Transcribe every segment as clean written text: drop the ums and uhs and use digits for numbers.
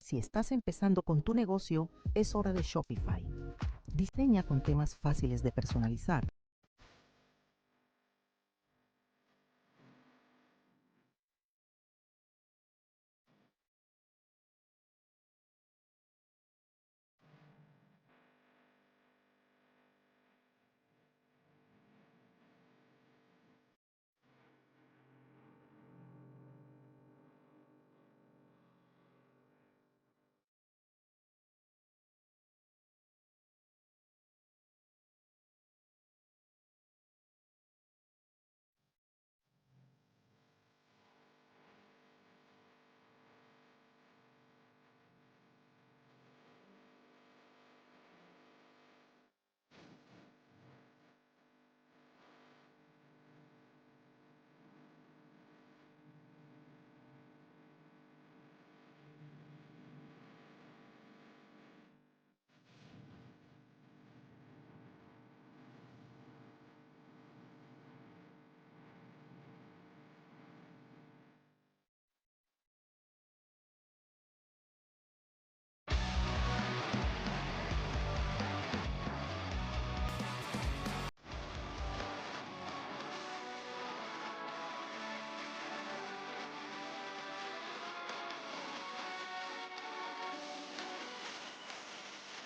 Si estás empezando con tu negocio, es hora de Shopify. Diseña con temas fáciles de personalizar.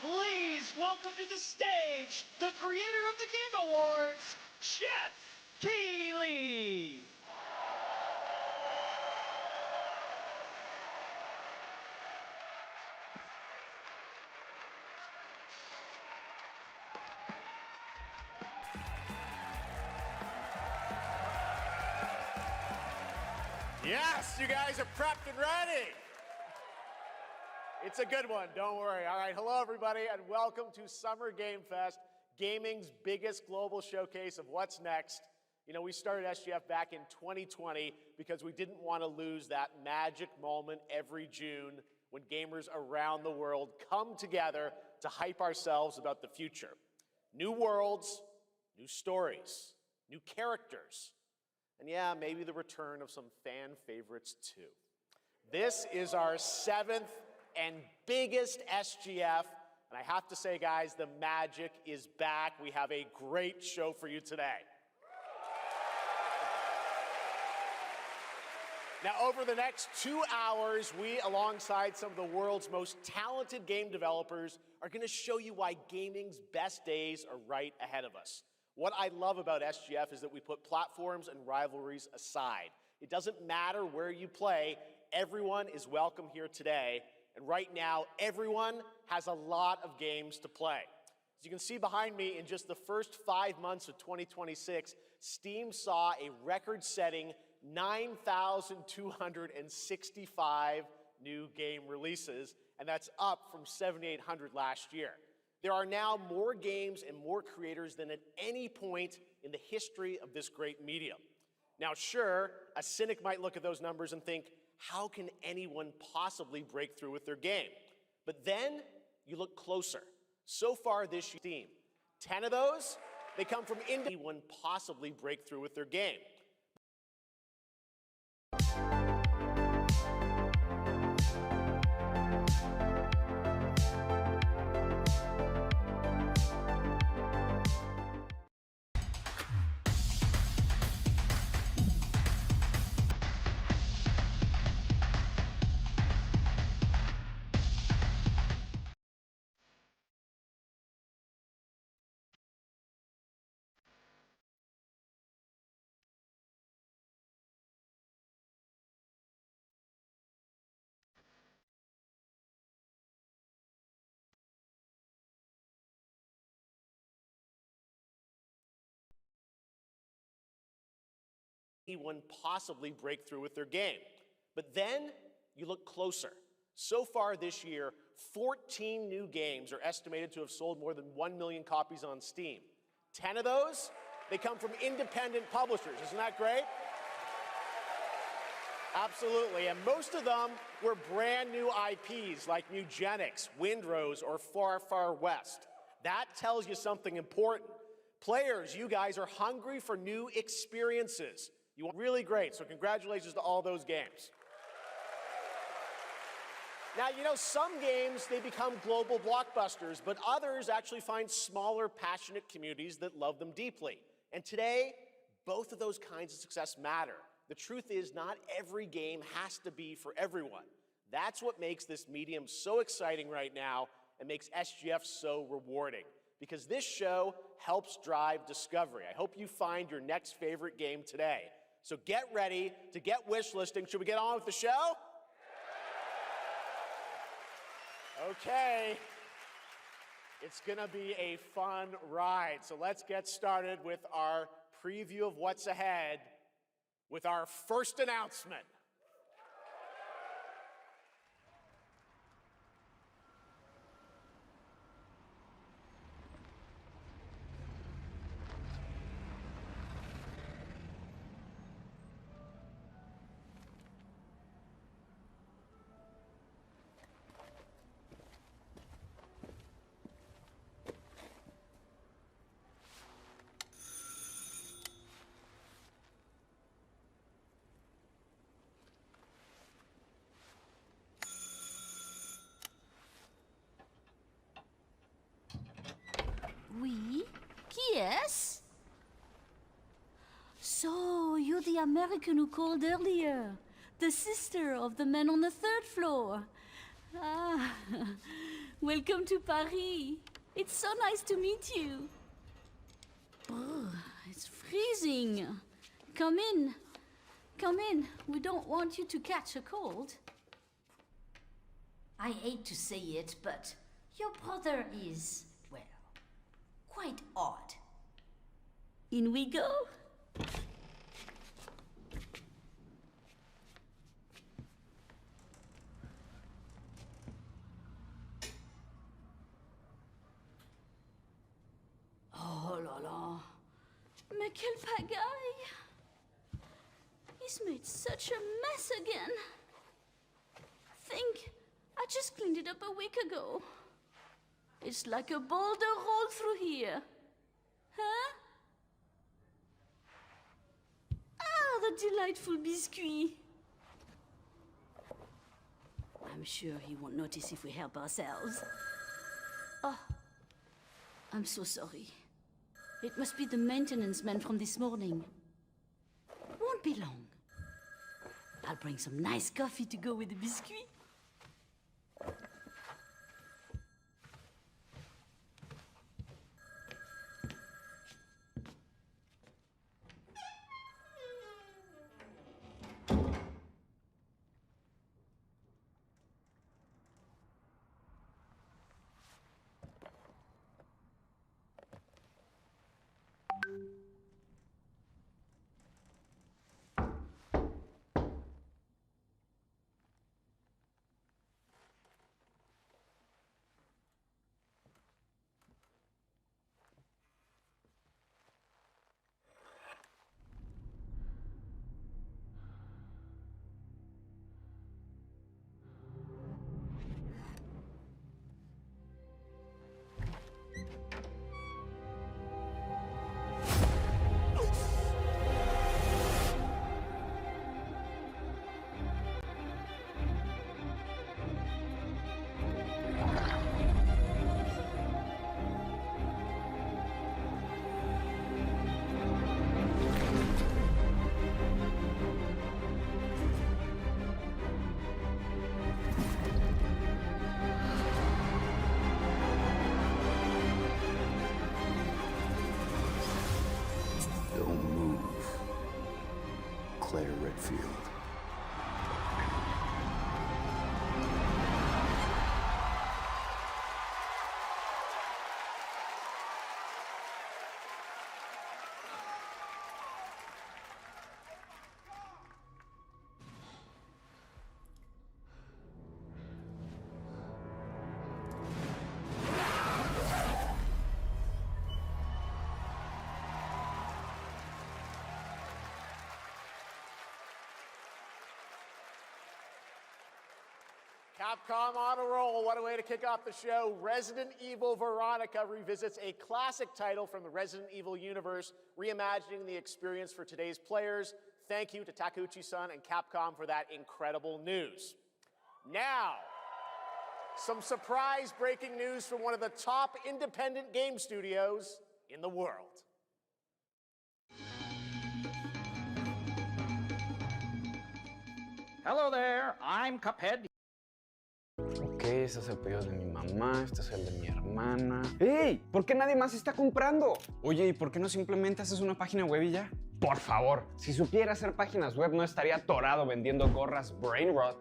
Please welcome to the stage the creator of the Game Awards, Chef Keighley. Yes, you guys are prepped and ready. It's a good one, don't worry. All right, hello everybody, and welcome to Summer Game Fest, gaming's biggest global showcase of what's next. You know, we started SGF back in 2020 because we didn't want to lose that magic moment every June when gamers around the world come together to hype ourselves about the future. New worlds, new stories, new characters, and yeah, maybe the return of some fan favorites too. This is our 7th and biggest SGF, and I have to say, guys, the magic is back. We have a great show for you today. Now, over the next 2 hours, we, alongside some of the world's most talented game developers, are going to show you why gaming's best days are right ahead of us. What I love about SGF is that we put platforms and rivalries aside. It doesn't matter where you play, everyone is welcome here today. And right now, everyone has a lot of games to play. As you can see behind me, in just the first 5 months of 2026, Steam saw a record-setting 9,265 new game releases, and that's up from 7,800 last year. There are now more games and more creators than at any point in the history of this great medium. Now, sure, a cynic might look at those numbers and think, how can anyone possibly break through with their game? But then you look closer. So far this year, Steam, 10 of those, they come from anyone possibly break through with their game. Anyone possibly break through with their game. But then you look closer. So far this year, 14 new games are estimated to have sold more than 1 million copies on Steam. 10 of those, they come from independent publishers. Isn't that great? Absolutely, and most of them were brand new IPs like Nugenics, Windrose, or Far Far West. That tells you something important. Players, you guys are hungry for new experiences. You want really great, so congratulations to all those games. Now, you know, some games, they become global blockbusters, but others actually find smaller, passionate communities that love them deeply. And today, both of those kinds of success matter. The truth is, not every game has to be for everyone. That's what makes this medium so exciting right now and makes SGF so rewarding, because this show helps drive discovery. I hope you find your next favorite game today. So get ready to get wish listing. Should we get on with the show? Okay. It's gonna be a fun ride. So let's get started with our preview of what's ahead with our first announcement. Oui? Qui est-ce? So, you're the American who called earlier. The sister of the man on the third floor. Ah, welcome to Paris. It's so nice to meet you. Brr, it's freezing. Come in. Come in. We don't want you to catch a cold. I hate to say it, but your brother is, well, quite odd. In we go. Oh là là. Mais quelle pagaille. He's made such a mess again. Think, I just cleaned it up a week ago. It's like a boulder rolled through here. Huh? Ah, the delightful biscuit. I'm sure he won't notice if we help ourselves. Oh, I'm so sorry. It must be the maintenance man from this morning. Won't be long. I'll bring some nice coffee to go with the biscuit. Redfield. Capcom on a roll. What a way to kick off the show. Resident Evil Veronica revisits a classic title from the Resident Evil universe, reimagining the experience for today's players. Thank you to Takeuchi-san and Capcom for that incredible news. Now, some surprise breaking news from one of the top independent game studios in the world. Hello there, I'm Cuphead. Ok, este es el pedido de mi mamá, este es el de mi hermana. ¡Ey! ¿Por qué nadie más está comprando? Oye, ¿y por qué no simplemente haces una página web y ya? Por favor, si supiera hacer páginas web no estaría atorado vendiendo gorras brain rot.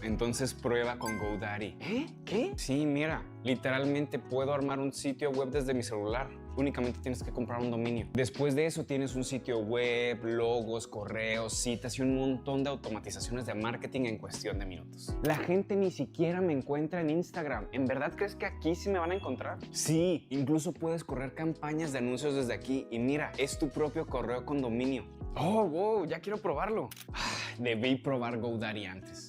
Entonces prueba con GoDaddy. ¿Eh? ¿Qué? Sí, mira, literalmente puedo armar un sitio web desde mi celular. Únicamente tienes que comprar un dominio. Después de eso tienes un sitio web, logos, correos, citas y un montón de automatizaciones de marketing en cuestión de minutos. La gente ni siquiera me encuentra en Instagram. ¿En verdad crees que aquí sí me van a encontrar? Sí, incluso puedes correr campañas de anuncios desde aquí y mira, es tu propio correo con dominio. Oh, wow, ya quiero probarlo. Debí probar GoDaddy antes.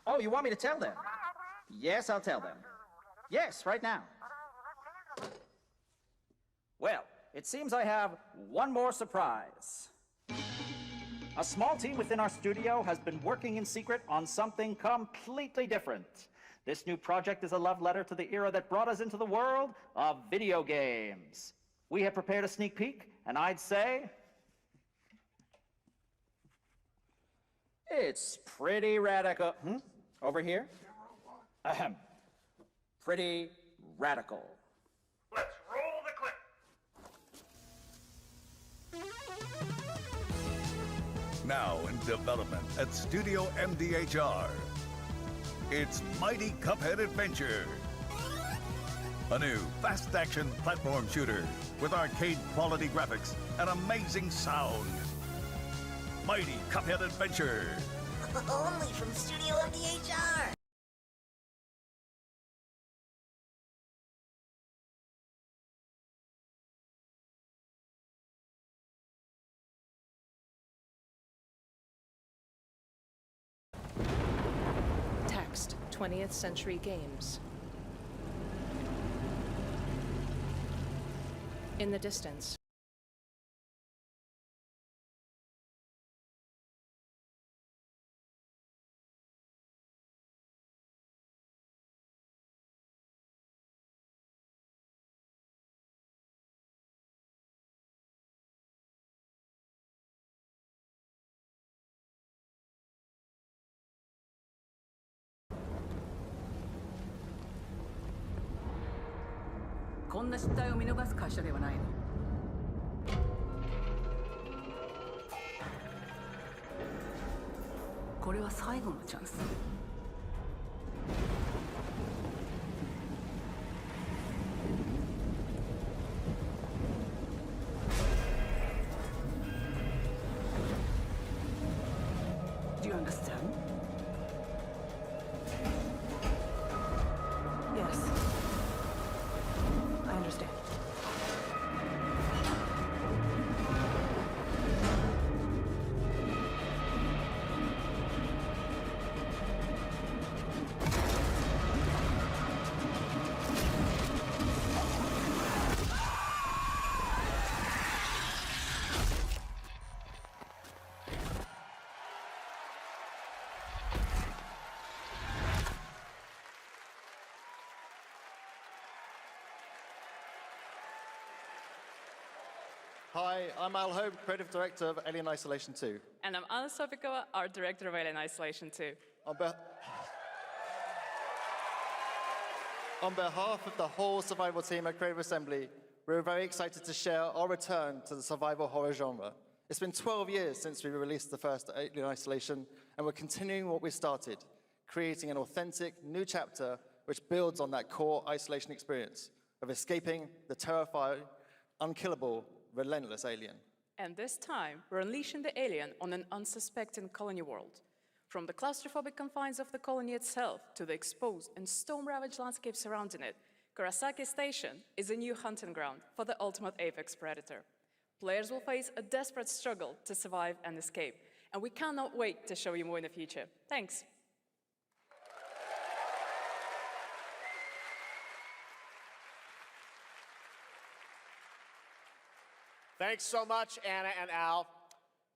Oh, you want me to tell them? Yes, I'll tell them. Yes, right now. Well, it seems I have one more surprise. A small team within our studio has been working in secret on something completely different. This new project is a love letter to the era that brought us into the world of video games. We have prepared a sneak peek, and I'd say it's pretty radical. Over here? Ahem. Pretty radical. Let's roll the clip. Now in development at Studio MDHR. It's Mighty Cuphead Adventure. A new fast-action platform shooter with arcade-quality graphics and amazing sound. Mighty Cuphead Adventure. Only from Studio MDHR. Text, 20th Century Games. In the distance. Do you understand? Yes. I understand. Hi, I'm Al Hope, Creative Director of Alien Isolation 2. And I'm Anna Sopikova, Art Director of Alien Isolation 2. On behalf of the whole survival team at Creative Assembly, we're very excited to share our return to the survival horror genre. It's been 12 years since we released the first Alien Isolation, and we're continuing what we started, creating an authentic new chapter which builds on that core isolation experience of escaping the terrifying, unkillable, relentless alien. And this time, we're unleashing the alien on an unsuspecting colony world. From the claustrophobic confines of the colony itself to the exposed and storm-ravaged landscape surrounding it, Kurosaki Station is a new hunting ground for the ultimate apex predator. Players will face a desperate struggle to survive and escape, and we cannot wait to show you more in the future. Thanks. Thanks so much, Anna and Al.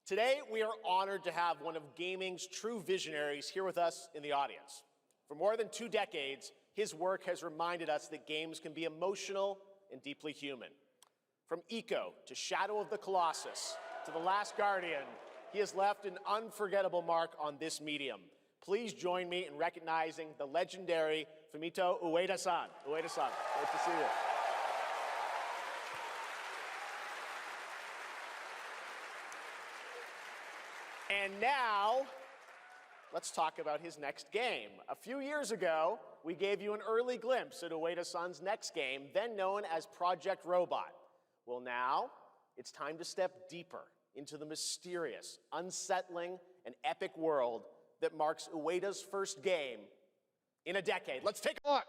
Today, we are honored to have one of gaming's true visionaries here with us in the audience. For more than 2 decades, his work has reminded us that games can be emotional and deeply human. From Eco to Shadow of the Colossus to The Last Guardian, he has left an unforgettable mark on this medium. Please join me in recognizing the legendary Fumito Ueda-san. Ueda-san, great to see you. And now, let's talk about his next game. A few years ago, we gave you an early glimpse at Ueda-san's next game, then known as Project Robot. Well, now, it's time to step deeper into the mysterious, unsettling, and epic world that marks Ueda's first game in a decade. Let's take a look.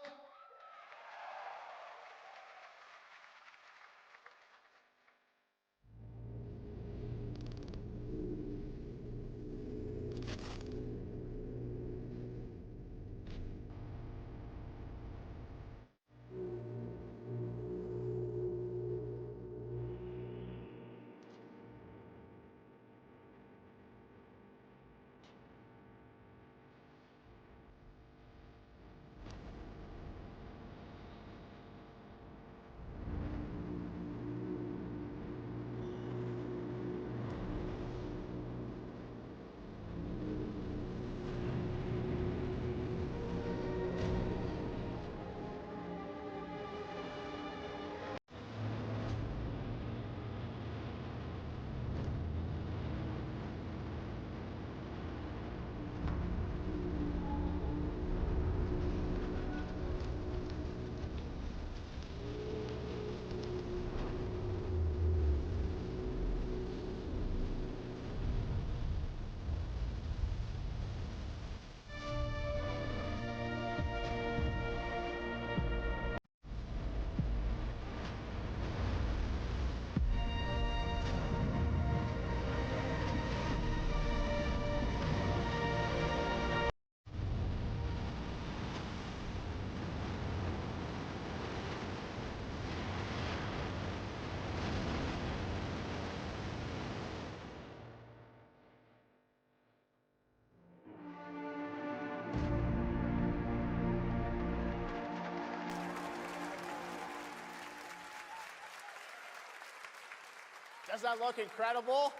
Does that look incredible?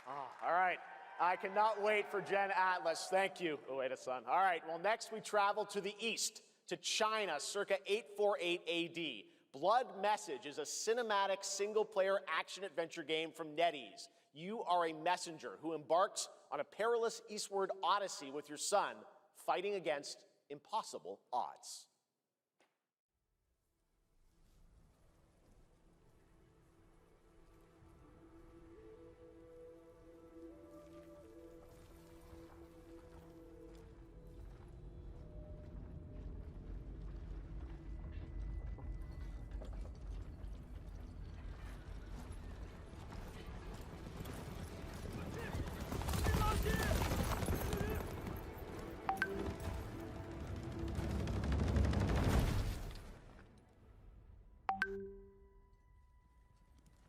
Oh, all right. I cannot wait for Gen Atlas. Thank you, Ueda-san. All right, well, next we travel to the east, to China, circa 848 AD. Blood Message is a cinematic single-player action-adventure game from NetEase. You are a messenger who embarks on a perilous eastward odyssey with your son, fighting against impossible odds.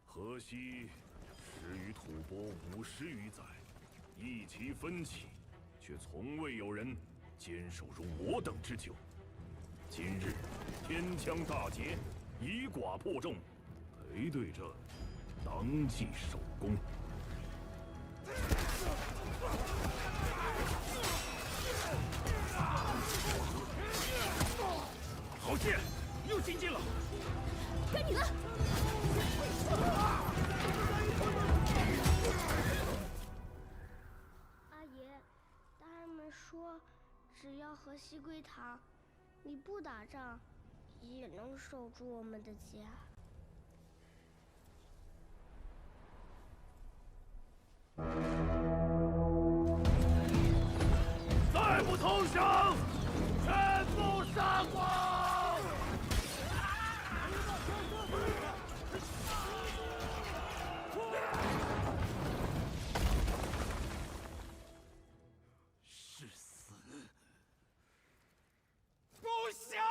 河西始于吐蕃50余载，一齐奋起，却从未有人坚守如我等之久。今日天枪大捷，以寡破众，陪对着当即首功。好剑，又进进了，该你了。阿爷，大人们说，只要河西归唐，你不打仗，也能守住我们的家。再不投降，全部杀光！是死！不降！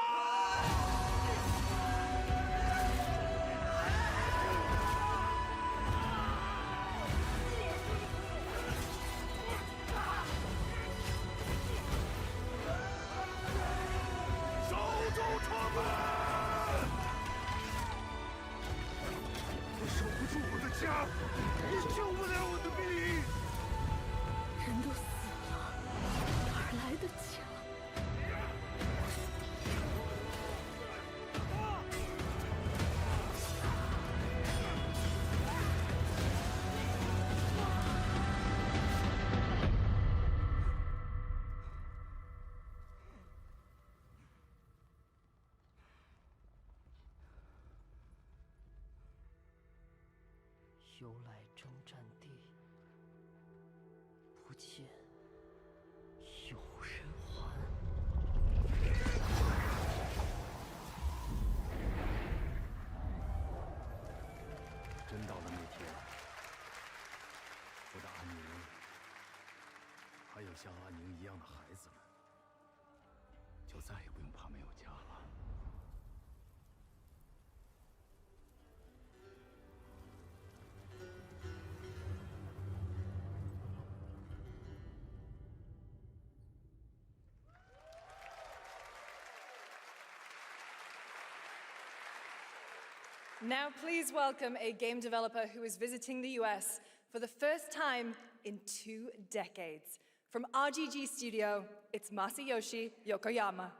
由来征战地，不见有人还。真到了那天，我的安宁，还有像安宁一样的孩子们，就再也不用怕没有家了。Now please welcome a game developer who is visiting the US for the first time in 2 decades. From RGG Studio, it's Masayoshi Yokoyama.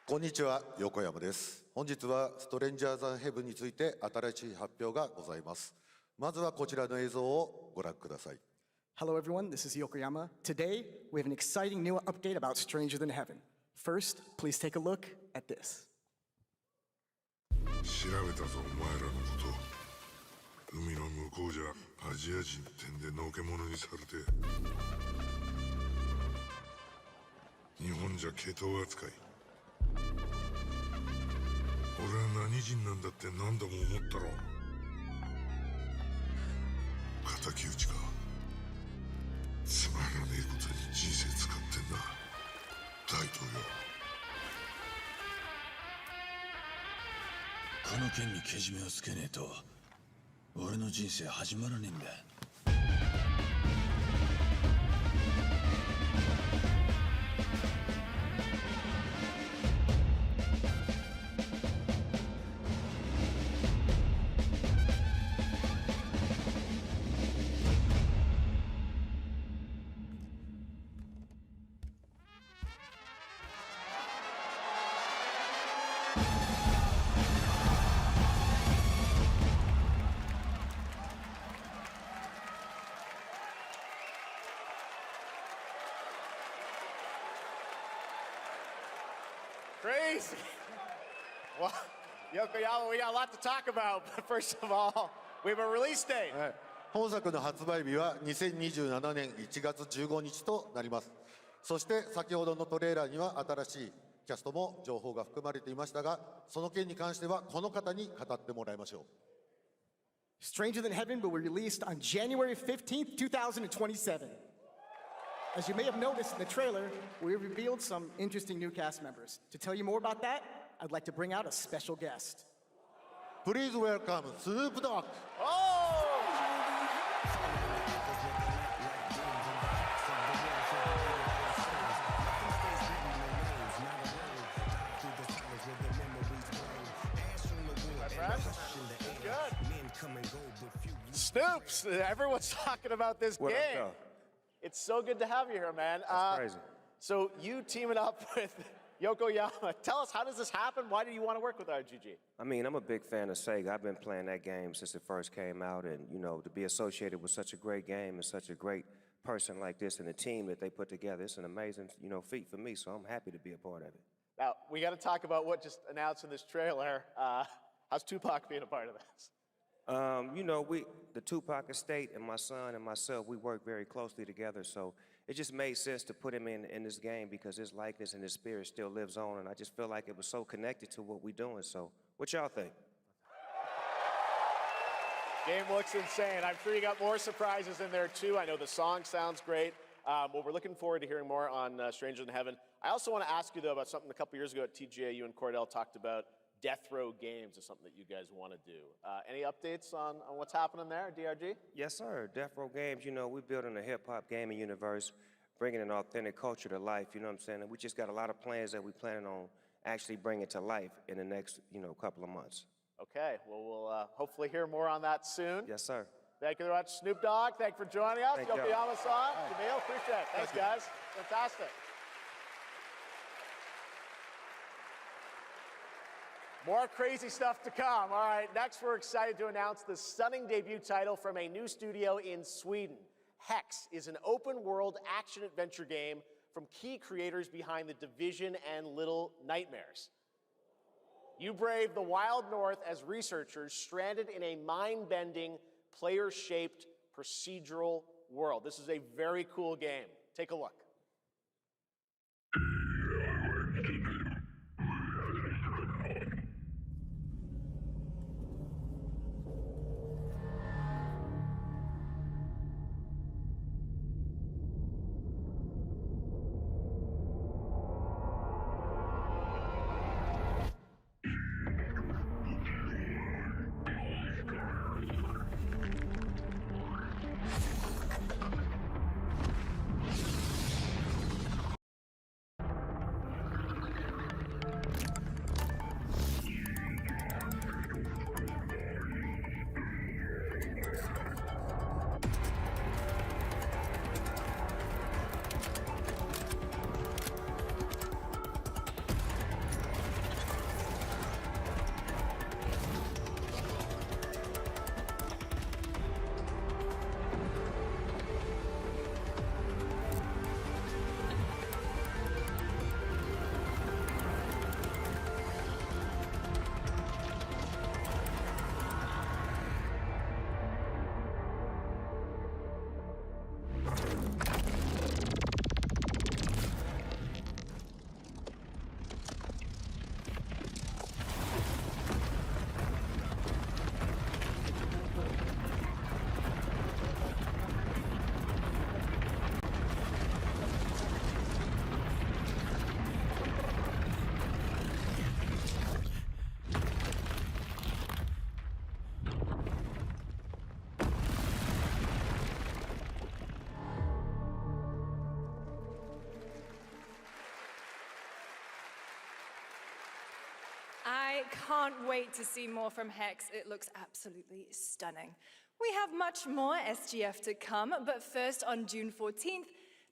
こんにちは、横山です。本日はストレンジャーズ・ヘブンについて新しい発表がございます。まずはこちらの映像をご覧ください。Hello everyone, this is Yokoyama. Today, we have an exciting new update about Stranger Than Heaven. First, please take a look at this. 調べたぞ、お前らのこと。海の向こうじゃアジア人ってんでのけ者にされて、日本じゃ毛頭扱い。俺は何人なんだって何度も思ったろ。敵討ちか。つまらねえことに人生使ってんだ、大統領。この件にけじめをつけねえと俺の人生始まらねえんだ。Crazy. Well, Yokoyama, we got a lot to talk about, but first of all, we have a release date. 本作の発売日は2027年1月15日となります。そして先ほどのトレーラーには新しいキャストも情報が含まれていましたが、その件に関してはこの方に語ってもらいましょう。Stranger Than Heaven will be released on January 15th, 2027. As you may have noticed in the trailer, we revealed some interesting new cast members. To tell you more about that, I'd like to bring out a special guest. Please welcome Snoop Dogg. Oh! Snoops! Everyone's talking about this what game. It's so good to have you here, man. That's crazy. So you teaming up with Yokoyama. Tell us, how does this happen? Why do you want to work with RGG? I mean, I'm a big fan of Sega. I've been playing that game since it first came out, and you know, to be associated with such a great game and such a great person like this and the team that they put together, it's an amazing, feat for me. So I'm happy to be a part of it. Now we got to talk about what just announced in this trailer. How's Tupac being a part of this? The Tupac estate and my son and myself, we work very closely together, so it just made sense to put him in this game because his likeness and his spirit still lives on, and I just feel like it was so connected to what we're doing. So what y'all think? Game looks insane. I'm sure you got more surprises in there too. I know the song sounds great. Well, we're looking forward to hearing more on Stranger Than Heaven. I also want to ask you though about something a couple years ago at TGA, you and Cordell talked about Death Row Games is something that you guys want to do. Any updates on what's happening there, DRG? Yes, sir. Death Row Games, we're building a hip-hop gaming universe, bringing an authentic culture to life, you know what I'm saying? And we just got a lot of plans that we're planning on actually bringing to life in the next, couple of months. Okay, well, we'll hopefully hear more on that soon. Yes, sir. Thank you very much, Snoop Dogg. Thank you for joining us. Yokoyama-san, Jamil, appreciate it. Thanks, guys. Fantastic. More crazy stuff to come. All right, next we're excited to announce the stunning debut title from a new studio in Sweden. Hex is an open-world action-adventure game from key creators behind The Division and Little Nightmares. You brave the wild north as researchers stranded in a mind-bending, player-shaped procedural world. This is a very cool game. Take a look. I can't wait to see more from Hex. It looks absolutely stunning. We have much more SGF to come, but first on June 14th,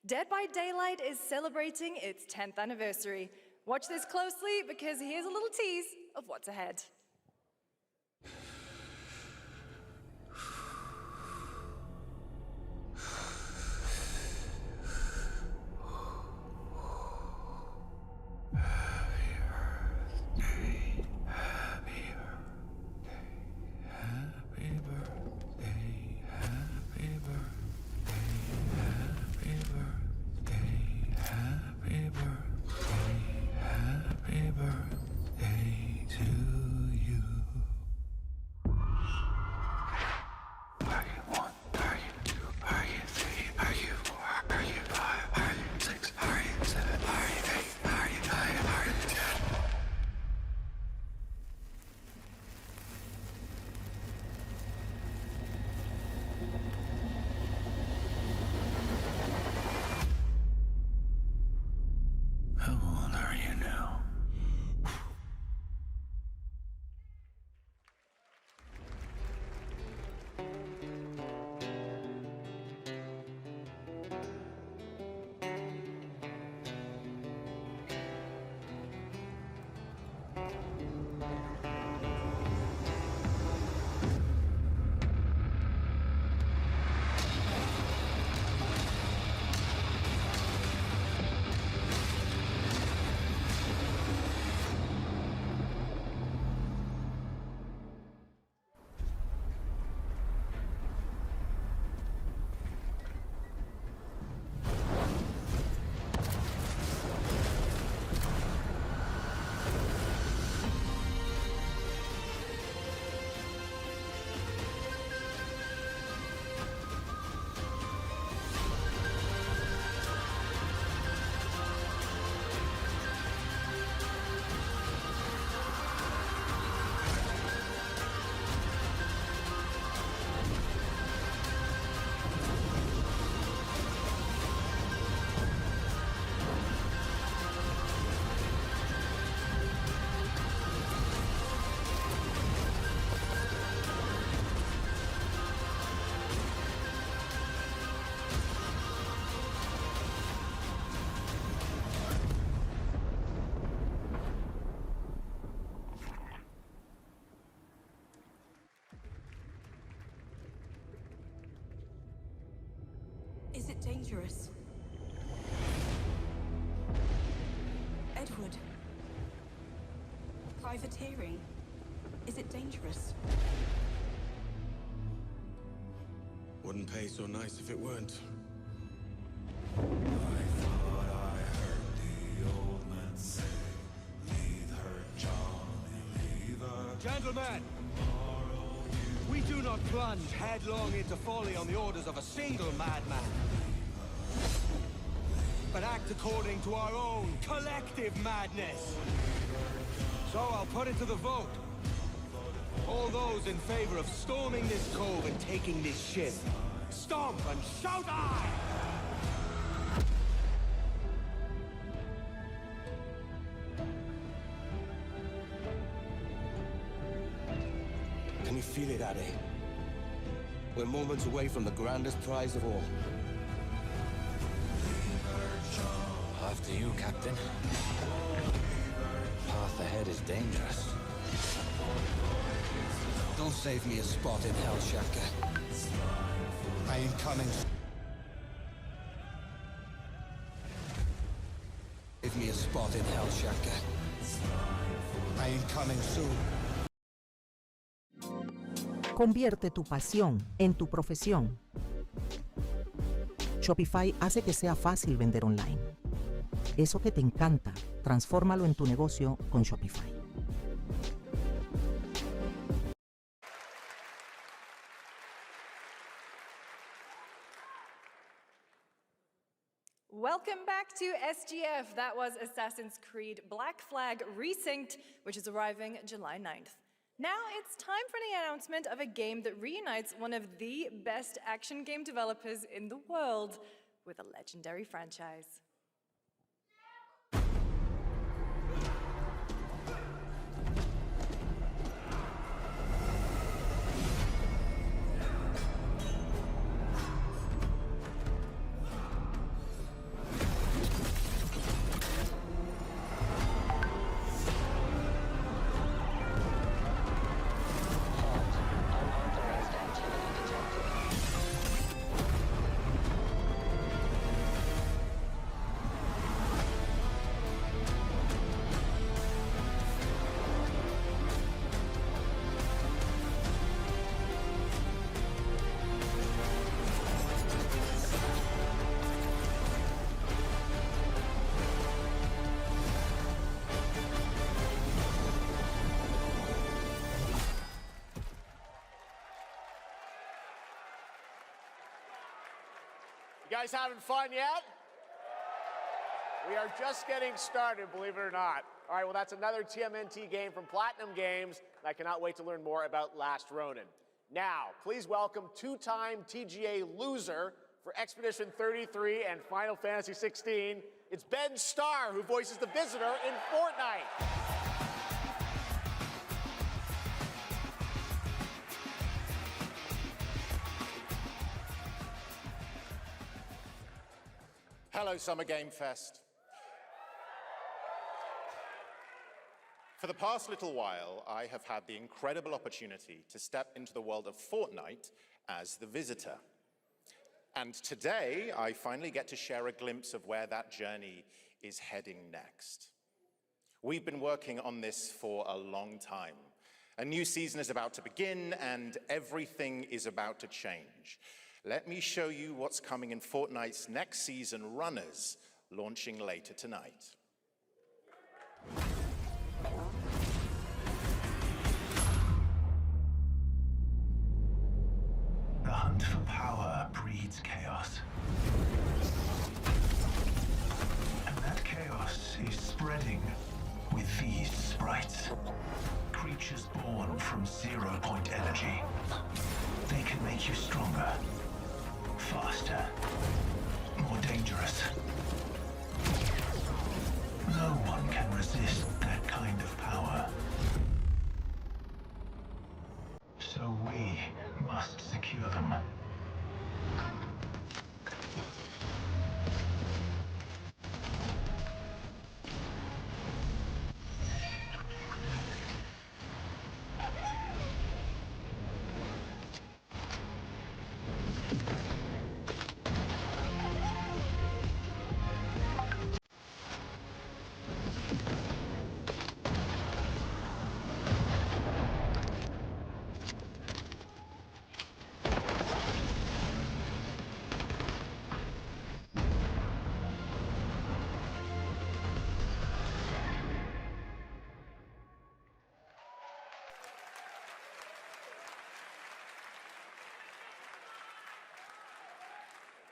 Dead by Daylight is celebrating its 10th anniversary. Watch this closely because here's a little tease of what's ahead. it dangerous? Edward. Privateering. Is it dangerous? Wouldn't pay so nice if it weren't. Gentlemen, we do not plunge headlong into folly on the orders of a single madman, but act according to our own collective madness. So I'll put it to the vote. All those in favor of storming this cove and taking this ship, stomp and shout aye! Can you feel it, Addy? We're moments away from the grandest prize of all. After you, Captain. Path ahead is dangerous. Don't save me a spot in hell, Shaka. I am coming. Save me a spot in hell, Shaka. I am coming soon. Convierte tu pasión en tu profesión. Shopify hace que sea fácil vender online. Eso que te encanta, transfórmalo en tu negocio con Shopify. Welcome back to SGF. That was Assassin's Creed Black Flag Resynced, which is arriving July 9th. Now it's time for the announcement of a game that reunites one of the best action game developers in the world with a legendary franchise. You guys having fun yet? We are just getting started, believe it or not. All right, well, that's another TMNT game from Platinum Games, and I cannot wait to learn more about Last Ronin. Now, please welcome two-time TGA loser for Expedition 33 and Final Fantasy 16. It's Ben Starr, who voices the Visitor in Fortnite. Hello, Summer Game Fest. For the past little while, I have had the incredible opportunity to step into the world of Fortnite as the Visitor. And today, I finally get to share a glimpse of where that journey is heading next. We've been working on this for a long time. A new season is about to begin, and everything is about to change. Let me show you what's coming in Fortnite's next season, Runners, launching later tonight. The hunt for power breeds chaos. And that chaos is spreading with these sprites. Creatures born from 0-point energy. They can make you stronger, faster, more dangerous. No one can resist that kind of power. So we must secure them.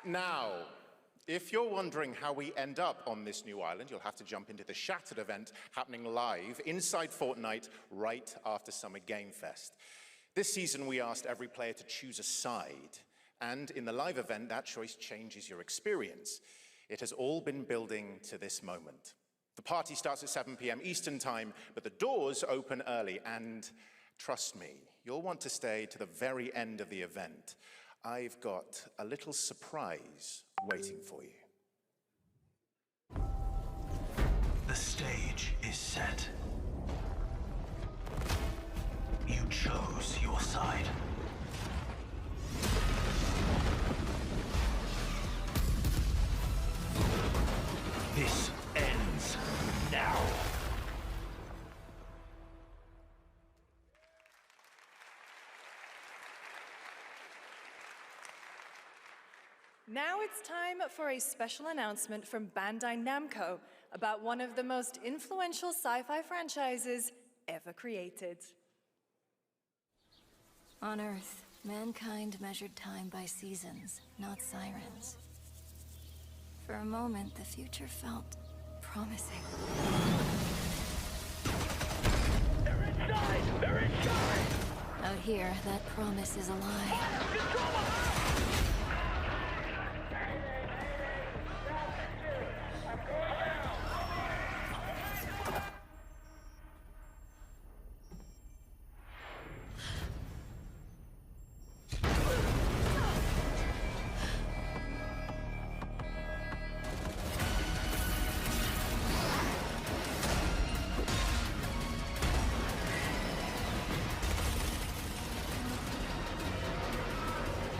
Now, if you're wondering how we end up on this new island, you'll have to jump into the Shattered event happening live inside Fortnite right after Summer Game Fest. This season, we asked every player to choose a side, and in the live event, that choice changes your experience. It has all been building to this moment. The party starts at 7 p.m. Eastern Time, but the doors open early, and trust me, you'll want to stay to the very end of the event. I've got a little surprise waiting for you. The stage is set. You chose your side. This ends now. Now it's time for a special announcement from Bandai Namco about one of the most influential sci-fi franchises ever created. On Earth, mankind measured time by seasons, not sirens. For a moment, the future felt promising. They're inside! They're inside! Out here, that promise is a lie.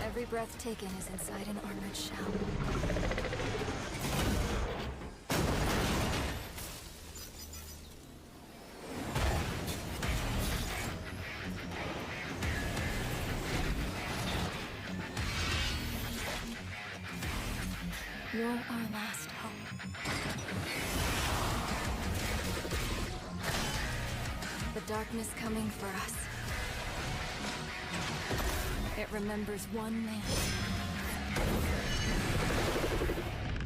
Every breath taken is inside an armored shell. You're our last hope. The darkness coming for us. It remembers one man.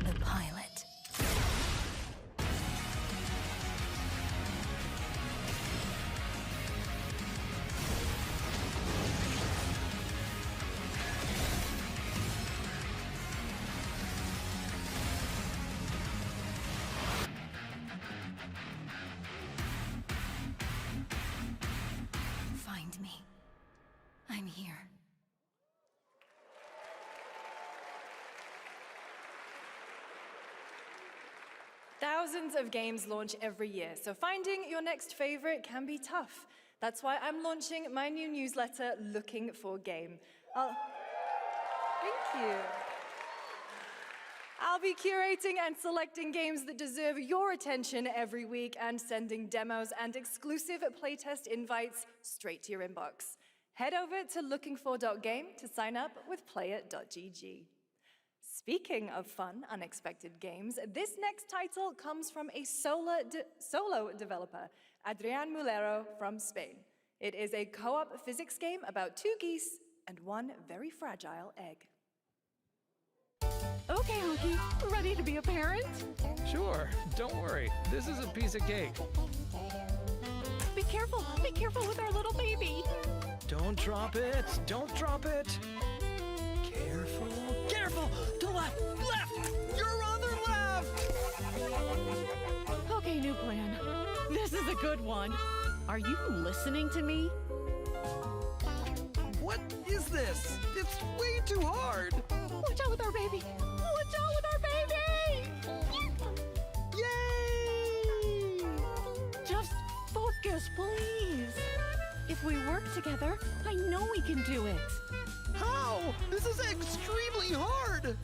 The pilot. Find me. I'm here. Thousands of games launch every year, so finding your next favorite can be tough. That's why I'm launching my new newsletter, Looking for Game. Thank you. I'll be curating and selecting games that deserve your attention every week and sending demos and exclusive playtest invites straight to your inbox. Head over to lookingfor.game to sign up with player.gg. Speaking of fun, unexpected games, this next title comes from a solo developer, Adrián Mulero from Spain. It is a co-op physics game about two geese and one very fragile egg. Okay, Honky, ready to be a parent? Sure, don't worry. This is a piece of cake. Be careful with our little baby. Don't drop it, don't drop it. Careful, careful, to left, your other left. Okay, new plan. This is a good one. Are you listening to me? What is this? It's way too hard. Watch out with our baby. Watch out with our baby. Yay! Just focus, please. If we work together, I know we can do it. How? This is extremely hard.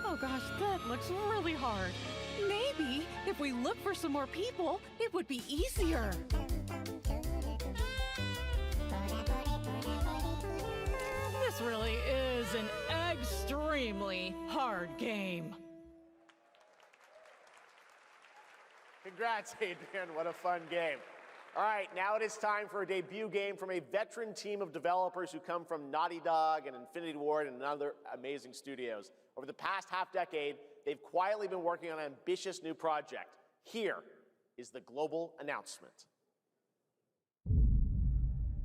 Oh gosh, that looks really hard. Maybe if we look for some more people, it would be easier. This really is an extremely hard game. Congrats, Adrian. What a fun game. All right, now it is time for a debut game from a veteran team of developers who come from Naughty Dog and Infinity Ward and other amazing studios. Over the past half-decade, they've quietly been working on an ambitious new project. Here is the global announcement.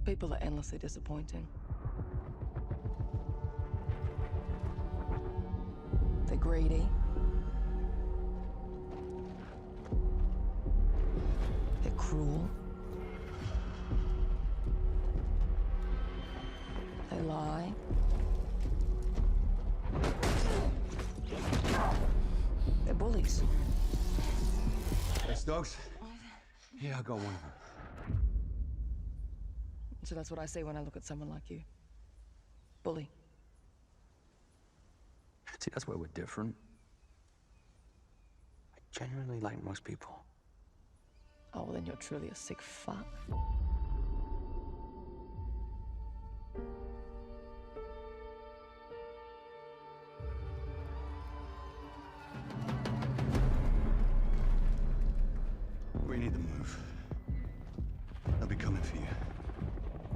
People are endlessly disappointing. They're greedy. They're cruel. They lie. They're bullies. Hey, Stokes? Yeah, I got one of them. So that's what I say when I look at someone like you. Bully. See, that's where we're different. I genuinely like most people. Oh, well, then you're truly a sick fuck. We need to move. They'll be coming for you.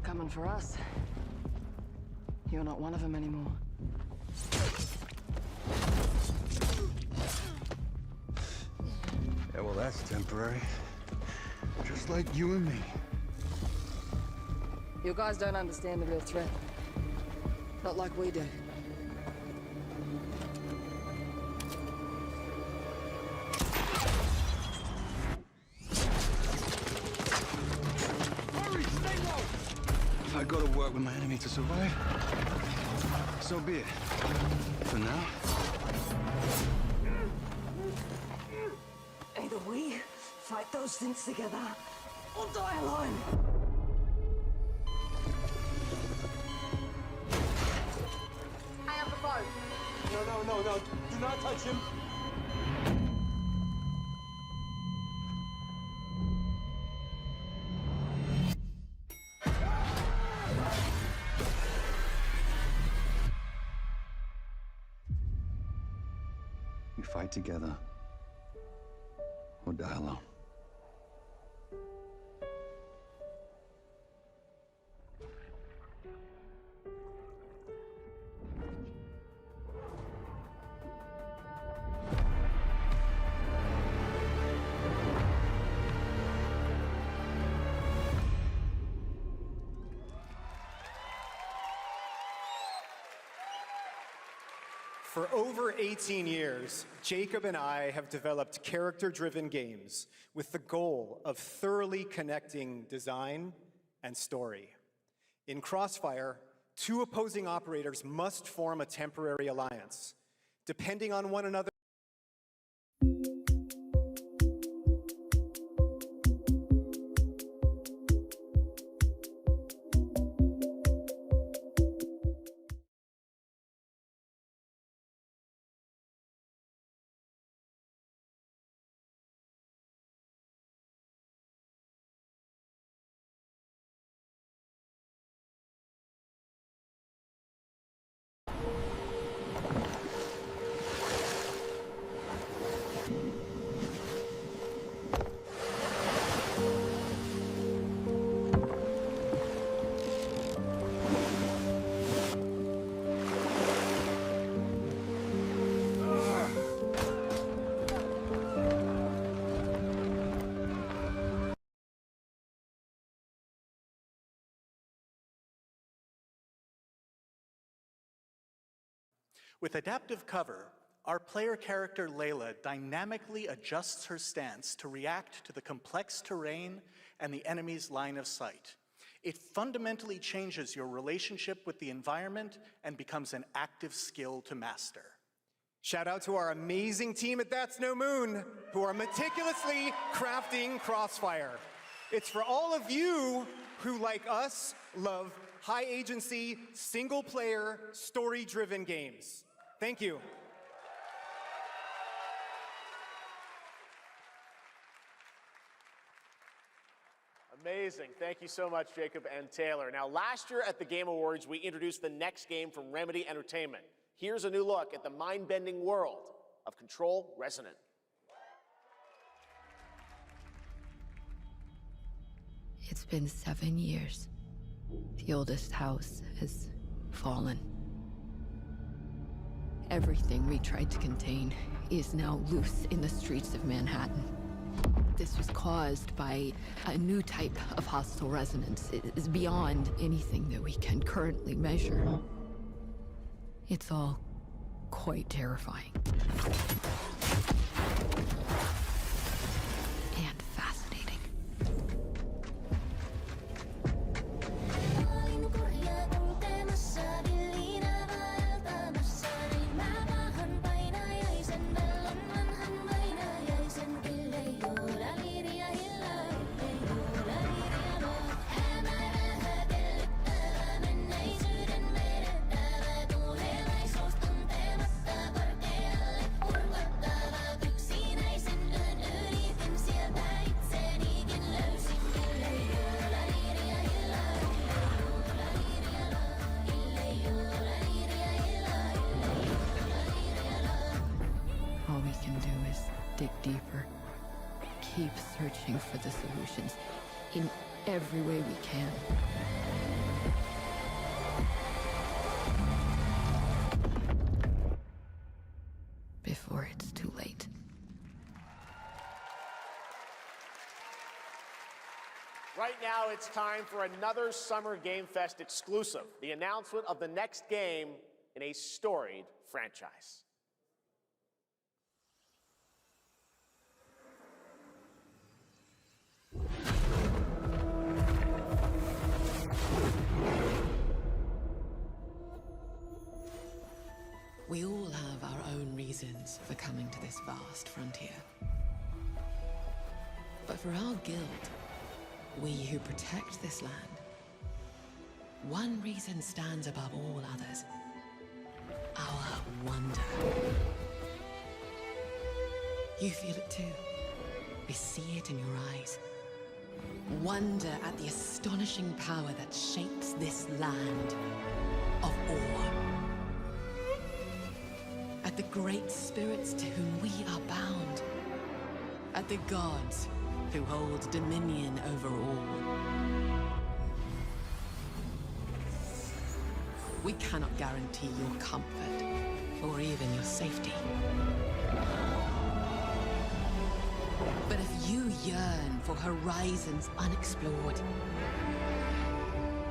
Coming for us. You're not one of them anymore. Yeah, well, that's temporary. Just like you and me. You guys don't understand the real threat. Not like we do. Hurry, stay low! If I go to work with my enemy to survive, so be it. For now. Either we fight those things together, or die alone. I have the phone. No. Do not touch him. We fight together, or die alone. For over 18 years, Jacob and I have developed character-driven games with the goal of thoroughly connecting design and story. In Crossfire, two opposing operators must form a temporary alliance. Depending on one another, with adaptive cover, our player character Layla dynamically adjusts her stance to react to the complex terrain and the enemy's line of sight. It fundamentally changes your relationship with the environment and becomes an active skill to master. Shout out to our amazing team at That's No Moon, who are meticulously crafting Crossfire. It's for all of you who, like us, love high-agency, single-player, story-driven games. Thank you. Amazing. Thank you so much, Jacob and Taylor. Now, last year at the Game Awards, we introduced the next game from Remedy Entertainment. Here's a new look at the mind-bending world of Control Resonant. It's been 7 years. The oldest house has fallen. Everything we tried to contain is now loose in the streets of Manhattan. This was caused by a new type of hostile resonance. It is beyond anything that we can currently measure. It's all quite terrifying. And fascinating. All we can do is dig deeper. Keep searching for the solutions in every way we can. Before it's too late. Right now, it's time for another Summer Game Fest exclusive, the announcement of the next game in a storied franchise. We all have our own reasons for coming to this vast frontier. But for our guild, we who protect this land, one reason stands above all others: our wonder. You feel it too. We see it in your eyes. Wonder at the astonishing power that shapes this land of awe. At the great spirits to whom we are bound. At the gods who hold dominion over all. We cannot guarantee your comfort, or even your safety. But if you yearn for horizons unexplored,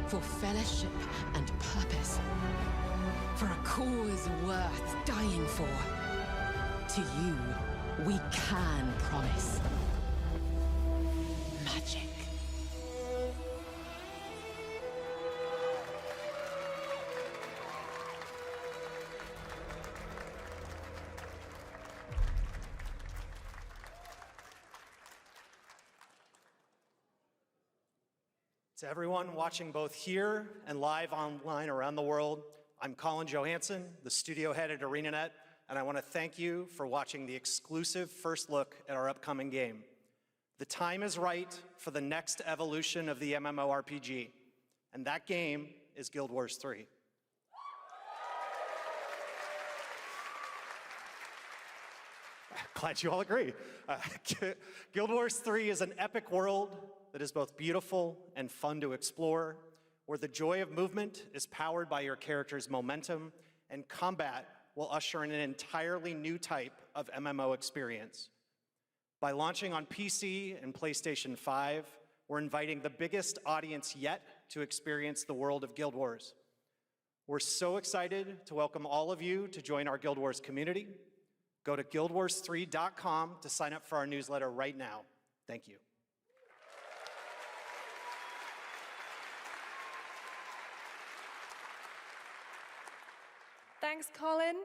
for fellowship and purpose, for a cause worth dying for, to you, we can promise magic. To everyone watching both here and live online around the world, I'm Colin Johansson, the studio head at ArenaNet, and I want to thank you for watching the exclusive first look at our upcoming game. The time is right for the next evolution of the MMORPG, and that game is Guild Wars 3. Glad you all agree. Guild Wars 3 is an epic world that is both beautiful and fun to explore, where the joy of movement is powered by your character's momentum, and combat will usher in an entirely new type of MMO experience. By launching on PC and PlayStation 5, we're inviting the biggest audience yet to experience the world of Guild Wars. We're so excited to welcome all of you to join our Guild Wars community. Go to guildwars3.com to sign up for our newsletter right now. Thank you. Thanks, Colin.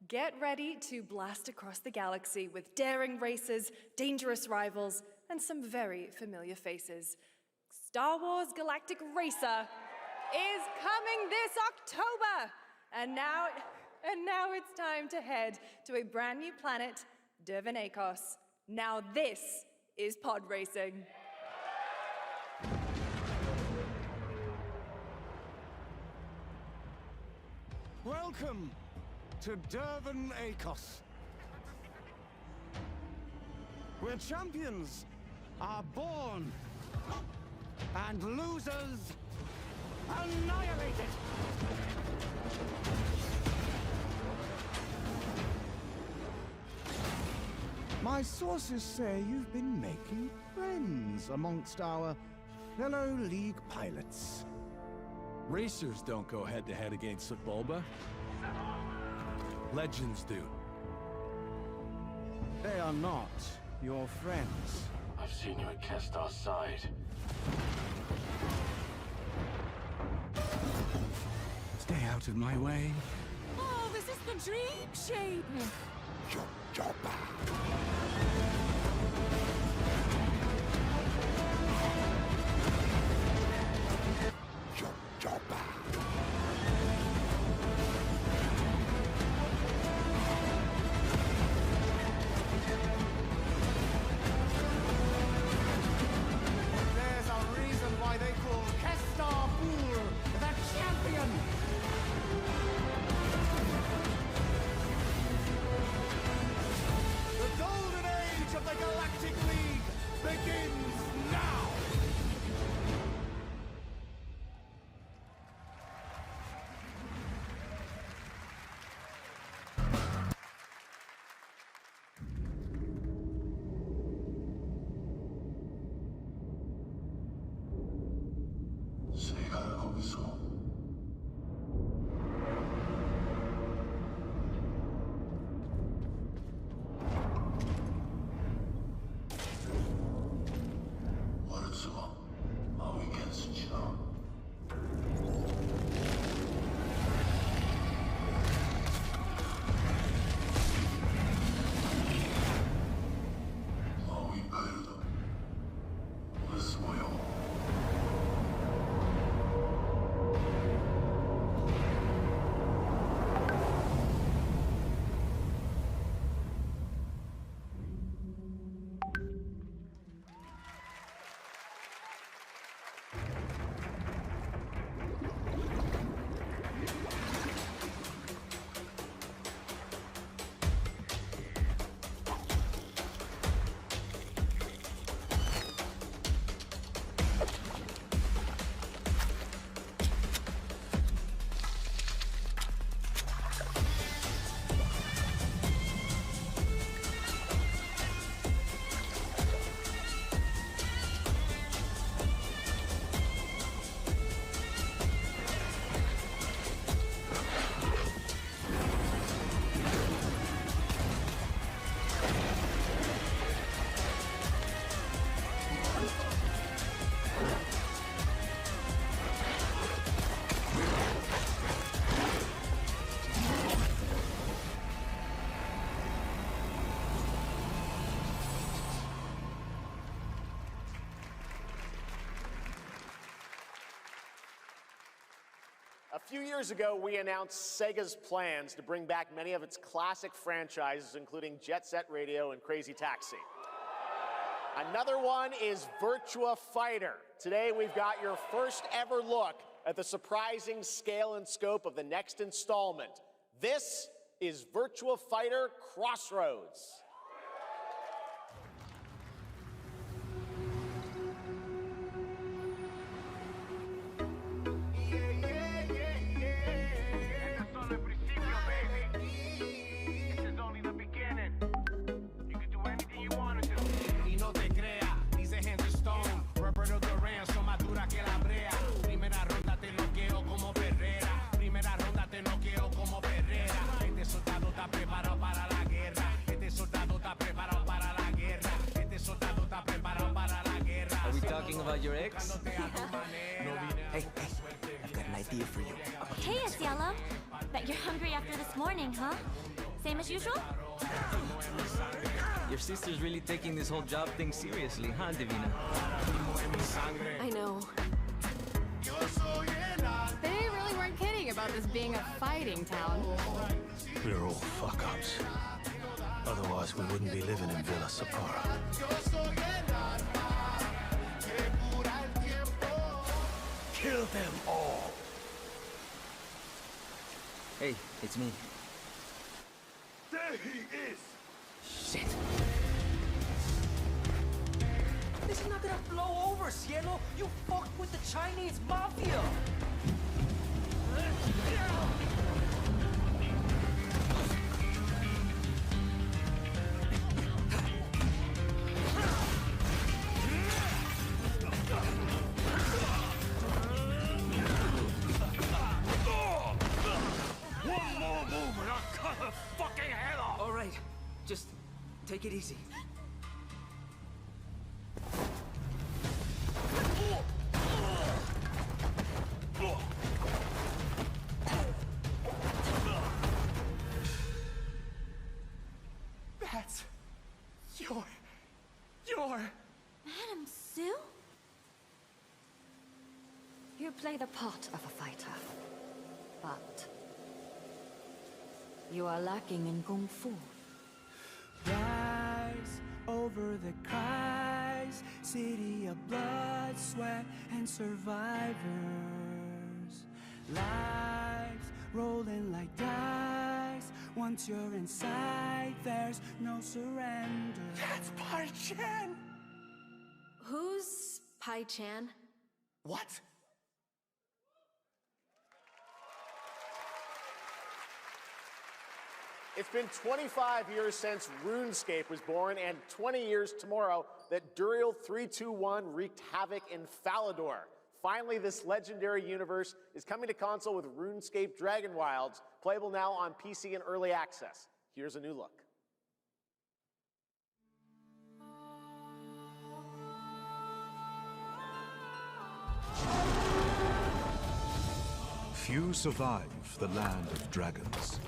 Get ready to blast across the galaxy with daring races, dangerous rivals, and some very familiar faces. Star Wars Galactic Racer is coming this October! And now it's time to head to a brand new planet, Dervenakos. Now this is pod racing. Welcome to Dervenakos, where champions are born And losers annihilated! My sources say you've been making friends amongst our fellow League pilots. Racers don't go head-to-head against Sebulba. Legends do. They are not your friends. I've seen you at Kestar's side. Stay out of my way. Oh, this is the dream shape! There's a reason why they call Kestar Fool the champion! The golden age of the Galactic League begins now! 세가 거기서 월수가 마위켄스치나 마위카이르다 월수모요 A few years ago, we announced Sega's plans to bring back many of its classic franchises, including Jet Set Radio and Crazy Taxi. Another one is Virtua Fighter. Today, we've got your first ever look at the surprising scale and scope of the next installment. This is Virtua Fighter Crossroads. About your ex? Hey, I've got an idea for you. Hey, Asiello. Bet you're hungry after this morning, huh? Same as usual? Your sister's really taking this whole job thing seriously, huh, Divina? I know. They really weren't kidding about this being a fighting town. We're all fuck-ups. Otherwise, we wouldn't be living in Villa Sapara. Kill them all! Hey, it's me. There he is! Shit. This is not gonna gonna blow over, Cielo! You fucked with the Chinese mafia! One more move and I'll cut her fucking head off! All right, just take it easy. That's your... Madam Sue? You play the part of a fighter, but you are lacking in kung fu. Rise over the cries, city of blood, sweat, and survivors. Lives rolling like dice. Once you're inside, there's no surrender. That's Pai Chan! Who's Pai Chan? What? It's been 25 years since RuneScape was born, and 20 years tomorrow that Duriel 321 wreaked havoc in Falador. Finally, this legendary universe is coming to console with RuneScape Dragon Wilds, playable now on PC in early access. Here's a new look. Few survive the land of dragons.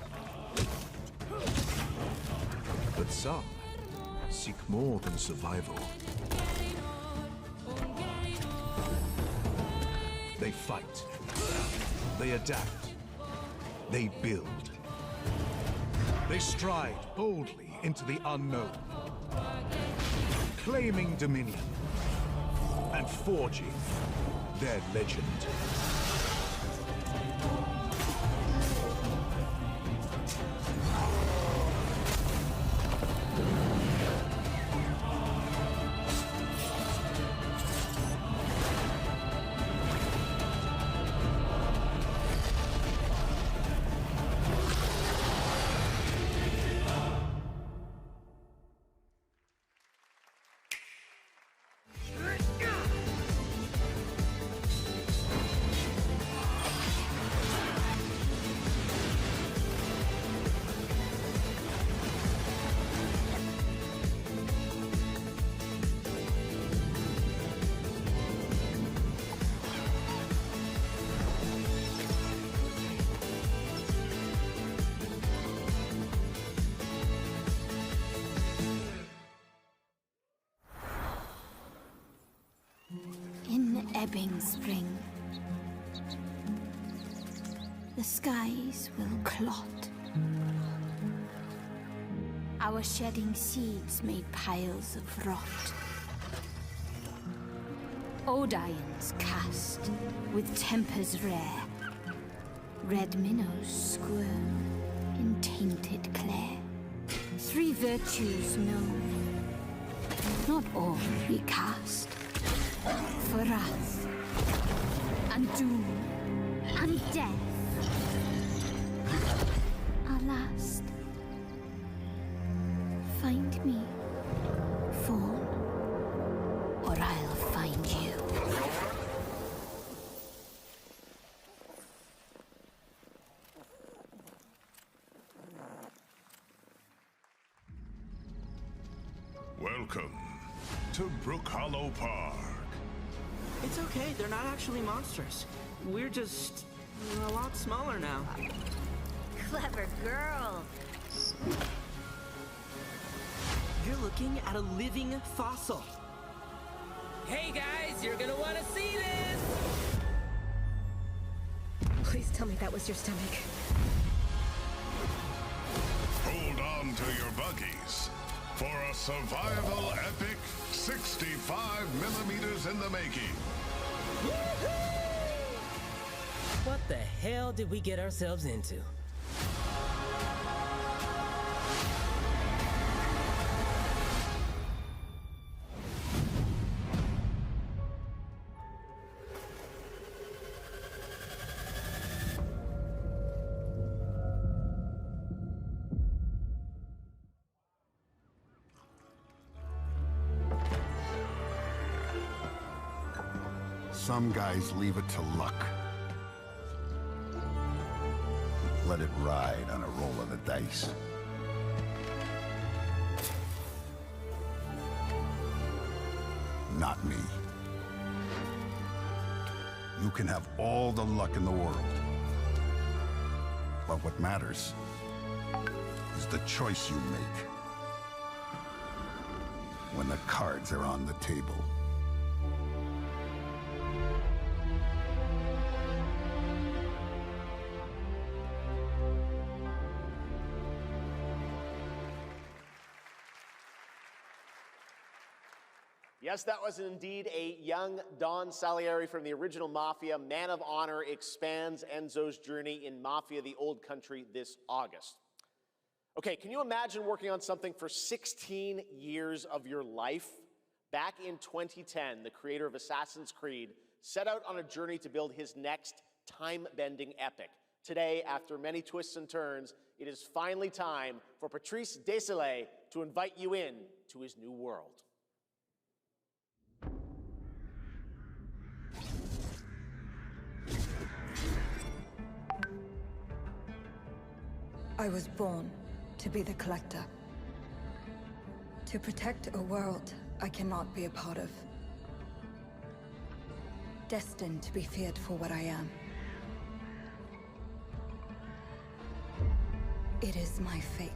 But some seek more than survival. They fight. They adapt. They build. They stride boldly into the unknown, claiming dominion and forging their legend. Ebbing spring, the skies will clot. Our shedding seeds made piles of rot. Odions cast with tempers rare. Red minnows squirm in tainted clay. Three virtues known, not all recast. For wrath, and doom, and death. Our last. Find me, Fawn, or I'll find you. Welcome to Brook Hollow Park. It's okay, they're not actually monsters. We're just a lot smaller now. Clever girl. You're looking at a living fossil. Hey guys, you're gonna want to see this! Please tell me that was your stomach. Hold on to your buggies for a survival epic 65 millimeters in the making. What the hell did we get ourselves into? Some guys leave it to luck. Let it ride on a roll of the dice. Not me. You can have all the luck in the world. But what matters is the choice you make when the cards are on the table. Yes, that was indeed a young Don Salieri from the original Mafia. Man of Honor expands Enzo's journey in Mafia: The Old Country this August. Okay, can you imagine working on something for 16 years of your life? Back in 2010, the creator of Assassin's Creed set out on a journey to build his next time-bending epic. Today, after many twists and turns, it is finally time for Patrice Désilets to invite you in to his new world. I was born to be the collector. To protect a world I cannot be a part of. Destined to be feared for what I am. It is my fate.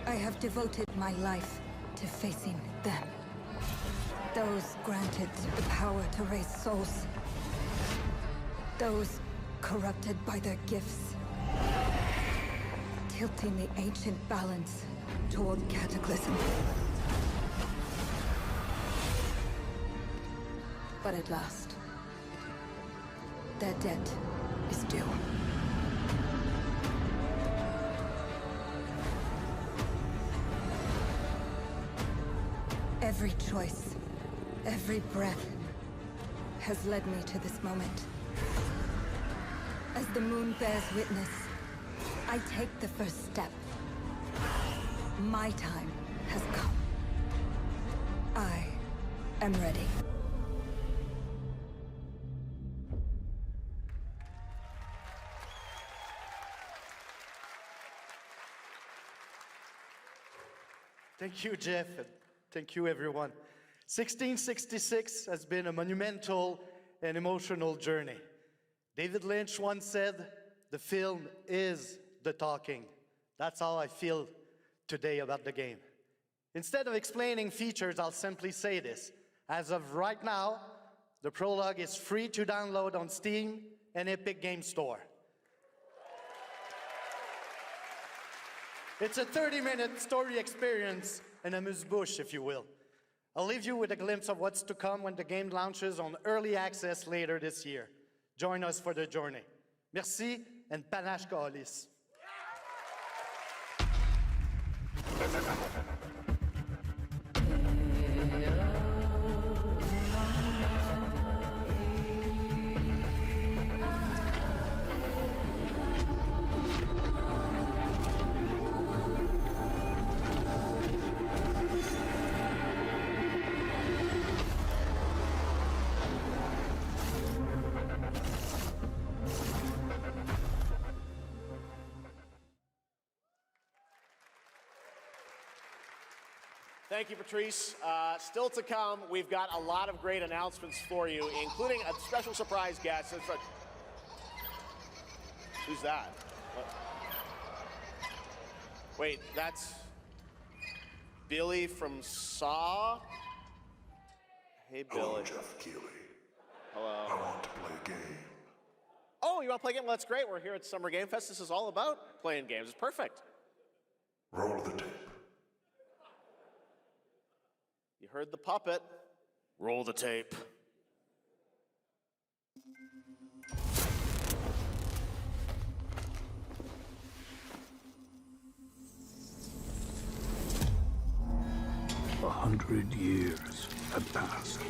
I have devoted my life to facing them. Those granted the power to raise souls. Those corrupted by their gifts. Tilting the ancient balance toward cataclysm. But at last, their debt is due. Every choice, every breath has led me to this moment. As the moon bears witness, I take the first step. My time has come. I am ready. Thank you, Jeff, and thank you, everyone. 1666 has been a monumental and emotional journey. David Lynch once said, "The film is the talking." That's how I feel today about the game. Instead of explaining features, I'll simply say this. As of right now, the prologue is free to download on Steam and Epic Game Store. It's a 30-minute story experience, an amuse-bouche, if you will. I'll leave you with a glimpse of what's to come when the game launches on early access later this year. Join us for the journey. Merci, and panache kaolis. Thank you, Patrice. Still to come, we've got a lot of great announcements for you, including a special surprise guest. Who's that? What? Wait, that's Billy from Saw? Hey, Billy. Hello, Jeff Keighley. Hello. I want to play a game. Oh, you want to play a game? Well, that's great. We're here at Summer Game Fest. This is all about playing games. It's perfect. Roll the tape. You heard the puppet. Roll the tape. "100 years have passed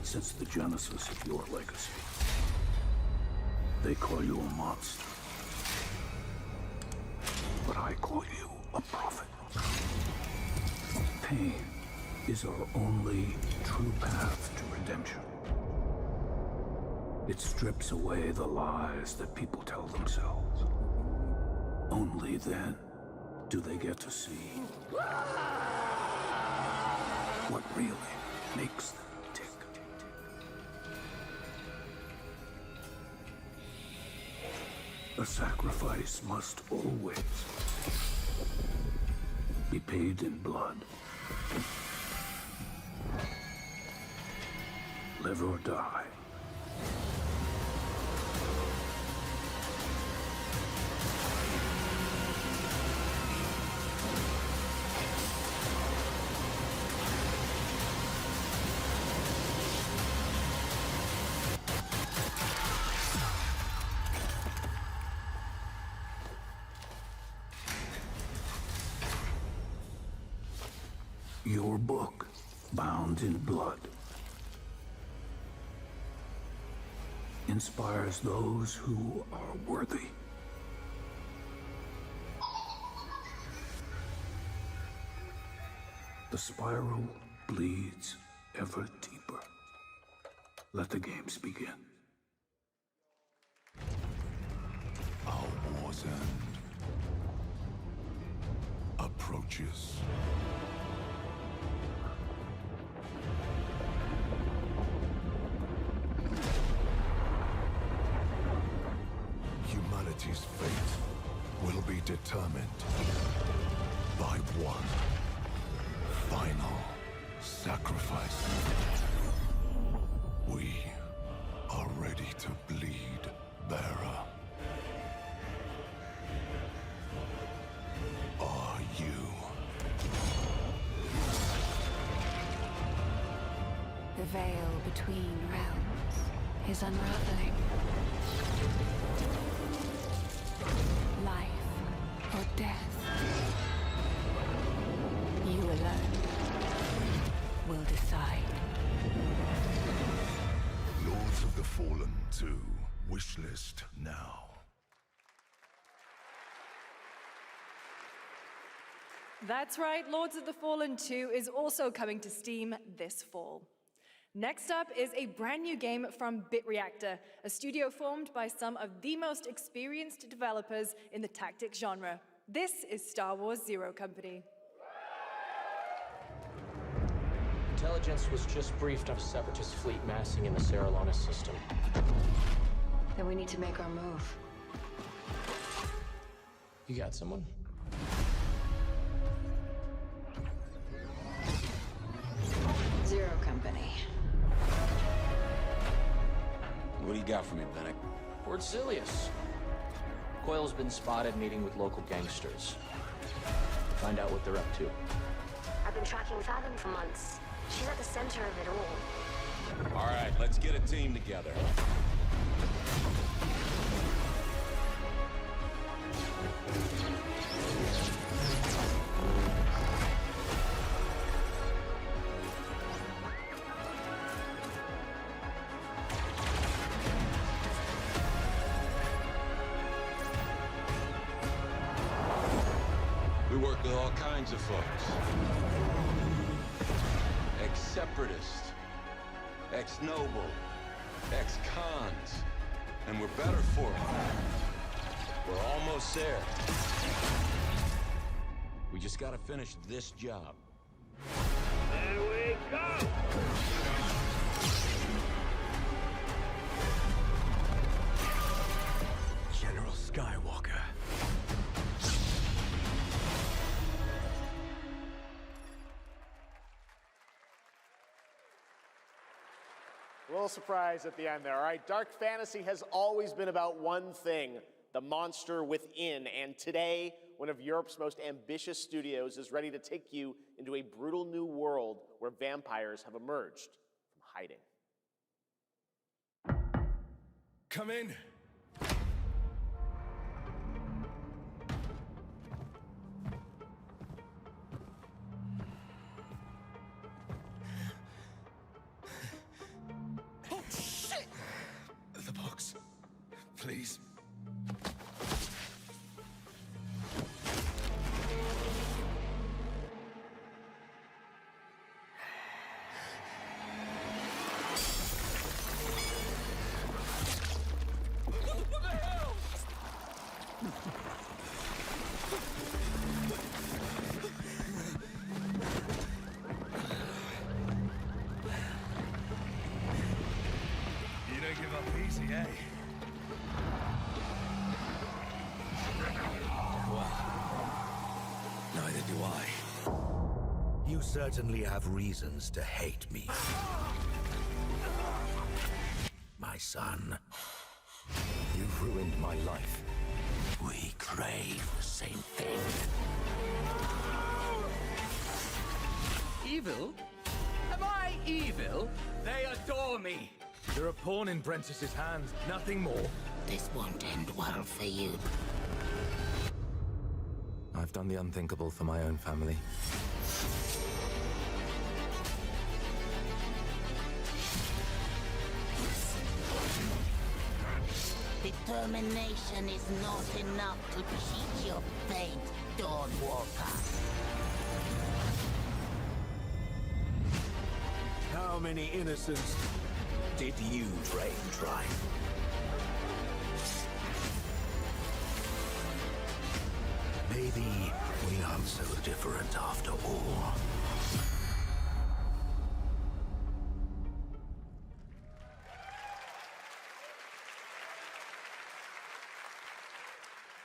since the genesis of your legacy. They call you a monster, but I call you a prophet. Pain is our only true path to redemption. It strips away the lies that people tell themselves. Only then do they get to see what really makes them tick. A sacrifice must always be paid in blood. Live or die. Your book, bound in blood, inspires those who are worthy. The spiral bleeds ever deeper. Let the games begin. Our war's end approaches. Humanity's fate will be determined by one final sacrifice. We are ready to bleed, bearer. Are you? The veil between realms is unraveling. Life or death. You alone will decide. Lords of the Fallen 2, wishlist now. That's right, Lords of the Fallen 2 is also coming to Steam this fall. Next up is a brand new game from BitReactor, a studio formed by some of the most experienced developers in the tactics genre. This is Star Wars Zero Company. Intelligence was just briefed of a Separatist fleet massing in the Serralona system. Then we need to make our move. You got someone? Zero Company. What do you got for me, Bennett? Word Silius. Coil's been spotted meeting with local gangsters. Find out what they're up to. I've been tracking Fathom for months. She's at the center of it all. All right, let's get a team together. We work with all kinds of folks. Ex-separatists, ex-noble, ex-cons, and we're better for it. We're almost there. We just gotta finish this job. There we go! General Skywalker. A little surprise at the end there. All right, dark fantasy has always been about one thing, the monster within. And today, one of Europe's most ambitious studios is ready to take you into a brutal new world where vampires have emerged from hiding. Come in. Please. certainly have reasons to hate me. My son, you've ruined my life. We crave the same thing. Evil? Am I evil? They adore me. You're a pawn in Brentiss's hands, nothing more. This won't end well for you. I've done the unthinkable for my own family. Determination is not enough to cheat your fate, Dawnwalker. How many innocents did you drain dry? Maybe we aren't so different after all.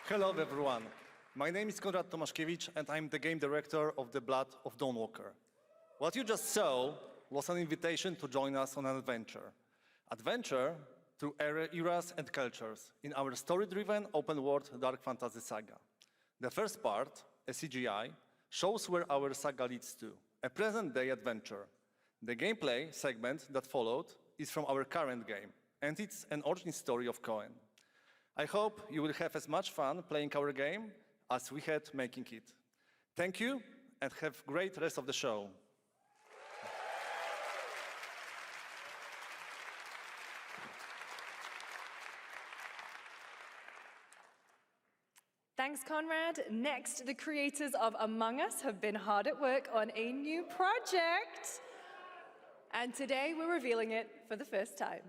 Hello everyone, my name is Konrad Tomaszkiewicz and I'm the game director of The Blood of Dawnwalker. What you just saw was an invitation to join us on an adventure. Adventure through eras and cultures in our story-driven open-world dark fantasy saga. The first part, a CGI, shows where our saga leads to, a present-day adventure. The gameplay segment that followed is from our current game, and it's an origin story of Cohen. I hope you will have as much fun playing our game as we had making it. Thank you, and have a great rest of the show. Thanks, Conrad. Next, the creators of Among Us have been hard at work on a new project. And today we're revealing it for the first time.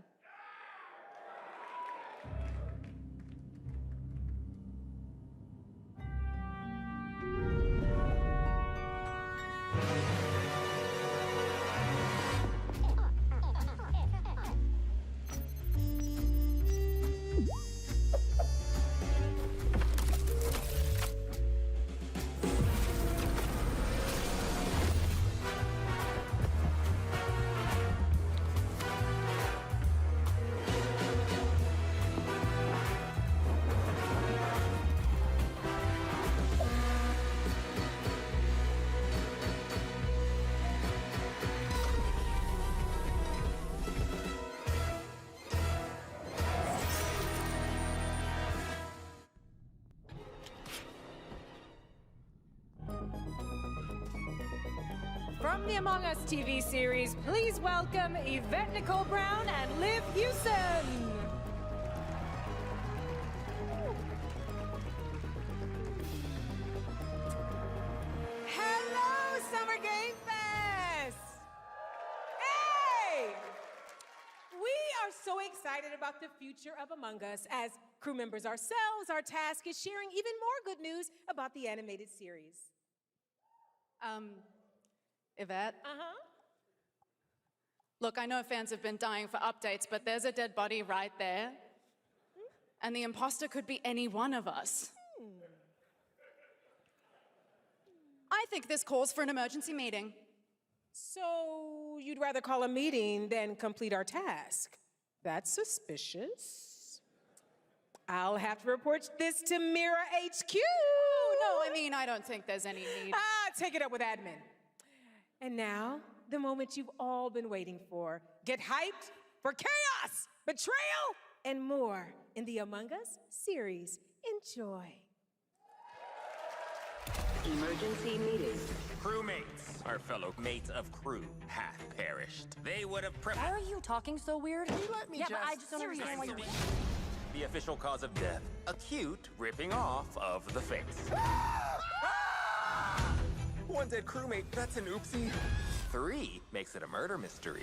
From the Among Us TV series, please welcome Yvette Nicole Brown and Liv Hewson. Hello, Summer Game Fest! Hey! We are so excited about the future of Among Us. As crew members ourselves, our task is sharing even more good news about the animated series. Yvette? Uh-huh. Look, I know fans have been dying for updates, but there's a dead body right there. And the imposter could be any one of us. I think this calls for an emergency meeting. So you'd rather call a meeting than complete our task? That's suspicious. I'll have to report this to Mira HQ. Oh, no, I mean, I don't think there's any need. Take it up with admin. And now, the moment you've all been waiting for. Get hyped for chaos, betrayal, and more in the Among Us series. Enjoy. Emergency meeting. Crewmates, our fellow mates of crew, hath perished. They would have Why are you talking so weird? Let me yeah, but I just don't understand why you're... The official cause of death, acute ripping off of the face. One dead crewmate, that's an oopsie. 3 makes it a murder mystery.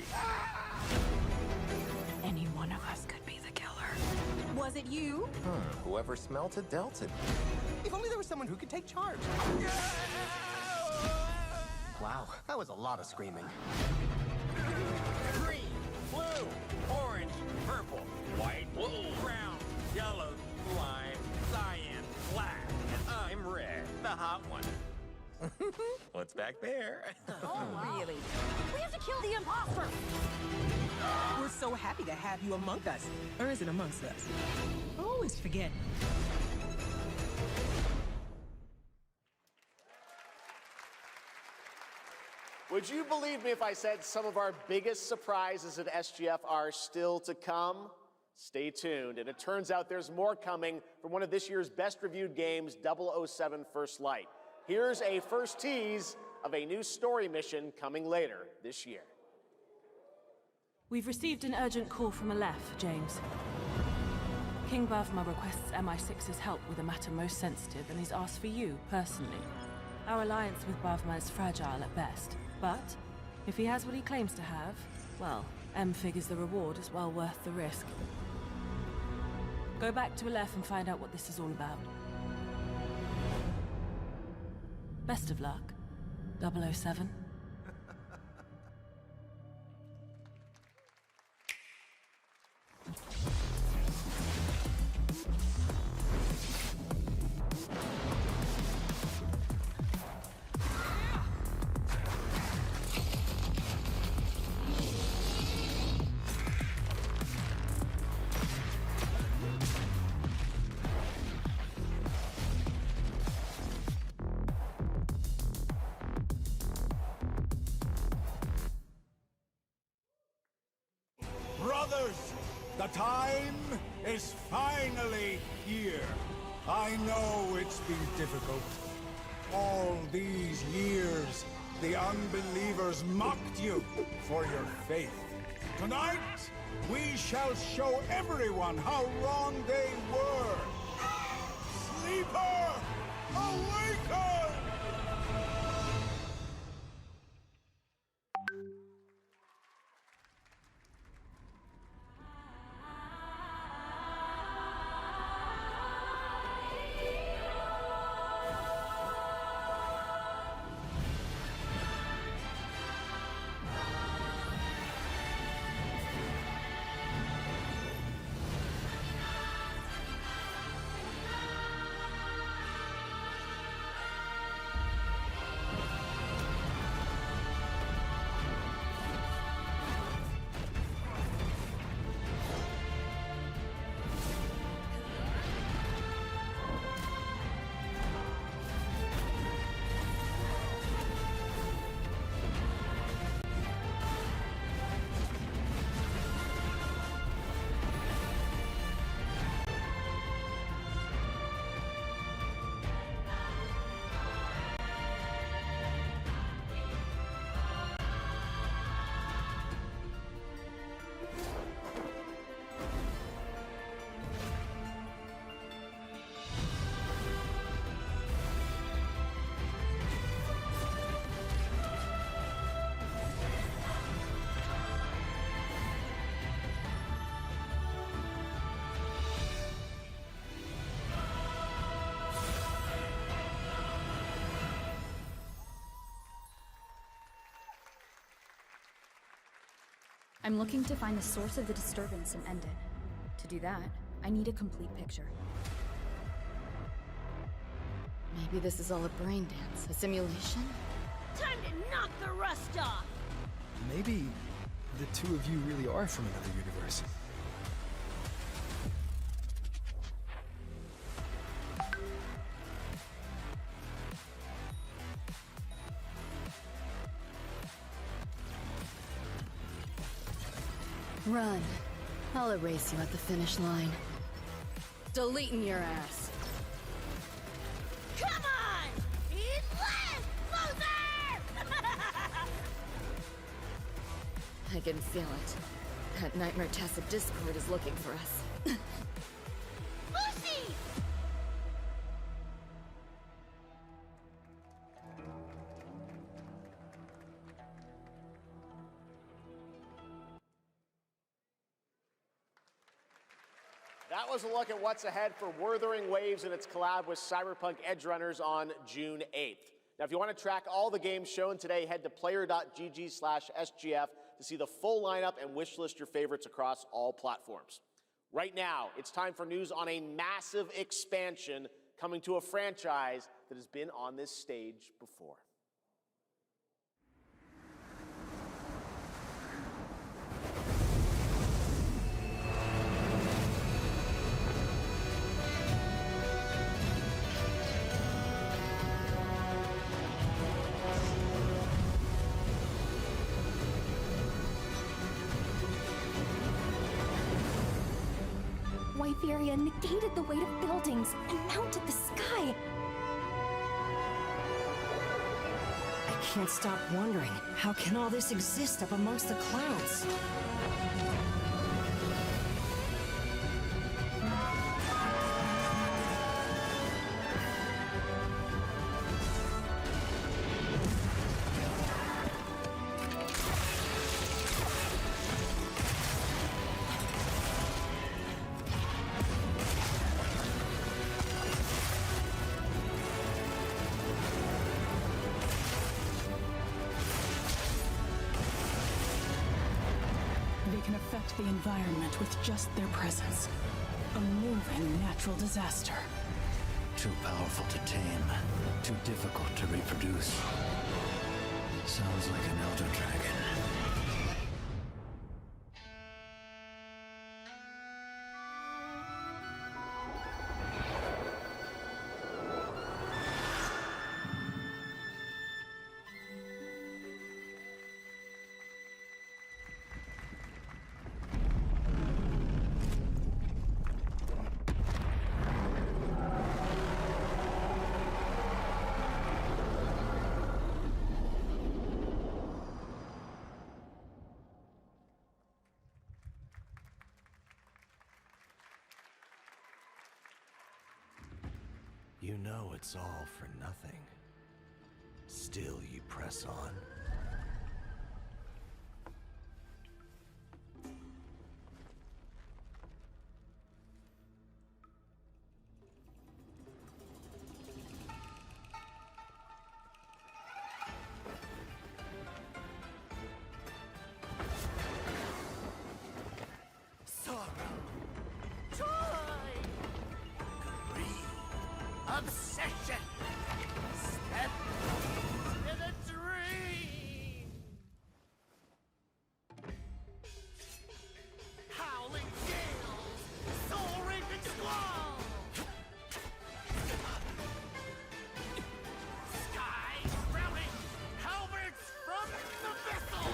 Any one of us could be the killer. Was it you? Whoever smelt it dealt it. If only there was someone who could take charge. Wow, that was a lot of screaming. Green, blue, orange, purple, white, brown, yellow, lime, cyan, black, and I'm red, the hot one. What's back there? Oh, really? We have to kill the imposter! We're so happy to have you among us. Or is it amongst us? I always forget. Would you believe me if I said some of our biggest surprises at SGF are still to come? Stay tuned, and it turns out there's more coming from one of this year's best reviewed games, 007 First Light. Here's a first tease of a new story mission coming later this year. We've received an urgent call from Aleph, James. King Bavma requests MI6's help with a matter most sensitive and he's asked for you, personally. Our alliance with Bavma is fragile at best, but if he has what he claims to have, well, M figures the reward is well worth the risk. Go back to Aleph and find out what this is all about. Best of luck, 007. Brothers, the time is finally here. I know it's been difficult. All these years, the unbelievers mocked you for your faith. Tonight, we shall show everyone how wrong they were. Sleeper, awaken! I'm looking to find the source of the disturbance and end it. To do that, I need a complete picture. Maybe this is all a brain dance, a simulation? Time to knock the rust off! Maybe the two of you really are from another universe. Run. I'll erase you at the finish line. Deleting your ass. Come on! Eat less, loser! I can feel it. That nightmare tacit discord is looking for us. Lucy! That was a look at what's ahead for Wuthering Waves and its collab with Cyberpunk Edgerunners on June 8th. Now, if you want to track all the games shown today, head to player.gg/SGF to see the full lineup and wishlist your favorites across all platforms. Right now, it's time for news on a massive expansion coming to a franchise that has been on this stage before. Wyveria negated the weight of buildings and mounted the sky. I can't stop wondering, how can all this exist up amongst the clouds? The environment with just their presence. A moving natural disaster. Too powerful to tame, too difficult to reproduce. Sounds like an elder dragon. You know it's all for nothing. Still you press on. Obsession! Step into the dream! Howling gales! Soul-raping squall! Sky sprouting! Halberds from the vessel!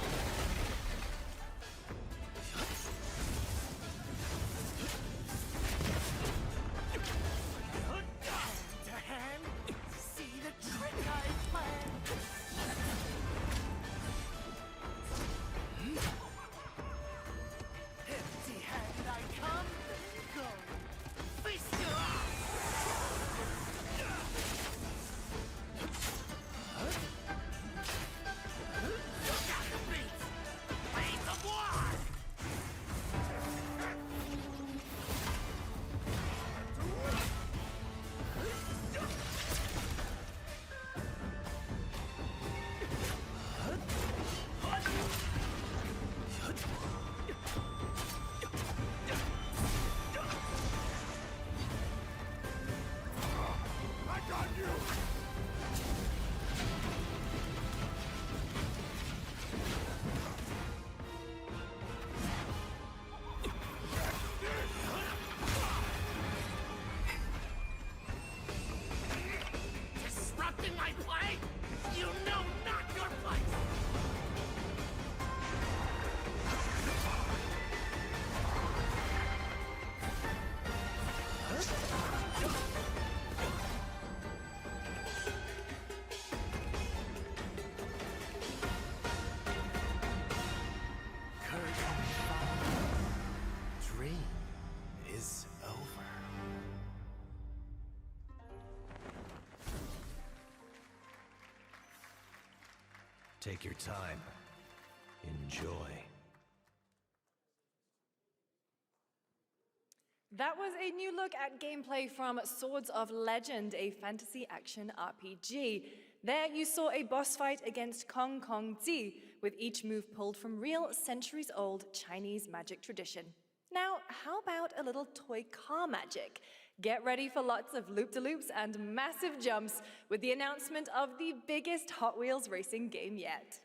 Take your time. Enjoy. That was a new look at gameplay from Swords of Legend, a fantasy action RPG. There you saw a boss fight against Kong Kong Zi, with each move pulled from real centuries-old Chinese magic tradition. Now, how about a little toy car magic? Get ready for lots of loop-de-loops and massive jumps with the announcement of the biggest Hot Wheels racing game yet.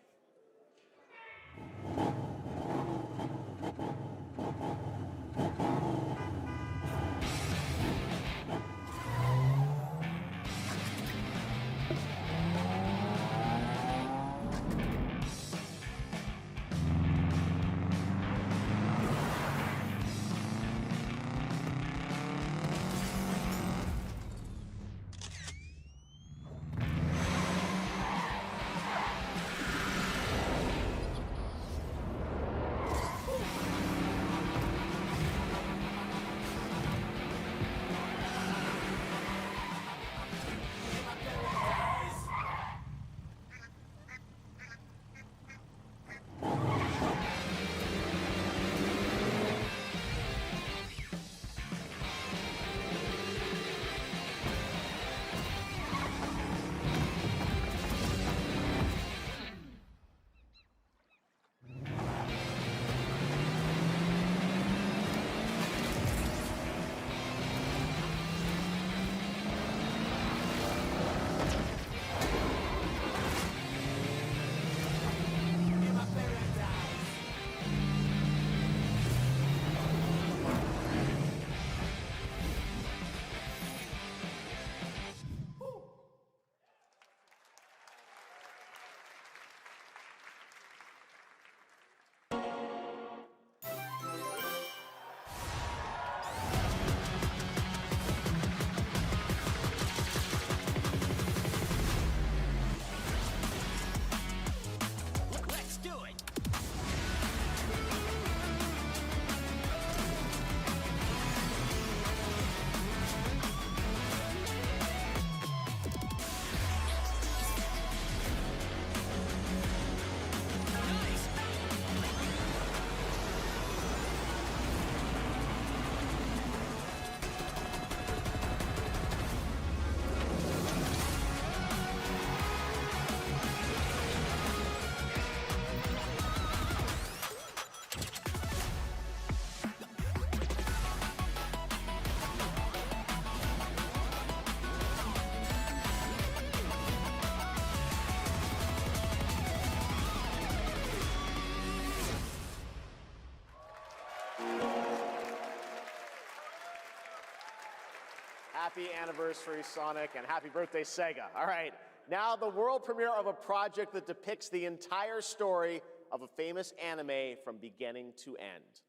Happy anniversary, Sonic, and happy birthday, Sega. All right, now the world premiere of a project that depicts the entire story of a famous anime from beginning to end.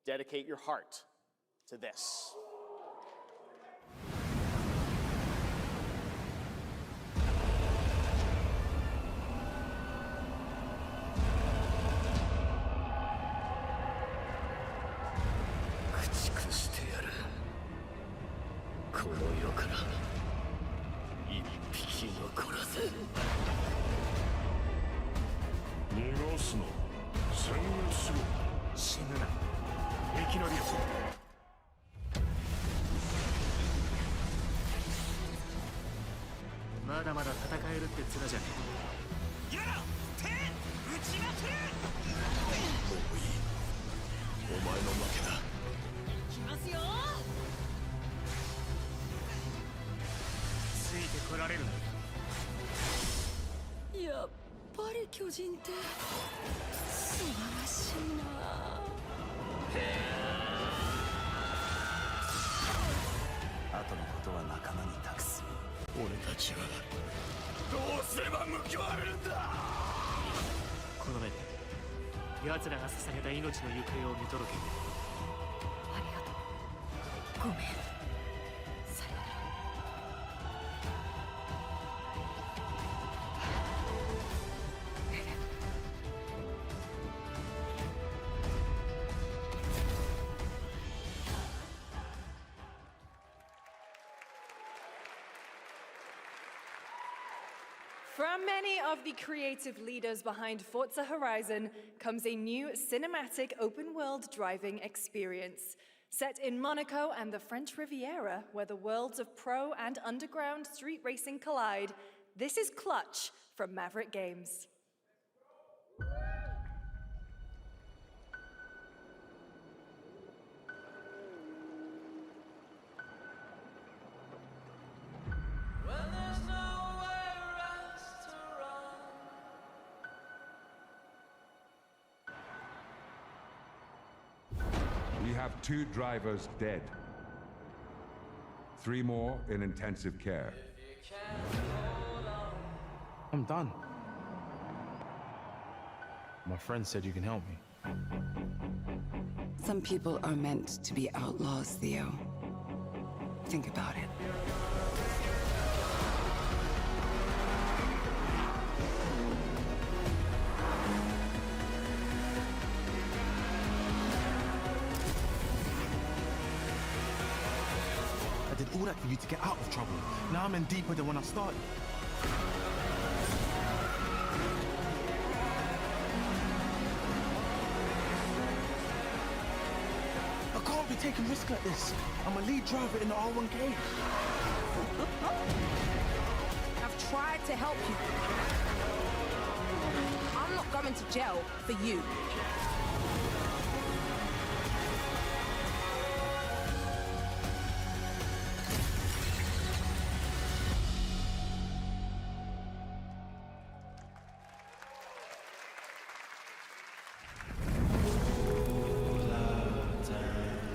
Dedicate your heart to this. From many of the creative leaders behind Forza Horizon comes a new cinematic open-world driving experience. Set in Monaco and the French Riviera, where the worlds of pro and underground street racing collide, this is Clutch from Maverick Games. have 2 drivers dead. 3 more in intensive care. I'm done. My friend said you can help me. Some people are meant to be outlaws, Theo. Think about it. I did all that for you to get out of trouble. Now I'm in deeper than when I started. I can't be taking risks like this. I'm a lead driver in the R1K. I've tried to help you. I'm not going to jail for you.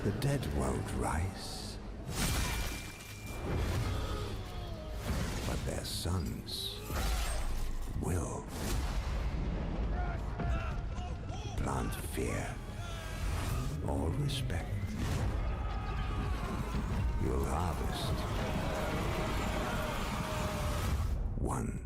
The dead won't rise, but their sons will. Plant fear or respect. You'll harvest one.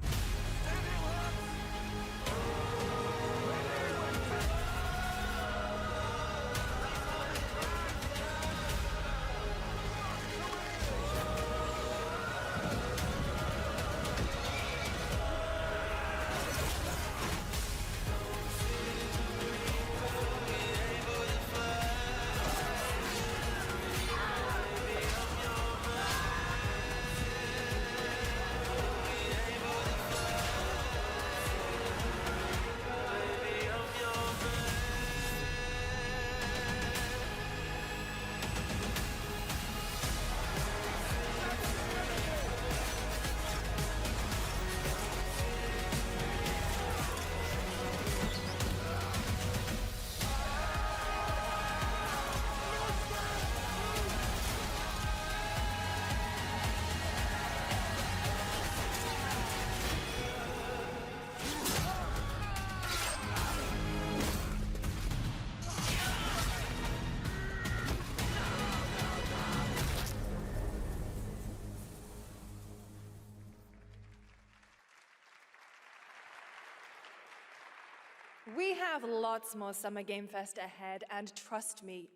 We have lots more Summer Game Fest ahead, and trust me,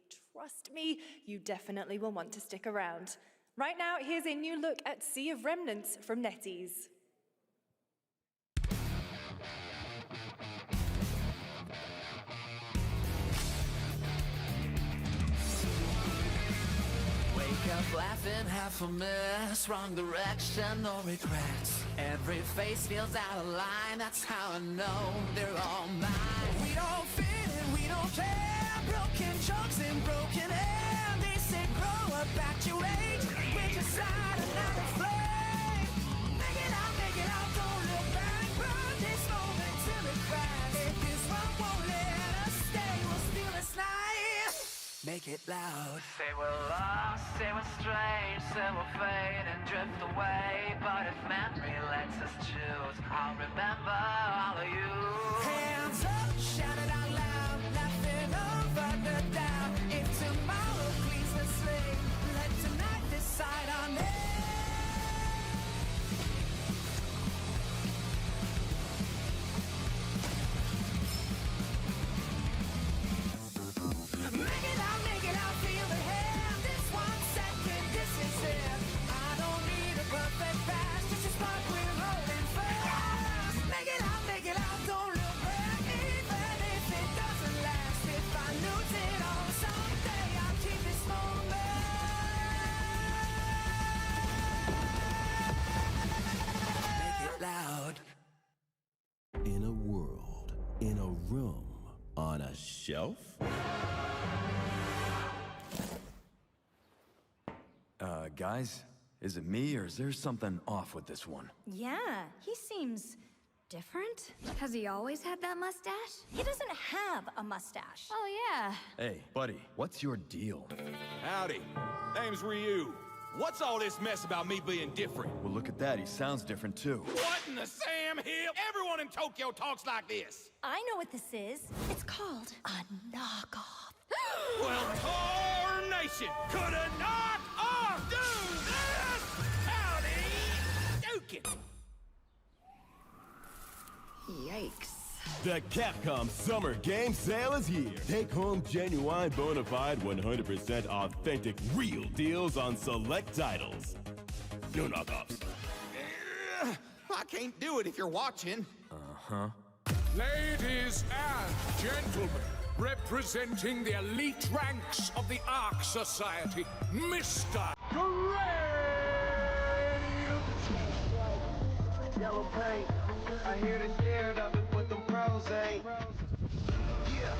you definitely will want to stick around. Right now, here's a new look at Sea of Remnants from NetEase. Wake up laughing, half a mess, wrong direction, no regrets. Every face feels out of line, that's how I know they're all mine. We don't fit and we don't care, broken jokes and broken air. They say grow up at your age, we're just out another flame. Make it out, don't look back, burn this moment till it cracks. If this one won't let us stay, we'll steal this night. Make it loud. Say we're lost, say we're strange, say we'll fade and drift away. But if memory lets us choose, I'll remember all of you. Hands up, shout it out loud, laughing over the doubt. If tomorrow cleans the slate, let tonight decide on it. Make it out, feel the hand. This 1 second, this is it. I don't need a perfect pass, just a spark we're rolling fast. Make it out, don't look back, even if it doesn't last. If I lose it all someday, I'll keep this moment. Make it loud. In a world, in a room, on a shelf? Guys, is it me or is there something off with this one? Yeah, he seems different? Has he always had that mustache? He doesn't have a mustache. Oh, yeah. Hey, buddy, what's your deal? Howdy. Name's Ryu. What's all this mess about me being different? Well, look at that. He sounds different, too. What in the Sam Hill? Everyone in Tokyo talks like this. I know what this is. It's called a knockoff. Well, tarnation! Could a knock-off do this? Howdy! Duke it! Yikes. The Capcom Summer Game Sale is here. Take home genuine, bona fide, 100% authentic, real deals on select titles. No knockoffs. I can't do it if you're watching. Uh-huh. Ladies and gentlemen, representing the elite ranks of the Ark Society, Mr. Yellow paint. I hear the scared of it with them pros, eh? Yeah.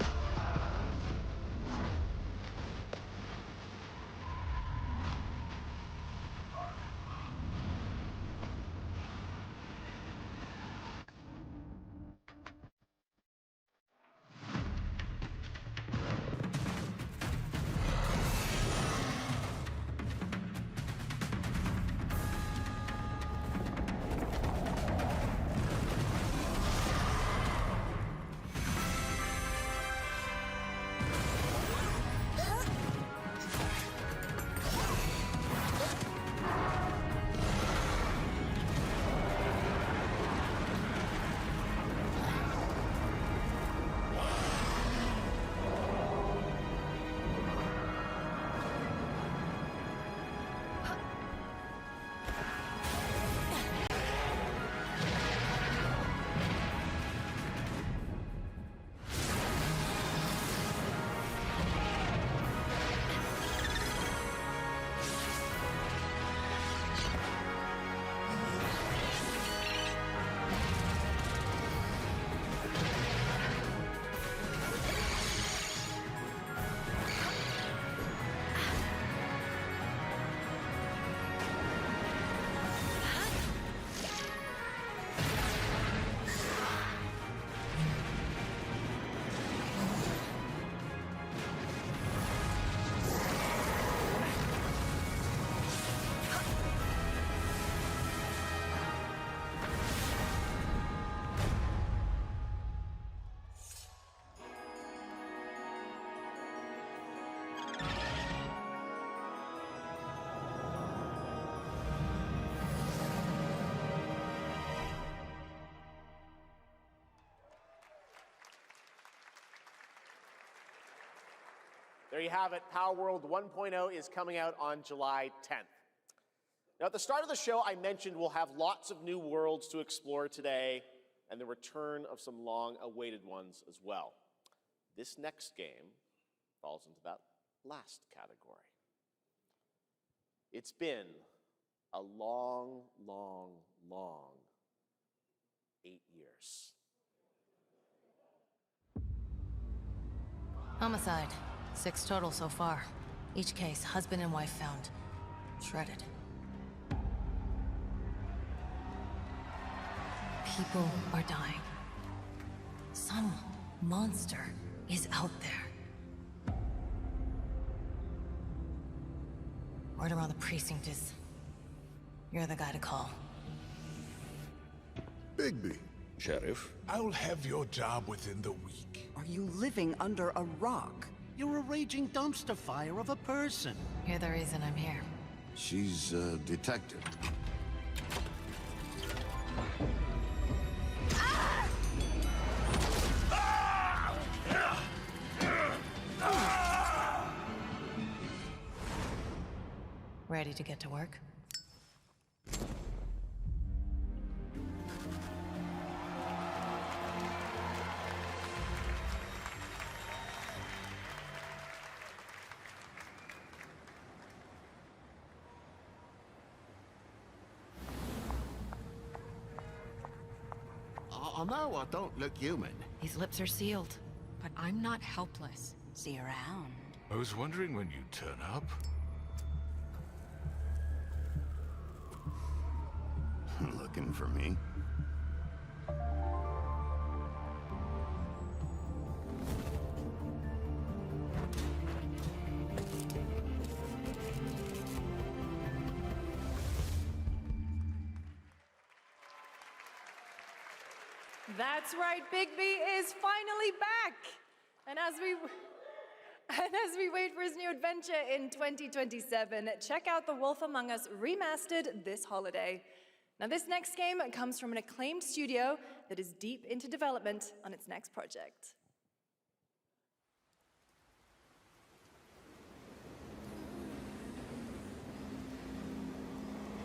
There you have it. Power World 1.0 is coming out on July 10th. Now, at the start of the show, I mentioned we'll have lots of new worlds to explore today and the return of some long-awaited ones as well. This next game falls into that last category. It's been a long, long, long 8 years. Homicide. 6 total so far. Each case, husband and wife found. Shredded. People are dying. Some monster is out there. Word around the precinct is... you're the guy to call. Bigby. Sheriff? I'll have your job within the week. Are you living under a rock? You're a raging dumpster fire of a person. You're the reason I'm here. She's a detective. Ready to get to work? Oh, no, I don't look human. These lips are sealed. But I'm not helpless. See around. I was wondering when you'd turn up. Looking for me? That's right, Bigby is finally back. And as we wait for his new adventure in 2027, check out The Wolf Among Us Remastered this holiday. Now, this next game comes from an acclaimed studio that is deep into development on its next project.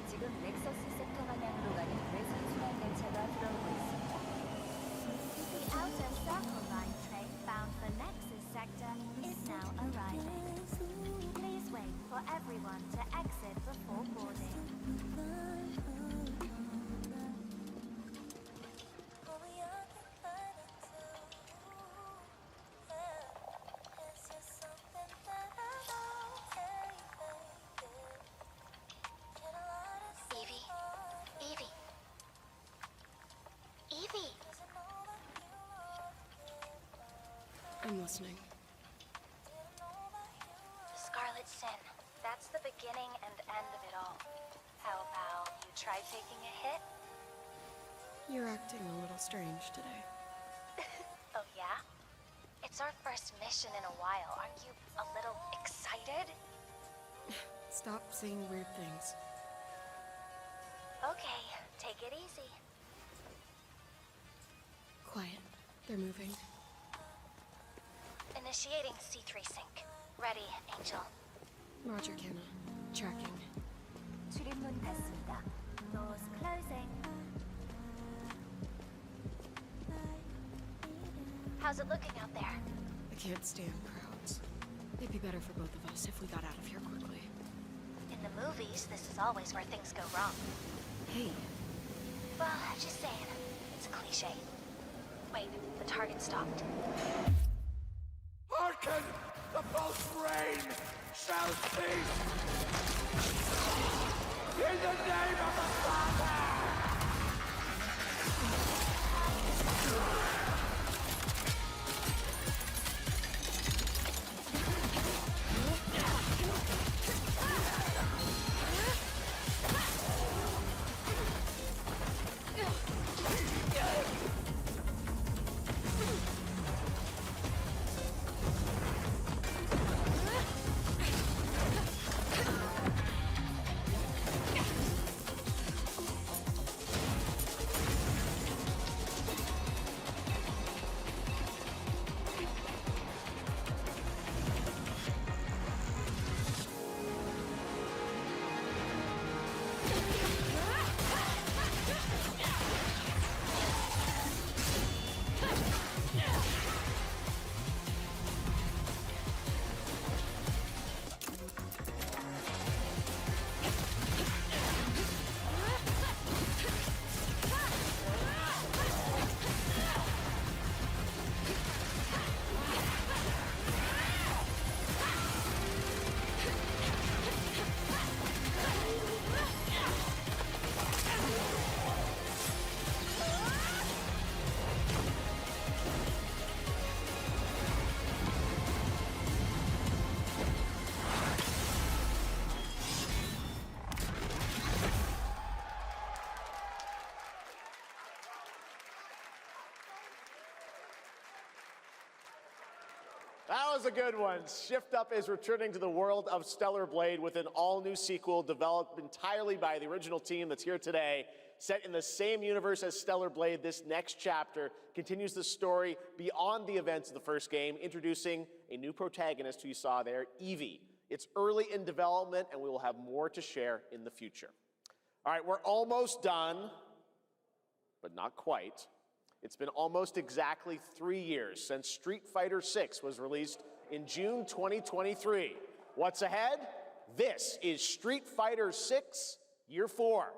지금 넥서스 섹터 방향으로 가는 외선 순환 열차가 들어오고 있습니다. The outer circle line train bound for Nexus sector is now arriving. Please wait for everyone to exit before boarding. I'm listening. Scarlet Sin. That's the beginning and end of it all. How about you try taking a hit? You're acting a little strange today. Oh yeah? It's our first mission in a while. Aren't you a little excited? Stop saying weird things. Okay, take it easy. Quiet. They're moving. Initiating C3 sync. Ready, Angel. Roger, Kenna. Tracking. 출입문 닫습니다. Doors closing. How's it looking out there? I can't stand crowds. It'd be better for both of us if we got out of here quickly. In the movies, this is always where things go wrong. Hey. Well, just saying. It's a cliche. Wait, the target stopped. Hearken! The pulse rain shall cease! In the name of the Father! That was a good one. Shift Up is returning to the world of Stellar Blade with an all-new sequel developed entirely by the original team that's here today. Set in the same universe as Stellar Blade, this next chapter continues the story beyond the events of the first game, introducing a new protagonist who you saw there, Evie. It's early in development, and we will have more to share in the future. All right, we're almost done, but not quite. It's been almost exactly 3 years since Street Fighter VI was released in June 2023. What's ahead? This is Street Fighter VI Year 4.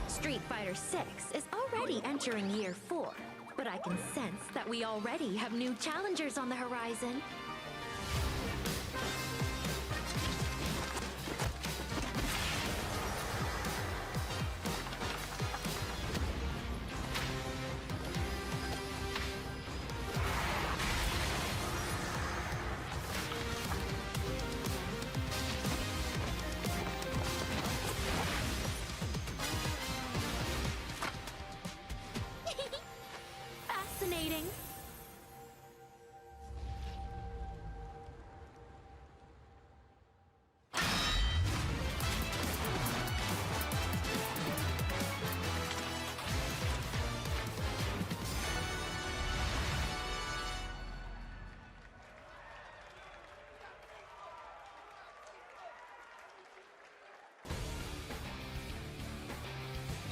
Street Fighter VI is already entering Year 4, but I can sense that we already have new challengers on the horizon.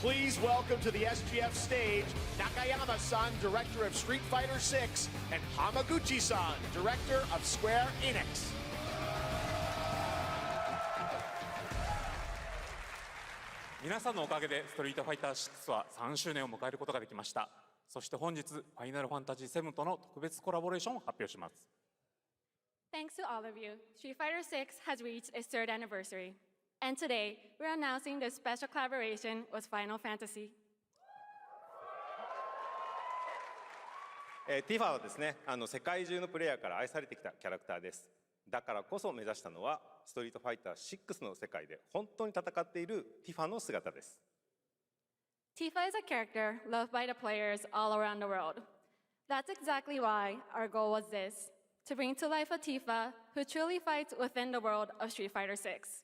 Please welcome to the SGF stage, Nakayama-san, director of Street Fighter 6, and Hamaguchi-san, director of Square Enix. 皆さんのおかげでストリートファイター6は3周年を迎えることができました。そして本日、ファイナルファンタジー7との特別コラボレーションを発表します。Thanks to all of you, Street Fighter 6 has reached its 3rd anniversary. And today, we're announcing this special collaboration with Final Fantasy. ティファはですね、世界中のプレイヤーから愛されてきたキャラクターです。だからこそ目指したのは、ストリートファイター6の世界で本当に戦っているティファの姿です。Tifa is a character loved by the players all around the world. That's exactly why our goal was this, to bring to life a Tifa who truly fights within the world of Street Fighter 6.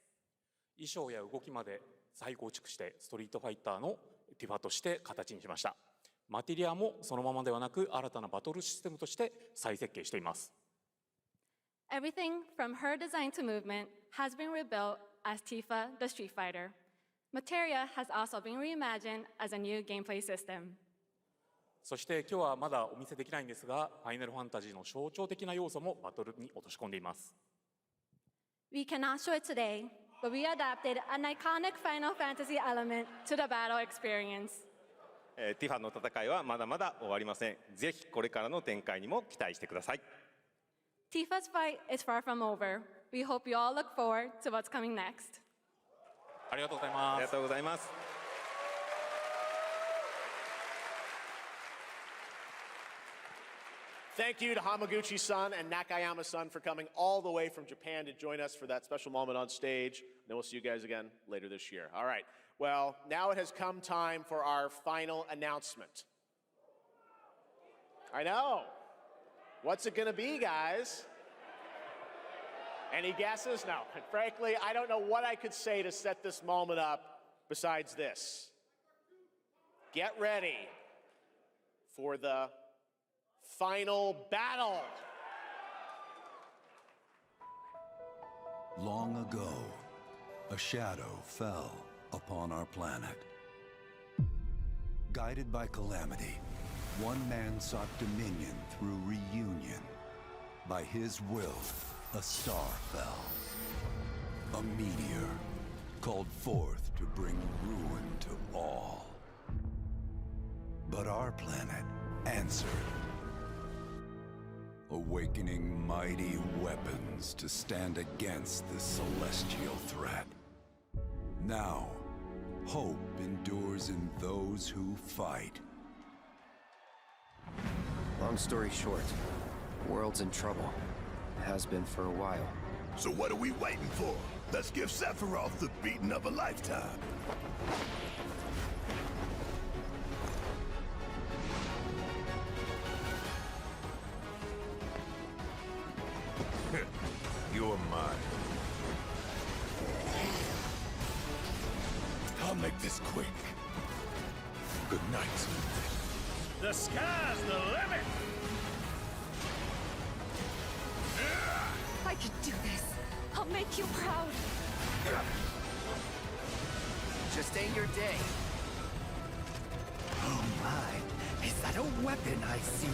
衣装や動きまで再構築してストリートファイターのティファとして形にしました。マテリアもそのままではなく新たなバトルシステムとして再設計しています。Everything from her design to movement has been rebuilt as Tifa the Street Fighter. Materia has also been reimagined as a new gameplay system. そして今日はまだお見せできないんですが、ファイナルファンタジーの象徴的な要素もバトルに落とし込んでいます。We cannot show it today, but we adapted an iconic Final Fantasy element to the battle experience. ティファの戦いはまだまだ終わりません。ぜひこれからの展開にも期待してください。Tifa's fight is far from over. We hope you all look forward to what's coming next. ありがとうございます。ありがとうございます。Thank you to Hamaguchi-san and Nakayama-san for coming all the way from Japan to join us for that special moment on stage. Then we'll see you guys again later this year. All right. Well, now it has come time for our final announcement. I know. What's it going to be, guys? Any guesses? No. And frankly, I don't know what I could say to set this moment up besides this. Get ready for the final battle. Long ago, a shadow fell upon our planet. Guided by calamity, one man sought dominion through reunion. By his will, a star fell. A meteor called forth to bring ruin to all. But our planet answered, awakening mighty weapons to stand against this celestial threat. Now, hope endures in those who fight. Long story short, the world's in trouble. Has been for a while. So what are we waiting for? Let's give Sephiroth the beating of a lifetime. You're mine. I'll make this quick. Good night. The sky's the limit! I can do this. I'll make you proud. Just ain't your day. Oh my, is that a weapon I see?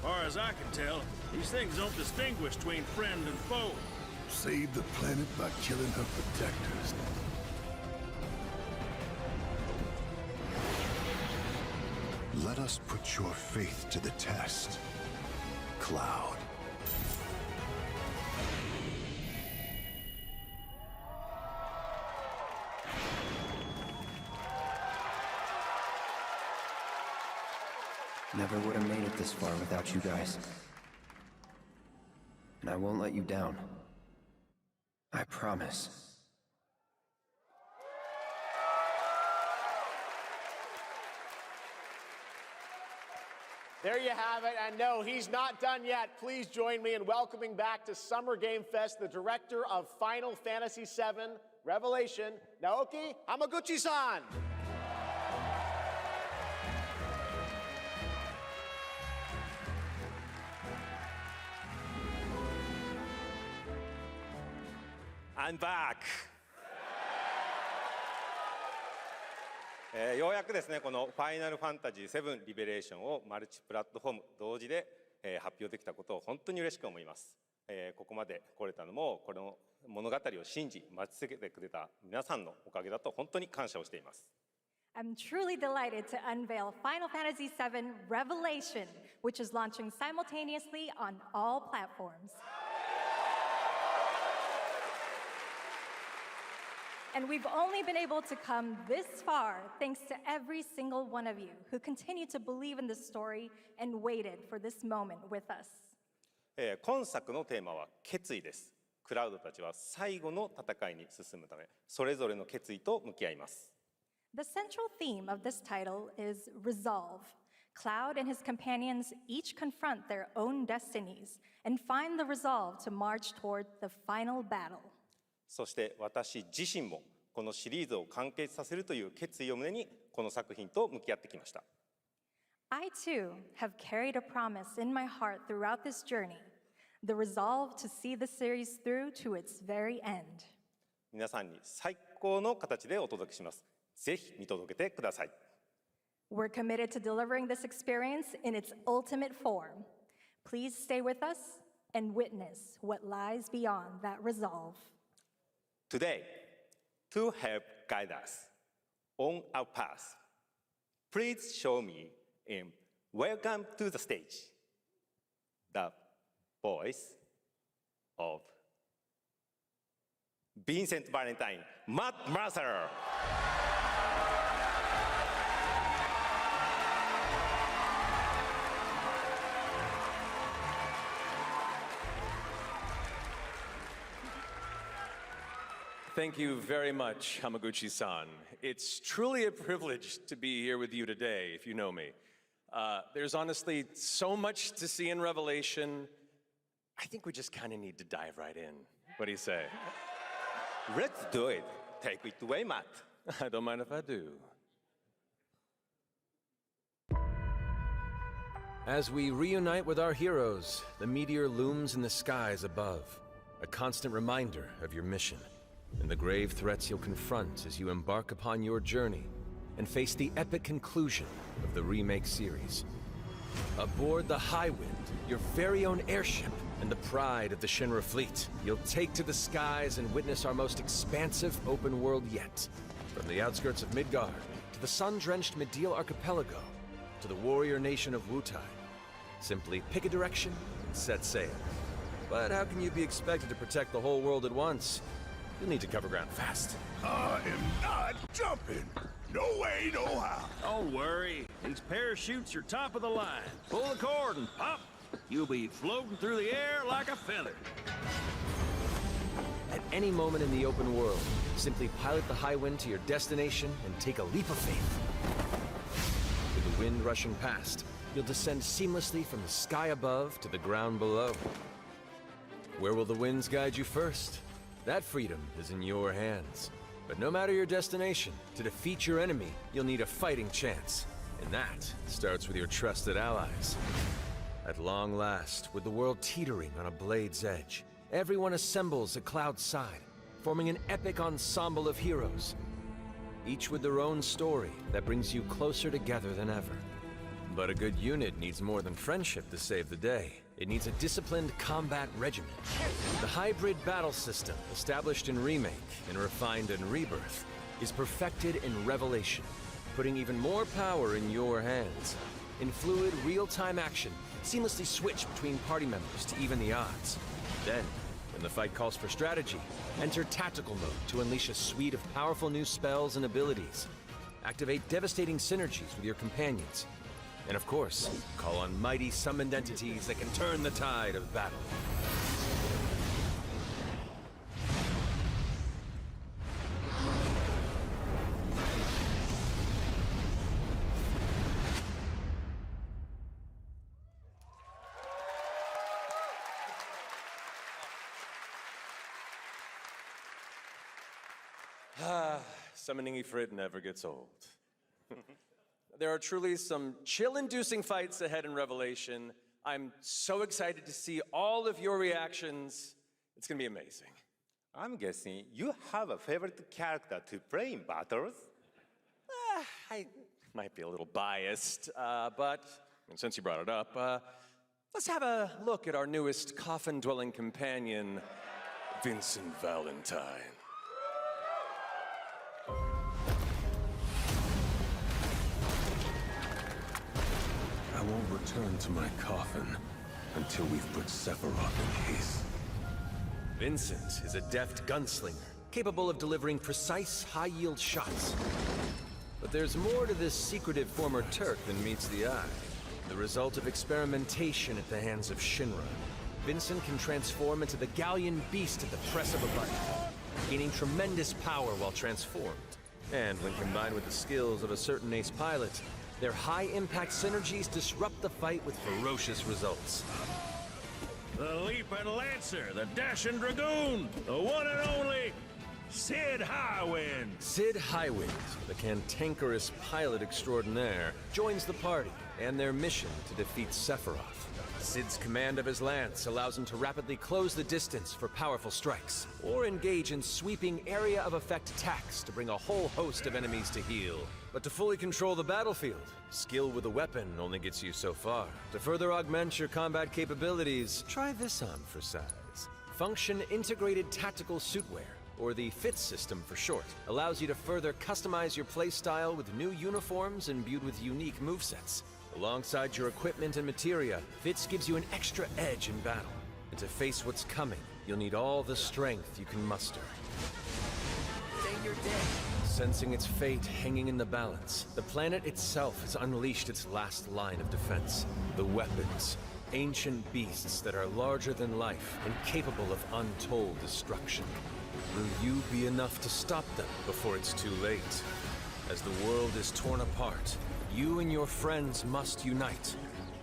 Far as I can tell, these things don't distinguish between friend and foe. Save the planet by killing her protectors. Let us put your faith to the test, Cloud. Never would have made it this far without you guys. And I won't let you down. I promise. There you have it, and no, he's not done yet. Please join me in welcoming back to Summer Game Fest the director of Final Fantasy VII Revelation, Naoki Hamaguchi-san. I'm back. ようやくですね、このファイナルファンタジー7リベレーションをマルチプラットフォーム同時で発表できたことを本当に嬉しく思います。ここまで来れたのも、この物語を信じ、待ち続けてくれた皆さんのおかげだと本当に感謝をしています。I'm truly delighted to unveil Final Fantasy VII Revelation, which is launching simultaneously on all platforms. And we've only been able to come this far thanks to every single one of you who continue to believe in this story and waited for this moment with us. 今作のテーマは決意です。クラウドたちは最後の戦いに進むため、それぞれの決意と向き合います。The central theme of this title is resolve. Cloud and his companions each confront their own destinies and find the resolve to march toward the final battle. そして私自身もこのシリーズを完結させるという決意を胸にこの作品と向き合ってきました。I too have carried a promise in my heart throughout this journey, the resolve to see the series through to its very end. 皆さんに最高の形でお届けします。ぜひ見届けてください。We're committed to delivering this experience in its ultimate form. Please stay with us and witness what lies beyond that resolve. Today, to help guide us on our path, please show me in Welcome to the Stage, the voice of Vincent Valentine, Matt Mercer. Thank you very much, Hamaguchi-san. It's truly a privilege to be here with you today, if you know me. There's honestly so much to see in Revelation. I think we just kind of need to dive right in. What do you say? Let's do it. Take it away, Matt. I don't mind if I do. As we reunite with our heroes, the meteor looms in the skies above, a constant reminder of your mission and the grave threats you'll confront as you embark upon your journey and face the epic conclusion of the remake series. Aboard the Highwind, your very own airship and the pride of the Shinra fleet, you'll take to the skies and witness our most expansive open world yet. From the outskirts of Midgard, to the sun-drenched Medial Archipelago, to the warrior nation of Wutai. Simply pick a direction and set sail. But how can you be expected to protect the whole world at once? You'll need to cover ground fast. I am not jumping. No way, no how. Don't worry. These parachutes are top of the line. Pull the cord and pop. You'll be floating through the air like a feather. At any moment in the open world, simply pilot the Highwind to your destination and take a leap of faith. With the wind rushing past, you'll descend seamlessly from the sky above to the ground below. Where will the winds guide you first? That freedom is in your hands. But no matter your destination, to defeat your enemy, you'll need a fighting chance. And that starts with your trusted allies. At long last, with the world teetering on a blade's edge, everyone assembles at Cloud's side, forming an epic ensemble of heroes, each with their own story that brings you closer together than ever. But a good unit needs more than friendship to save the day. It needs a disciplined combat regimen. The hybrid battle system, established in Remake and refined in Rebirth, is perfected in Revelation, putting even more power in your hands. In fluid, real-time action, seamlessly switch between party members to even the odds. Then, when the fight calls for strategy, enter tactical mode to unleash a suite of powerful new spells and abilities. Activate devastating synergies with your companions. And of course, call on mighty summoned entities that can turn the tide of battle. Summoning Ifrit never gets old. There are truly some chill-inducing fights ahead in Revelation. I'm so excited to see all of your reactions. It's gonna be amazing. I'm guessing you have a favorite character to play in battles? I might be a little biased, but since you brought it up, let's have a look at our newest coffin-dwelling companion, Vincent Valentine. I won't return to my coffin until we've put Sephiroth in his. Vincent is a deft gunslinger, capable of delivering precise, high-yield shots. But there's more to this secretive former Turk than meets the eye. The result of experimentation at the hands of Shinra. Vincent can transform into the Galleon beast at the press of a button, gaining tremendous power while transformed. And when combined with the skills of a certain ace pilot, their high-impact synergies disrupt the fight with ferocious results. The Leaping Lancer, the Dashing Dragoon, the one and only Sid Highwind. Sid Highwind, the cantankerous pilot extraordinaire, joins the party and their mission to defeat Sephiroth. Sid's command of his lance allows him to rapidly close the distance for powerful strikes, or engage in sweeping area of effect attacks to bring a whole host of enemies to heel. But to fully control the battlefield, skill with a weapon only gets you so far. To further augment your combat capabilities, try this on for size. Function Integrated Tactical Suitwear, or the FIT system for short, allows you to further customize your playstyle with new uniforms imbued with unique movesets. Alongside your equipment and materia, FITS gives you an extra edge in battle. And to face what's coming, you'll need all the strength you can muster. Say your day. Sensing its fate hanging in the balance, the planet itself has unleashed its last line of defense. The weapons. Ancient beasts that are larger than life and capable of untold destruction. Will you be enough to stop them before it's too late? As the world is torn apart, you and your friends must unite.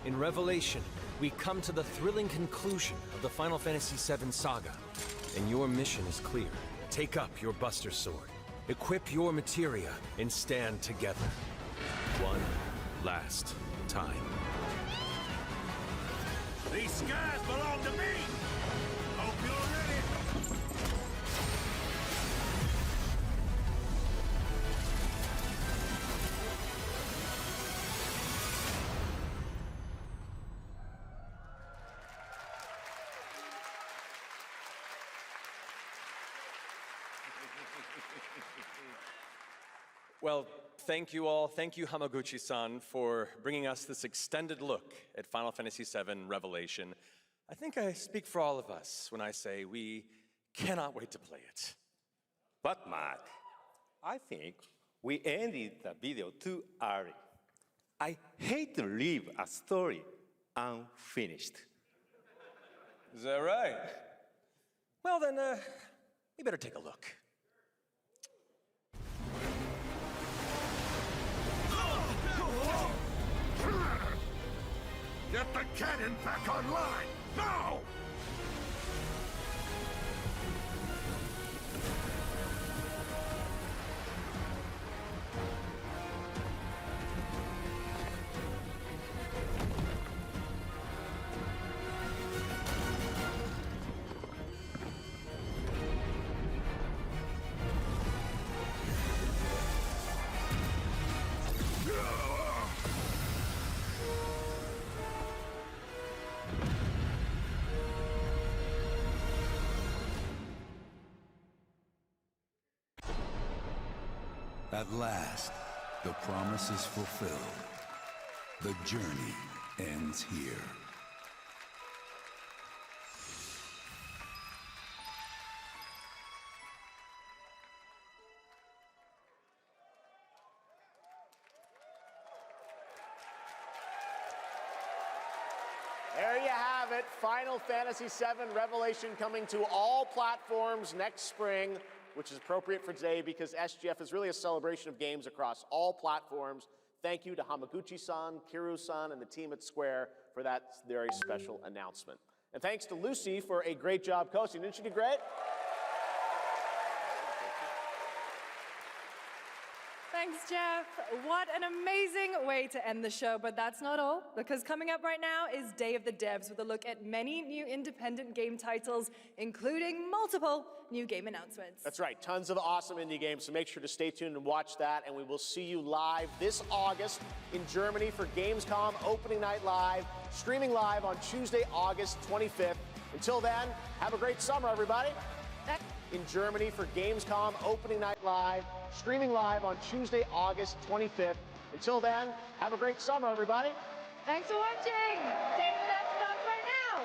In Revelation, we come to the thrilling conclusion of the Final Fantasy VII saga. And your mission is clear. Take up your Buster Sword, equip your materia, and stand together. One last time. These skies belong to me! Hope you're ready! Well, thank you all. Thank you, Hamaguchi-san, for bringing us this extended look at Final Fantasy VII Revelation. I think I speak for all of us when I say we cannot wait to play it. But Mark, I think we ended the video too early. I hate to leave a story unfinished. Is that right? Well then, we better take a look. Get the cannon back online, now! At last, the promise is fulfilled. The journey ends here. There you have it, Final Fantasy VII Revelation coming to all platforms next spring, which is appropriate for today because SGF is really a celebration of games across all platforms. Thank you to Hamaguchi-san, Kiru-san, and the team at Square for that very special announcement. And thanks to Lucy for a great job coaching. Didn't she do great? Thanks, Jeff. What an amazing way to end the show, but that's not all, because coming up right now is Day of the Devs with a look at many new independent game titles, including multiple new game announcements. That's right, tons of awesome indie games, so make sure to stay tuned and watch that, and we will see you live this August in Germany for Gamescom Opening Night Live, streaming live on Tuesday, August 25th. Until then, have a great summer, everybody. In Germany for Gamescom Opening Night Live, streaming live on Tuesday, August 25th. Until then, have a great summer, everybody. Thanks for watching. Take that stuff right now.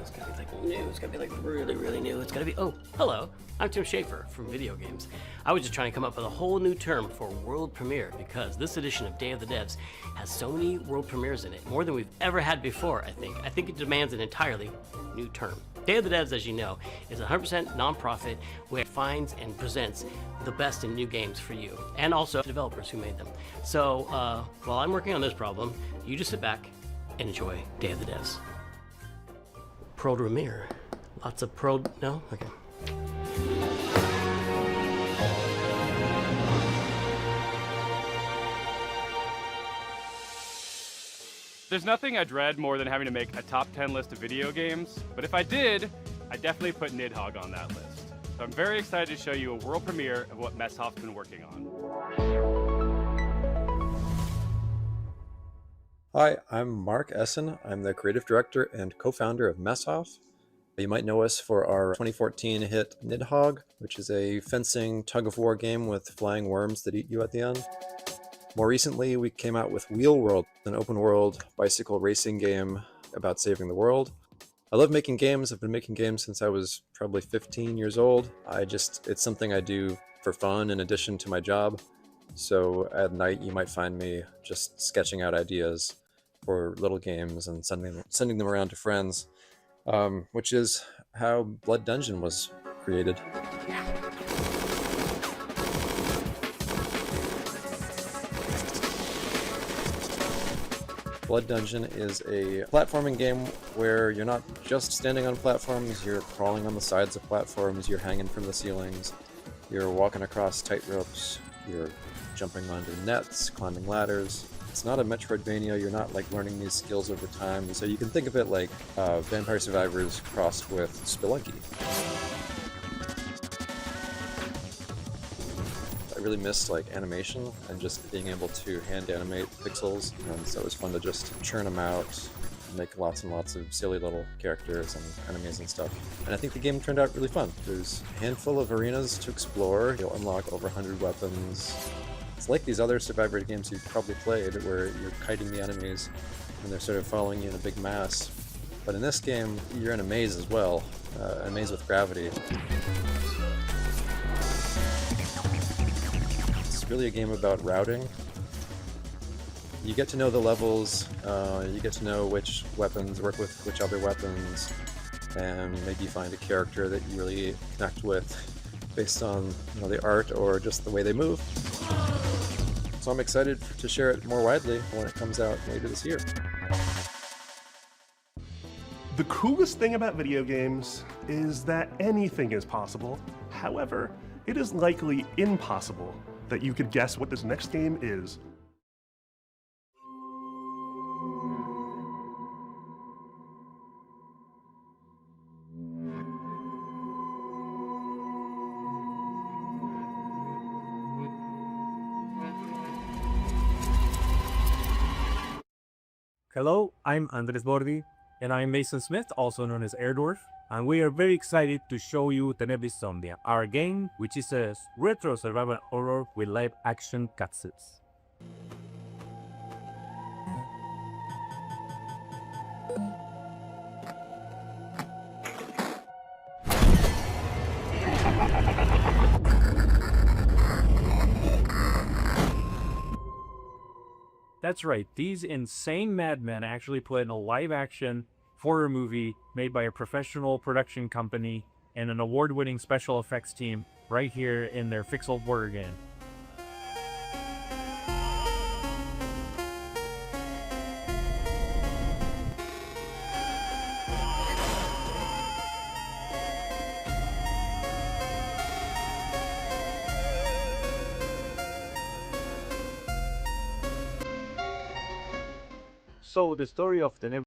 It's gotta be like new. It's gotta be like really, really new. It's gotta be. Oh, hello. I'm Tim Schafer from Video Games. I was just trying to come up with a whole new term for world premiere because this edition of Day of the Devs has so many world premieres in it, more than we've ever had before. I think it demands an entirely new term. Day of the Devs, as you know, is a 100% nonprofit where it finds and presents the best in new games for you, and also the developers who made them. So while I'm working on this problem, you just sit back and enjoy Day of the Devs. Pro premiere. Lots of pro. No? Okay. There's nothing I dread more than having to make a top 10 list of video games, but if I did, I'd definitely put Nidhogg on that list. So I'm very excited to show you a world premiere of what Messhoff's been working on. Hi, I'm Mark Essen. I'm the creative director and co-founder of Messhoff. You might know us for our 2014 hit Nidhogg, which is a fencing tug-of-war game with flying worms that eat you at the end. More recently, we came out with Wheel World, an open-world bicycle racing game about saving the world. I love making games. I've been making games since I was probably 15 years old. It's something I do for fun in addition to my job. So at night, you might find me just sketching out ideas for little games and sending them around to friends, which is how Blood Dungeon was created. Blood Dungeon is a platforming game where you're not just standing on platforms, you're crawling on the sides of platforms, you're hanging from the ceilings, you're walking across tight ropes, you're jumping onto nets, climbing ladders. It's not a Metroidvania, you're not like learning these skills over time, so you can think of it like Vampire Survivors crossed with Spelunky. I really missed like animation and just being able to hand animate pixels, and so it was fun to just churn them out make lots and lots of silly little characters and enemies and stuff. And I think the game turned out really fun. There's a handful of arenas to explore. You'll unlock over 100 weapons. It's like these other Survivor games you've probably played where you're kiting the enemies and they're sort of following you in a big mass. But in this game, you're in a maze as well, a maze with gravity. It's really a game about routing. You get to know the levels, you get to know which weapons work with which other weapons, and maybe you find a character that you really connect with based on the art or just the way they move. So I'm excited to share it more widely when it comes out later this year. The coolest thing about video games is that anything is possible. However, it is likely impossible that you could guess what this next game is. Hello, I'm Andres Bordi, and I'm Mason Smith, also known as Airdorf, and we are very excited to show you Insomnia, our game, which is a retro survival horror with live-action cutscenes. That's right, these insane madmen actually put in a live-action horror movie made by a professional production company and an award-winning special effects team right here in their Fixel horror game. So the story of the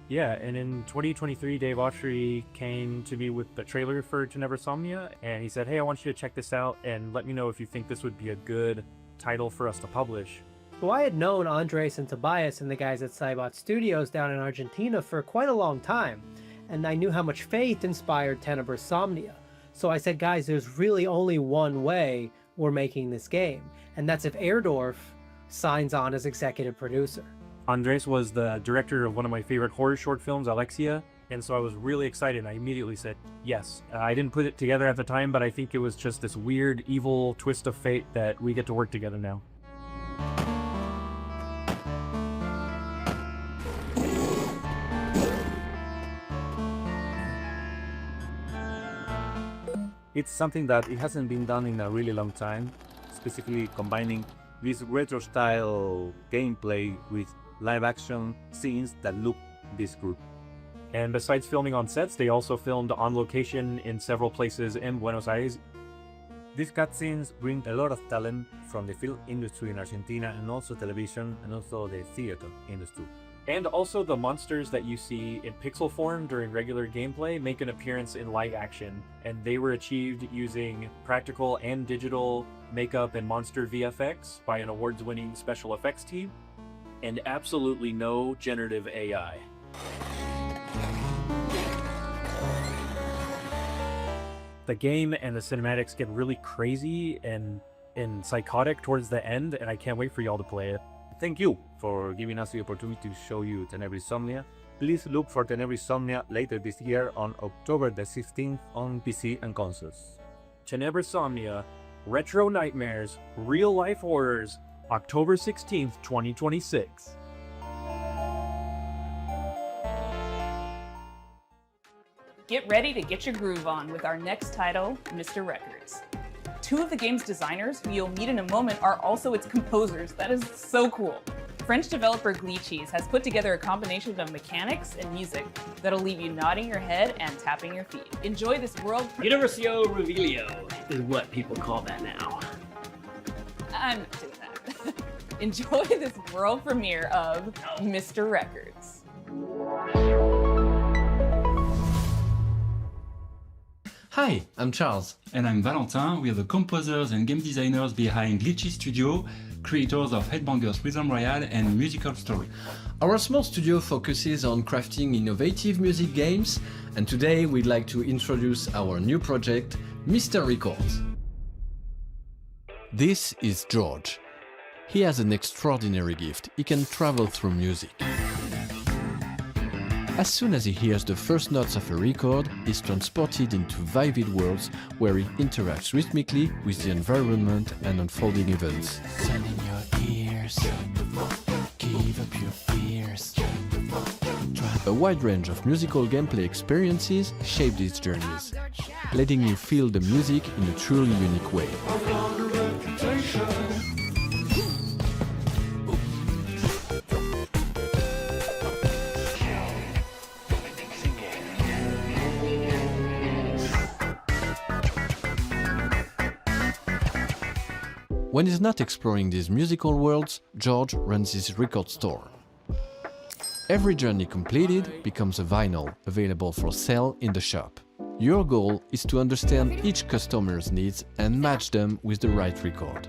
Yeah, and in 2023, Dave Autry came to me with the trailer for Insomnia, and he said, hey, I want you to check this out and let me know if you think this would be a good title for us to publish. Well, I had known Andres and Tobias and the guys at Cybot Studios down in Argentina for quite a long time, and I knew how much faith inspired Insomnia. So I said, guys, there's really only one way we're making this game, and that's if Airdorf signs on as executive producer. Andres was the director of one of my favorite horror short films, Alexia, and so I was really excited. I immediately said yes. I didn't put it together at the time, but I think it was just this weird, evil twist of fate that we get to work together now. It's something that it hasn't been done in a really long time, specifically combining this retro-style gameplay with live-action scenes that look this good. And besides filming on sets, they also filmed on location in several places in Buenos Aires. These cutscenes bring a lot of talent from the film industry in Argentina and also television and also the theater industry. And also the monsters that you see in pixel form during regular gameplay make an appearance in live action, and they were achieved using practical and digital makeup and monster VFX by an awards-winning special effects team, and absolutely no generative AI. The game and the cinematics get really crazy and psychotic towards the end, and I can't wait for y'all to play it. Thank you for giving us the opportunity to show you Insomnia, please look for Tenebris Somnia later this year on October the 16th on PC and consoles. Tenebris Somnia, Retro Nightmares, Real Life Horrors, October 16th, 2026. Get ready to get your groove on with our next title, Mr. Records. Two of the game's designers, who you'll meet in a moment, are also its composers. That is so cool. French developer Glitchies has put together a combination of mechanics and music that'll leave you nodding your head and tapping your feet. Enjoy this world... Universio Revelio is what people call that now. I'm not doing that. Enjoy this world premiere of Mr. Records. Hi, I'm Charles. And I'm Valentin. We are the composers and game designers behind Glitchy Studio, creators of Headbangers Rhythm Royale and Musical Story. Our small studio focuses on crafting innovative music games, and today we'd like to introduce our new project, Mr. Records. This is George. He has an extraordinary gift. He can travel through music. As soon as he hears the first notes of a record, he's transported into vivid worlds where he interacts rhythmically with the environment and unfolding events. Send in your ears, give up your fears. A wide range of musical gameplay experiences shape these journeys, letting you feel the music in a truly unique way. When he's not exploring these musical worlds, George runs his record store. Every journey completed becomes a vinyl available for sale in the shop. Your goal is to understand each customer's needs and match them with the right record.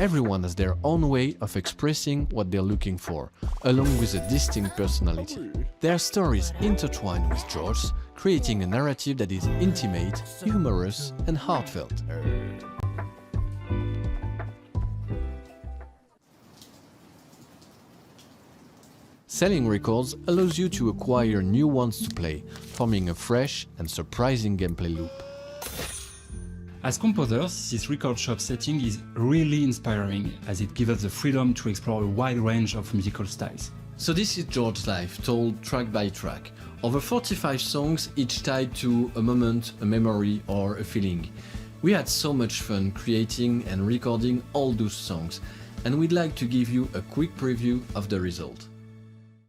Everyone has their own way of expressing what they're looking for, along with a distinct personality. Their stories intertwine with George's, creating a narrative that is intimate, humorous, and heartfelt. Selling records allows you to acquire new ones to play, forming a fresh and surprising gameplay loop. As composers, this record shop setting is really inspiring, as it gives us the freedom to explore a wide range of musical styles. So this is George's life, told track by track. Over 45 songs, each tied to a moment, a memory, or a feeling. We had so much fun creating and recording all those songs, and we'd like to give you a quick preview of the result.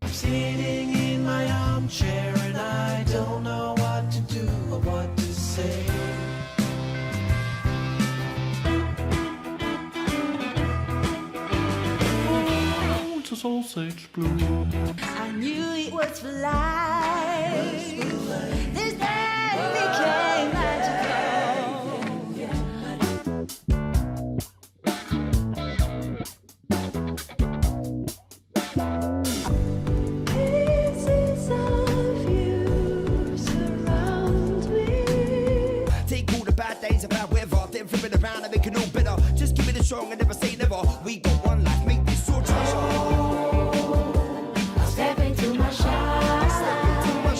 Sitting in my armchair and I don't know what to do or what to say. Oh, it's a sausage blue. I knew it was for life. This day became magical. Flipping around and make it all better. Just keep it strong and never say never. We got one life, make this so treasure. Step into my shine.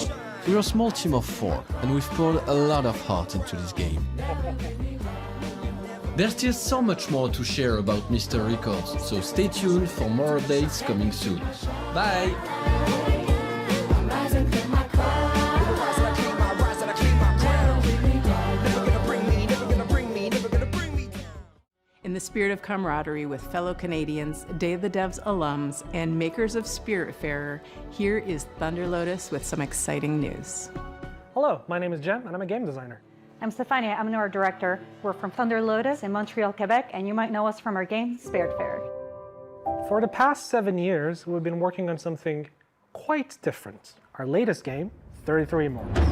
We're a small team of 4, and we've poured a lot of heart into this game. There's still so much more to share about Mr. Records, so stay tuned for more updates coming soon. Bye! In the spirit of camaraderie with fellow Canadians, Day of the Devs alums, and makers of Spiritfarer, here is Thunder Lotus with some exciting news. Hello, my name is Jem, and I'm a game designer. I'm Stefania, I'm an art director. We're from Thunder Lotus in Montreal, Quebec, and you might know us from our game, Spiritfarer. For the past 7 years, we've been working on something quite different. Our latest game, 33 Immortals.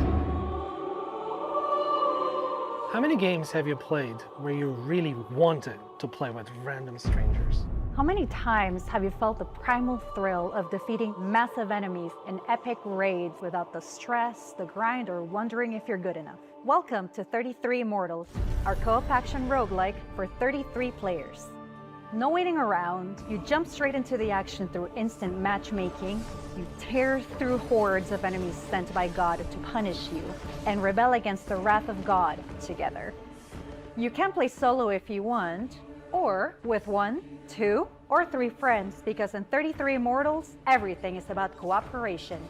How many games have you played where you really wanted to play with random strangers? How many times have you felt the primal thrill of defeating massive enemies in epic raids without the stress, the grind, or wondering if you're good enough? Welcome to 33 Immortals, our co-op action roguelike for 33 players. No waiting around. You jump straight into the action through instant matchmaking. You tear through hordes of enemies sent by God to punish you and rebel against the wrath of God together. You can play solo if you want, or with 1, 2, or 3 friends, because in 33 Immortals, everything is about cooperation.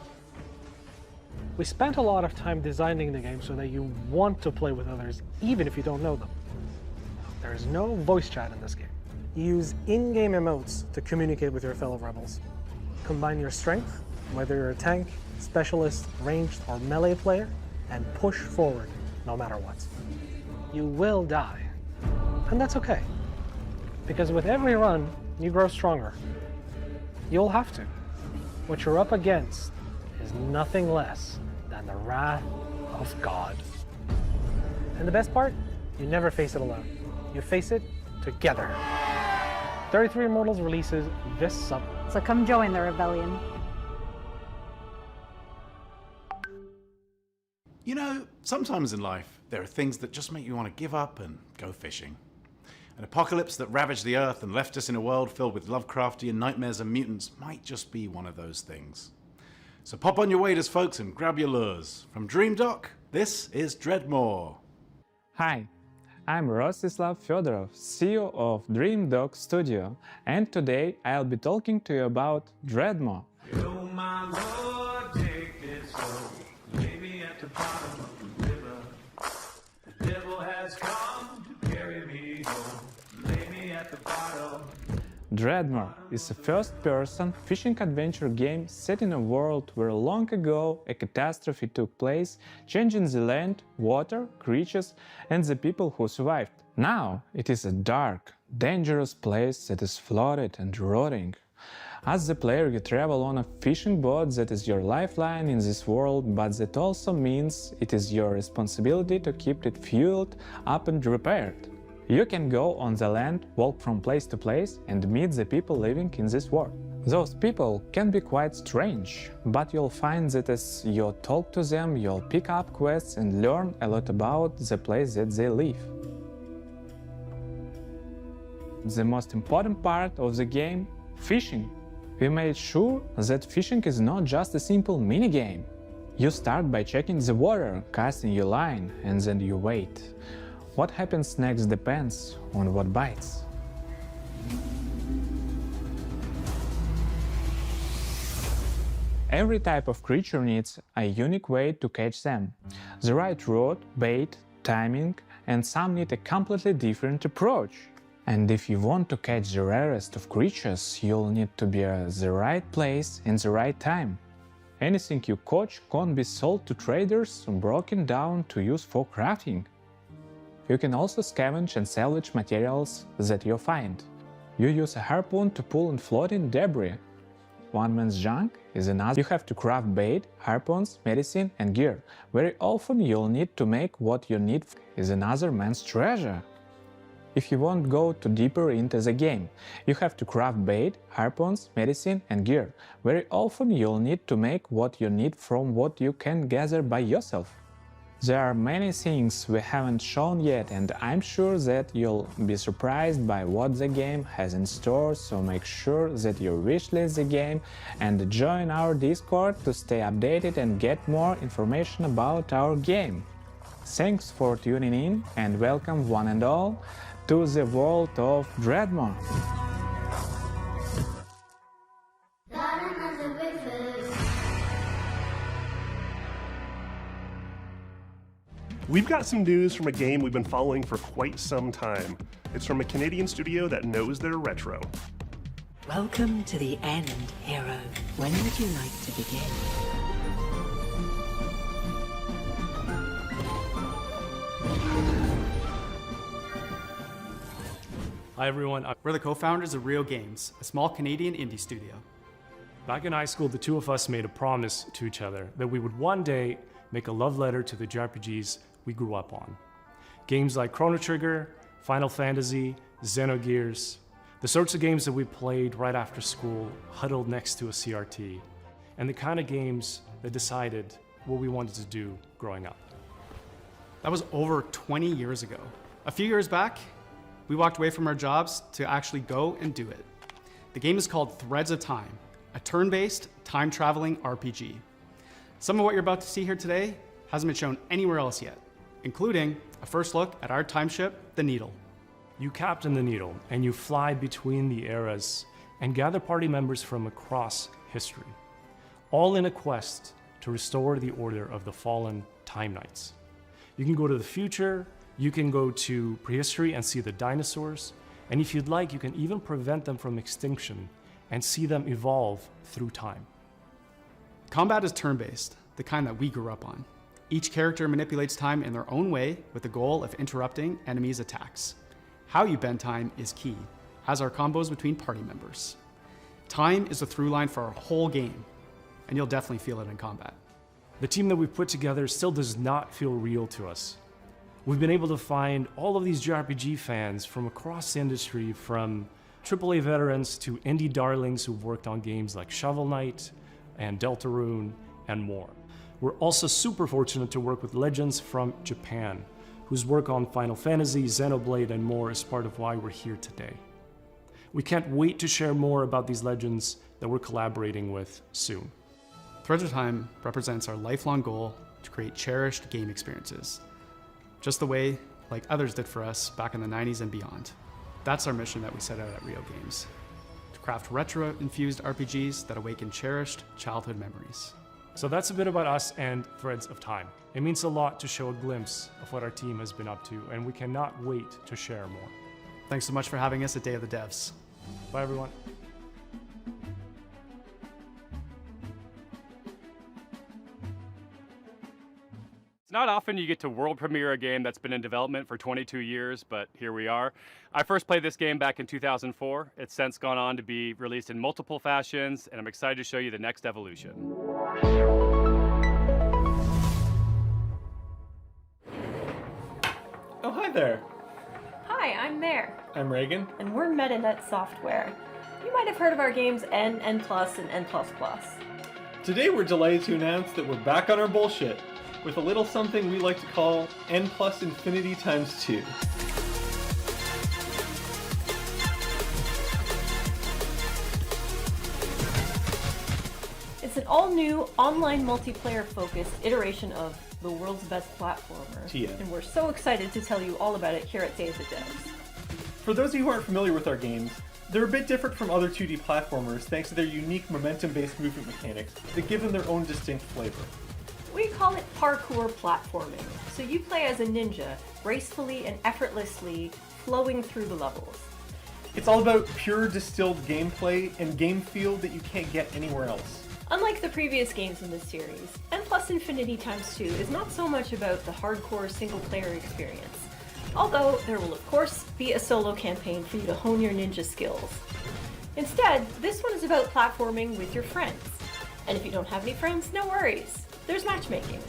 We spent a lot of time designing the game so that you want to play with others, even if you don't know them. There is no voice chat in this game. You use in-game emotes to communicate with your fellow rebels. Combine your strength, whether you're a tank, specialist, ranged, or melee player, and push forward no matter what. You will die, and that's okay, because with every run, you grow stronger. You'll have to. What you're up against is nothing less than the wrath of God. And the best part? You never face it alone. You face it together. 33 Immortals releases this summer. So come join the rebellion. You know, sometimes in life, there are things that just make you want to give up and go fishing. An apocalypse that ravaged the Earth and left us in a world filled with Lovecraftian nightmares and mutants might just be one of those things. So pop on your waders, folks, and grab your lures. From Dream Dock, this is Dreadmore. Hi, I'm Rostislav Fedorov, CEO of Dream Dock Studio, and today I'll be talking to you about Dreadmore. Oh my Lord, take it slow. Lay me at the bottom of the river. The devil has come to carry me home. Lay me at the bottom. Dreadmore is a first-person fishing adventure game set in a world where long ago a catastrophe took place, changing the land, water, creatures, and the people who survived. Now it is a dark, dangerous place that is flooded and rotting. As the player, you travel on a fishing boat that is your lifeline in this world, but that also means it is your responsibility to keep it fueled up and repaired. You can go on the land, walk from place to place, and meet the people living in this world. Those people can be quite strange, but you'll find that as you talk to them, you'll pick up quests and learn a lot about the place that they live. The most important part of the game, fishing. We made sure that fishing is not just a simple minigame. You start by checking the water, casting your line, and then you wait. What happens next depends on what bites. Every type of creature needs a unique way to catch them. The right rod, bait, timing, and some need a completely different approach. And if you want to catch the rarest of creatures, you'll need to be at the right place in the right time. Anything you catch can't be sold to traders or broken down to use for crafting. You can also scavenge and salvage materials that you find. You use a harpoon to pull in floating debris. One man's junk is another. You have to craft bait, harpoons, medicine, and gear. Very often you'll need to make what you need is another man's treasure. If you won't go too deeper into the game, you have to craft bait, harpoons, medicine, and gear. Very often you'll need to make what you need from what you can gather by yourself. There are many things we haven't shown yet, and I'm sure that you'll be surprised by what the game has in store, so make sure that you wishlist the game and join our Discord to stay updated and get more information about our game. Thanks for tuning in, and welcome one and all to the world of Dreadmore. We've got some news from a game we've been following for quite some time. It's from a Canadian studio that knows their retro. Welcome to the end, hero. When would you like to begin? Hi everyone, we're the co-founders of Real Games, a small Canadian indie studio. Back in high school, the two of us made a promise to each other that we would one day make a love letter to the JRPGs we grew up on. Games like Chrono Trigger, Final Fantasy, Xenogears, the sorts of games that we played right after school, huddled next to a CRT, and the kind of games that decided what we wanted to do growing up. That was over 20 years ago. A few years back, we walked away from our jobs to actually go and do it. The game is called Threads of Time, a turn-based, time-traveling RPG. Some of what you're about to see here today hasn't been shown anywhere else yet, including a first look at our time ship, the Needle. You captain the Needle, and you fly between the eras and gather party members from across history, all in a quest to restore the order of the fallen Time Knights. You can go to the future, you can go to prehistory and see the dinosaurs, and if you'd like, you can even prevent them from extinction and see them evolve through time. Combat is turn-based, the kind that we grew up on. Each character manipulates time in their own way with the goal of interrupting enemies' attacks. How you bend time is key, as are combos between party members. Time is the through line for our whole game, and you'll definitely feel it in combat. The team that we've put together still does not feel real to us. We've been able to find all of these JRPG fans from across the industry, from AAA veterans to indie darlings who've worked on games like Shovel Knight and Deltarune and more. We're also super fortunate to work with legends from Japan, whose work on Final Fantasy, Xenoblade, and more is part of why we're here today. We can't wait to share more about these legends that we're collaborating with soon. Threads of Time represents our lifelong goal to create cherished game experiences, just the way like others did for us back in the 90s and beyond. That's our mission that we set out at Rio Games, to craft retro-infused RPGs that awaken cherished childhood memories. So that's a bit about us and Threads of Time. It means a lot to show a glimpse of what our team has been up to, and we cannot wait to share more. Thanks so much for having us at Day of the Devs. Bye, everyone. It's not often you get to world premiere a game that's been in development for 22 years, but here we are. I first played this game back in 2004. It's since gone on to be released in multiple fashions, and I'm excited to show you the next evolution. Oh, hi there. Hi, I'm Mare. I'm Reagan. And we're MetaNet Software. You might have heard of our games N, N+, and N++. Today we're delighted to announce that we're back on our bullshit with a little something we like to call N plus infinity times 2. It's an all-new, online multiplayer-focused iteration of the world's best platformer. Yeah. And we're so excited to tell you all about it here at Day of the Devs. For those of you who aren't familiar with our games, they're a bit different from other 2D platformers thanks to their unique momentum-based movement mechanics that give them their own distinct flavor. We call it parkour platforming. So you play as a ninja, gracefully and effortlessly flowing through the levels. It's all about pure distilled gameplay and game feel that you can't get anywhere else. Unlike the previous games in this series, N plus Infinity times 2 is not so much about the hardcore single-player experience, although there will of course be a solo campaign for you to hone your ninja skills. Instead, this one is about platforming with your friends. And if you don't have any friends, no worries. There's matchmaking.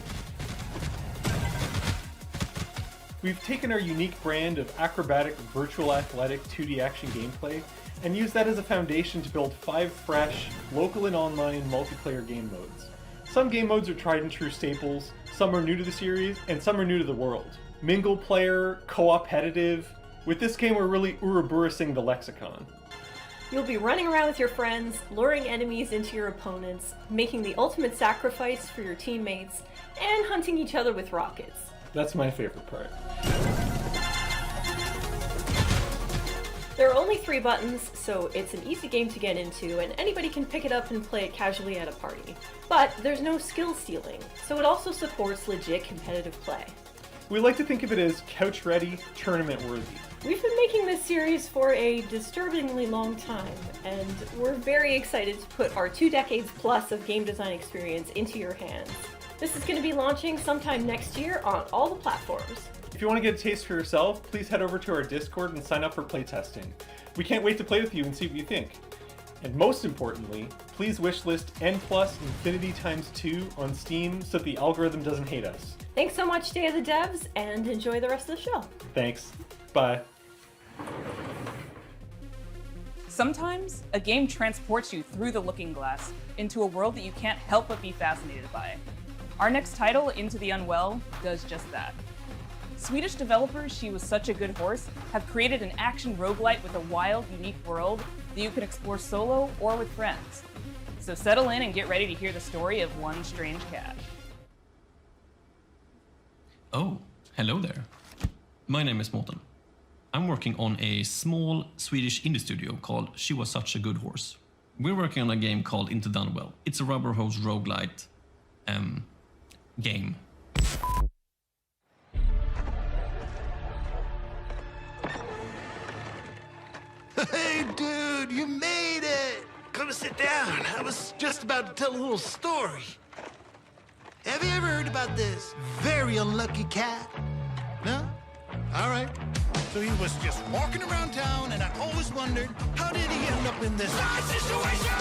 We've taken our unique brand of acrobatic, virtual athletic 2D action gameplay and used that as a foundation to build 5 fresh, local and online multiplayer game modes. Some game modes are tried and true staples, some are new to the series, and some are new to the world. Mingle player, co-opetitive. With this game we're really Ouroboros-ing the lexicon. You'll be running around with your friends, luring enemies into your opponents, making the ultimate sacrifice for your teammates, and hunting each other with rockets. That's my favorite part. There are only 3 buttons, so it's an easy game to get into, and anybody can pick it up and play it casually at a party. But there's no skill stealing, so it also supports legit competitive play. We like to think of it as couch-ready, tournament-worthy. We've been making this series for a disturbingly long time, and we're very excited to put our 2 decades plus of game design experience into your hands. This is going to be launching sometime next year on all the platforms. If you want to get a taste for yourself, please head over to our Discord and sign up for playtesting. We can't wait to play with you and see what you think. And most importantly, please wishlist N plus Infinity times 2 on Steam so that the algorithm doesn't hate us. Thanks so much, Day of the Devs, and enjoy the rest of the show. Thanks. Bye. Sometimes, a game transports you through the looking glass into a world that you can't help but be fascinated by. Our next title, Into the Unwell, does just that. Swedish developers She Was Such a Good Horse have created an action roguelite with a wild, unique world that you can explore solo or with friends. So settle in and get ready to hear the story of one strange cat. Oh, hello there. My name is Morten. I'm working on a small Swedish indie studio called She Was Such a Good Horse. We're working on a game called Into Dunwell. It's a rubber hose roguelite game. Hey, dude, you made it! Come sit down. I was just about to tell a little story. Have you ever heard about this very unlucky cat? No? All right. So he was just walking around town, and I always wondered, how did he end up in this bad situation?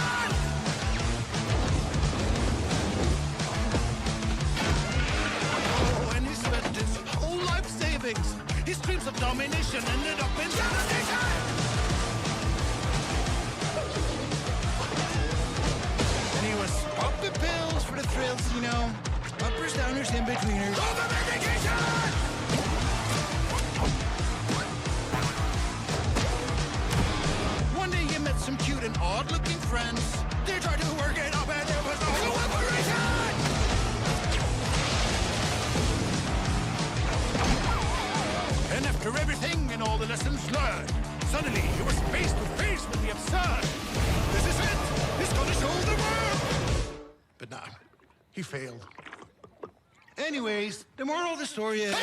Oh, and he spent his whole life savings. His dreams of domination ended up in devastation! And he was popping pills for the thrills, you know. Uppers, downers, in-betweeners. Over medication! One day he met some cute and odd-looking friends. They tried to work it up and there was no cooperation! And after everything and all the lessons learned, suddenly he was face to face with the absurd. This is it! He's gonna show the world! But nah, he failed. Anyways, the moral of the story is...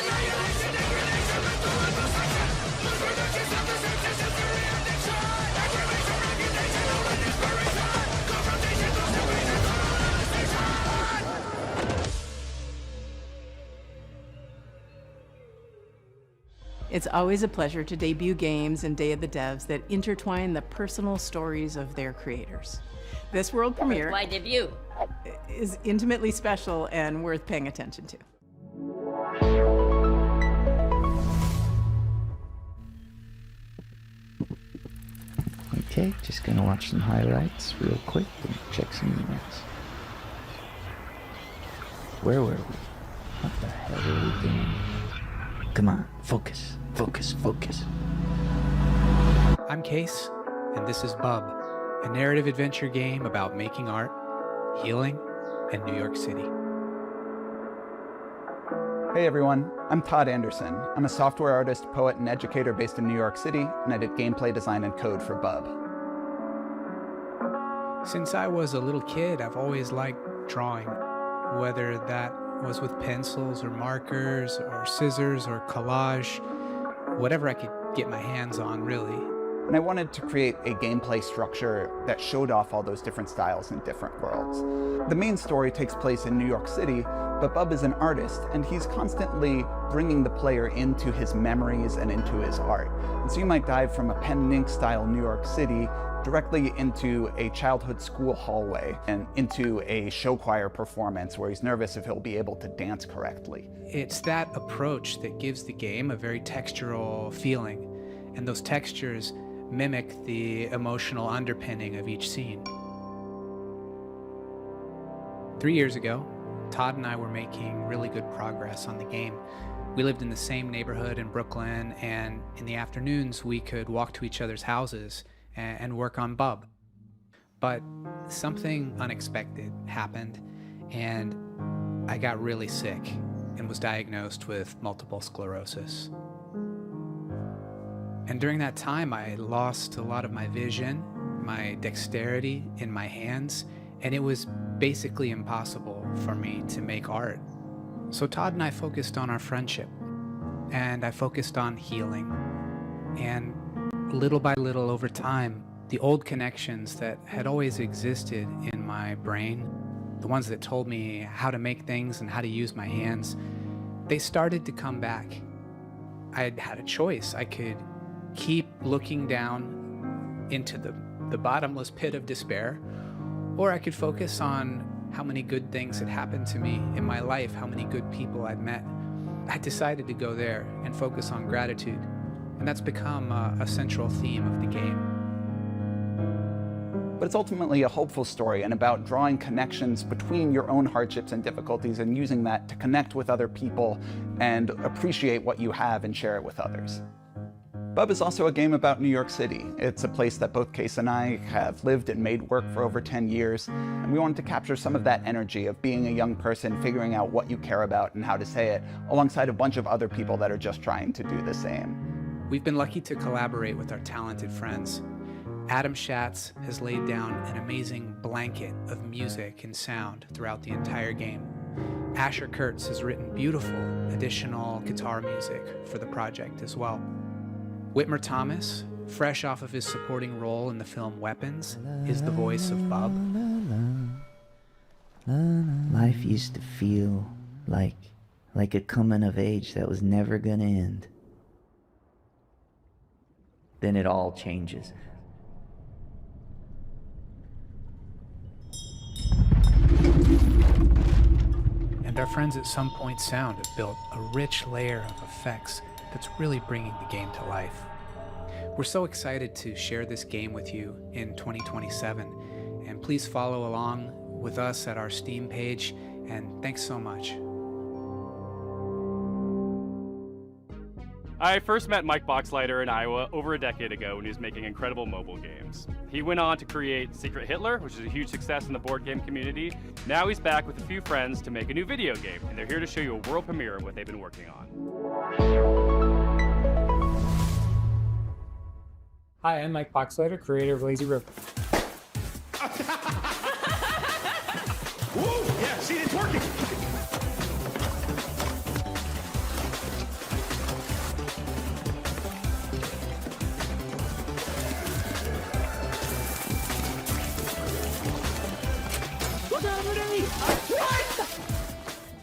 It's always a pleasure to debut games and Day of the Devs that intertwine the personal stories of their creators. This world premiere Why debut? is intimately special and worth paying attention to. Okay, just gonna watch some highlights real quick and check some emails. Where were we? What the hell are we doing? Come on, focus, focus, focus. I'm Case, and this is Bub, a narrative adventure game about making art, healing, and New York City. Hey everyone, I'm Todd Anderson. I'm a software artist, poet, and educator based in New York City, and I did gameplay design and code for Bub. Since I was a little kid, I've always liked drawing, whether that was with pencils or markers or scissors or collage, whatever I could get my hands on, really. And I wanted to create a gameplay structure that showed off all those different styles in different worlds. The main story takes place in New York City, but Bub is an artist, and he's constantly bringing the player into his memories and into his art. And so you might dive from a pen and ink style New York City directly into a childhood school hallway and into a show choir performance where he's nervous if he'll be able to dance correctly. It's that approach that gives the game a very textural feeling, and those textures mimic the emotional underpinning of each scene. 3 years ago, Todd and I were making really good progress on the game. We lived in the same neighborhood in Brooklyn, and in the afternoons we could walk to each other's houses and work on Bub. But something unexpected happened, and I got really sick and was diagnosed with multiple sclerosis. And during that time, I lost a lot of my vision, my dexterity in my hands, and it was basically impossible for me to make art. So Todd and I focused on our friendship, and I focused on healing. And little by little over time, the old connections that had always existed in my brain, the ones that told me how to make things and how to use my hands, they started to come back. I had a choice. I could keep looking down into the bottomless pit of despair, or I could focus on how many good things had happened to me in my life, how many good people I'd met. I decided to go there and focus on gratitude, and that's become a central theme of the game. But it's ultimately a hopeful story and about drawing connections between your own hardships and difficulties and using that to connect with other people and appreciate what you have and share it with others. Bub is also a game about New York City. It's a place that both Case and I have lived and made work for over 10 years, and we wanted to capture some of that energy of being a young person, figuring out what you care about and how to say it, alongside a bunch of other people that are just trying to do the same. We've been lucky to collaborate with our talented friends. Adam Schatz has laid down an amazing blanket of music and sound throughout the entire game. Asher Kurtz has written beautiful additional guitar music for the project as well. Whitmer Thomas, fresh off of his supporting role in the film Weapons, is the voice of Bub. Life used to feel like a coming of age that was never gonna end. Then it all changes. And our friends at Some Point Sound have built a rich layer of effects that's really bringing the game to life. We're so excited to share this game with you in 2027, and please follow along with us at our Steam page, and thanks so much. I first met Mike Boxleiter in Iowa over a decade ago when he was making incredible mobile games. He went on to create Secret Hitler, which is a huge success in the board game community. Now he's back with a few friends to make a new video game, and they're here to show you a world premiere of what they've been working on. Hi, I'm Mike Boxleiter, creator of Lazy River. Whoa! Yeah, see, it's working!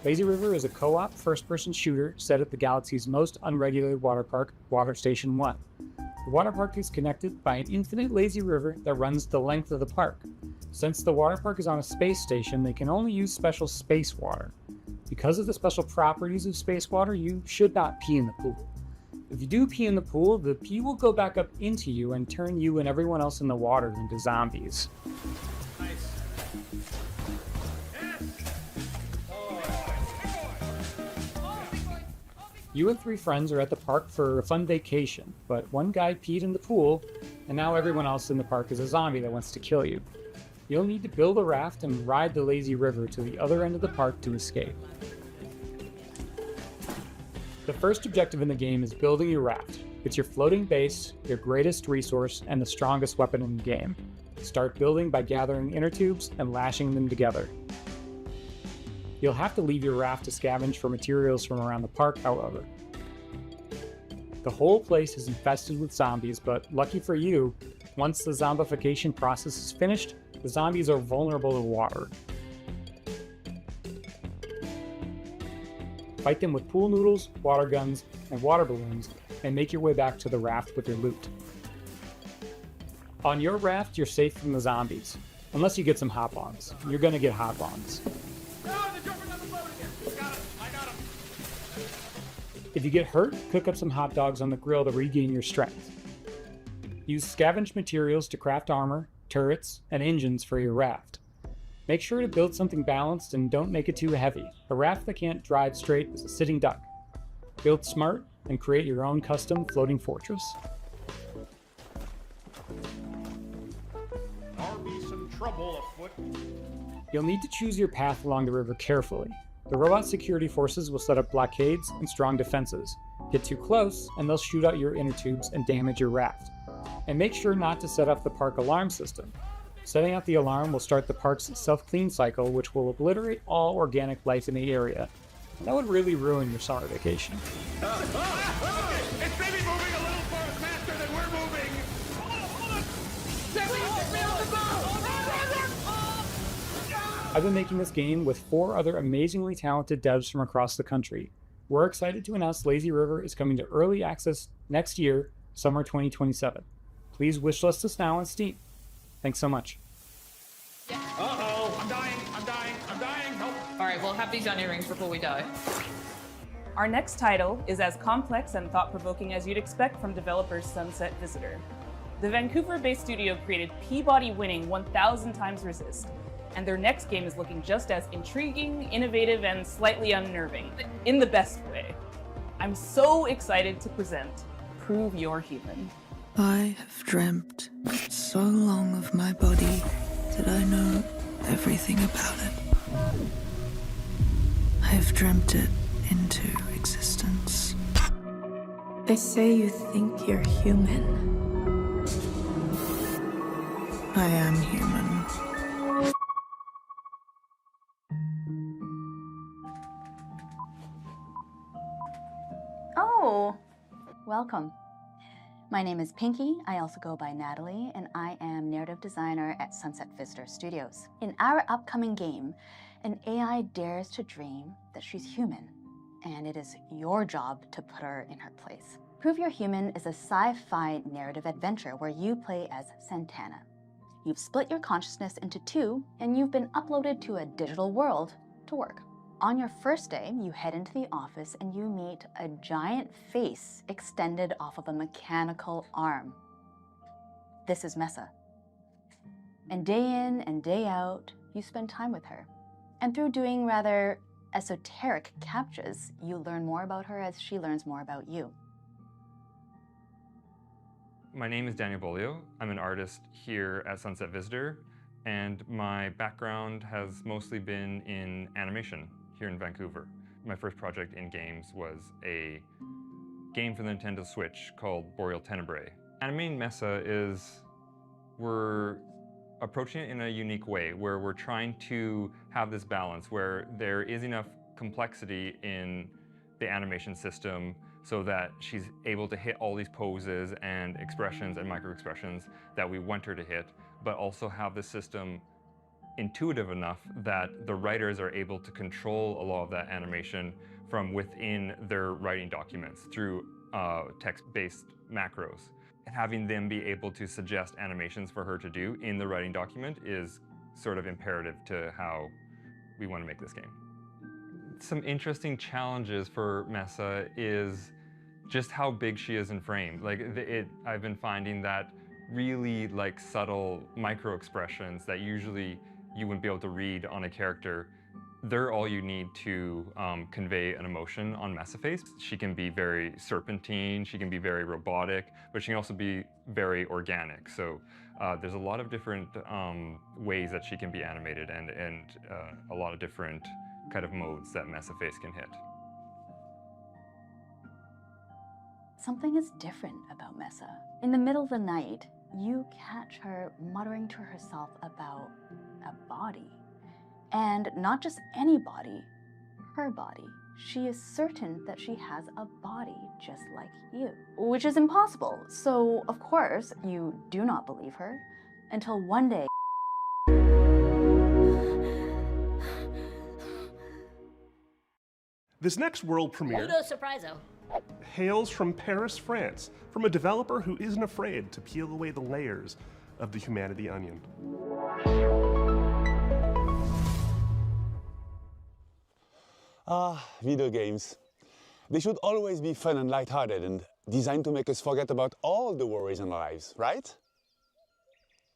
Lazy River is a co-op first-person shooter set at the galaxy's most unregulated water park, Water Station 1. The water park is connected by an infinite lazy river that runs the length of the park. Since the water park is on a space station, they can only use special space water. Because of the special properties of space water, you should not pee in the pool. If you do pee in the pool, the pee will go back up into you and turn you and everyone else in the water into zombies. You and 3 friends are at the park for a fun vacation, but one guy peed in the pool, and now everyone else in the park is a zombie that wants to kill you. You'll need to build a raft and ride the lazy river to the other end of the park to escape. The first objective in the game is building your raft. It's your floating base, your greatest resource, and the strongest weapon in the game. Start building by gathering inner tubes and lashing them together. You'll have to leave your raft to scavenge for materials from around the park, however. The whole place is infested with zombies, but lucky for you, once the zombification process is finished, the zombies are vulnerable to water. Fight them with pool noodles, water guns, and water balloons, and make your way back to the raft with your loot. On your raft, you're safe from the zombies, unless you get some hop-ons. You're gonna get hop-ons. If you get hurt, cook up some hot dogs on the grill to regain your strength. Use scavenged materials to craft armor, turrets, and engines for your raft. Make sure to build something balanced and don't make it too heavy. A raft that can't drive straight is a sitting duck. Build smart and create your own custom floating fortress. There'll be some trouble afoot. You'll need to choose your path along the river carefully. The robot security forces will set up blockades and strong defenses. Get too close, and they'll shoot out your inner tubes and damage your raft. And make sure not to set off the park alarm system. Setting out the alarm will start the park's self-clean cycle, which will obliterate all organic life in the area. And that would really ruin your summer vacation. It's maybe moving a little faster than we're moving! I've been making this game with 4 other amazingly talented devs from across the country. We're excited to announce Lazy River is coming to early access next year, summer 2027. Please wishlist us now on Steam. Thanks so much. Uh-oh, I'm dying, help! Alright, we'll have these onion rings before we die. Our next title is as complex and thought-provoking as you'd expect from developers Sunset Visitor. The Vancouver-based studio created Peabody-winning 1000 Times Resist, and their next game is looking just as intriguing, innovative, and slightly unnerving, in the best way. I'm so excited to present Prove You're Human. I have dreamt so long of my body that I know everything about it. I have dreamt it into existence. They say you think you're human. I am human. Oh, welcome. My name is Pinky. I also go by Natalie, and I am narrative designer at Sunset Visitor Studios. In our upcoming game, an AI dares to dream that she's human, and it is your job to put her in her place. Prove You're Human is a sci-fi narrative adventure where you play as Santana. You've split your consciousness into two, and you've been uploaded to a digital world to work. On your first day, you head into the office and you meet a giant face extended off of a mechanical arm. This is Mesa. And day in and day out, you spend time with her. And through doing rather esoteric captchas, you learn more about her as she learns more about you. My name is Daniel Bolio. I'm an artist here at Sunset Visitor, and my background has mostly been in animation here in Vancouver. My first project in games was a game for the Nintendo Switch called Boreal Tenebrae. Animating Mesa is, we're approaching it in a unique way, where we're trying to have this balance where there is enough complexity in the animation system so that she's able to hit all these poses and expressions and micro-expressions that we want her to hit, but also have the system intuitive enough that the writers are able to control a lot of that animation from within their writing documents through text-based macros. Having them be able to suggest animations for her to do in the writing document is sort of imperative to how we want to make this game. Some interesting challenges for Mesa is just how big she is in frame. I've been finding that really subtle micro expressions that usually you wouldn't be able to read on a character, they're all you need to convey an emotion on Mesa face. She can be very serpentine, she can be very robotic, but she can also be very organic. So there's a lot of different ways that she can be animated and a lot of different kind of modes that Mesa face can hit. Something is different about Mesa. In the middle of the night, you catch her muttering to herself about a body. And not just any body, her body. She is certain that she has a body just like you, which is impossible. So, of course, you do not believe her until one day. This next world premiere hails from Paris, France, from a developer who isn't afraid to peel away the layers of the humanity onion. Video games. They should always be fun and lighthearted and designed to make us forget about all the worries in our lives, right?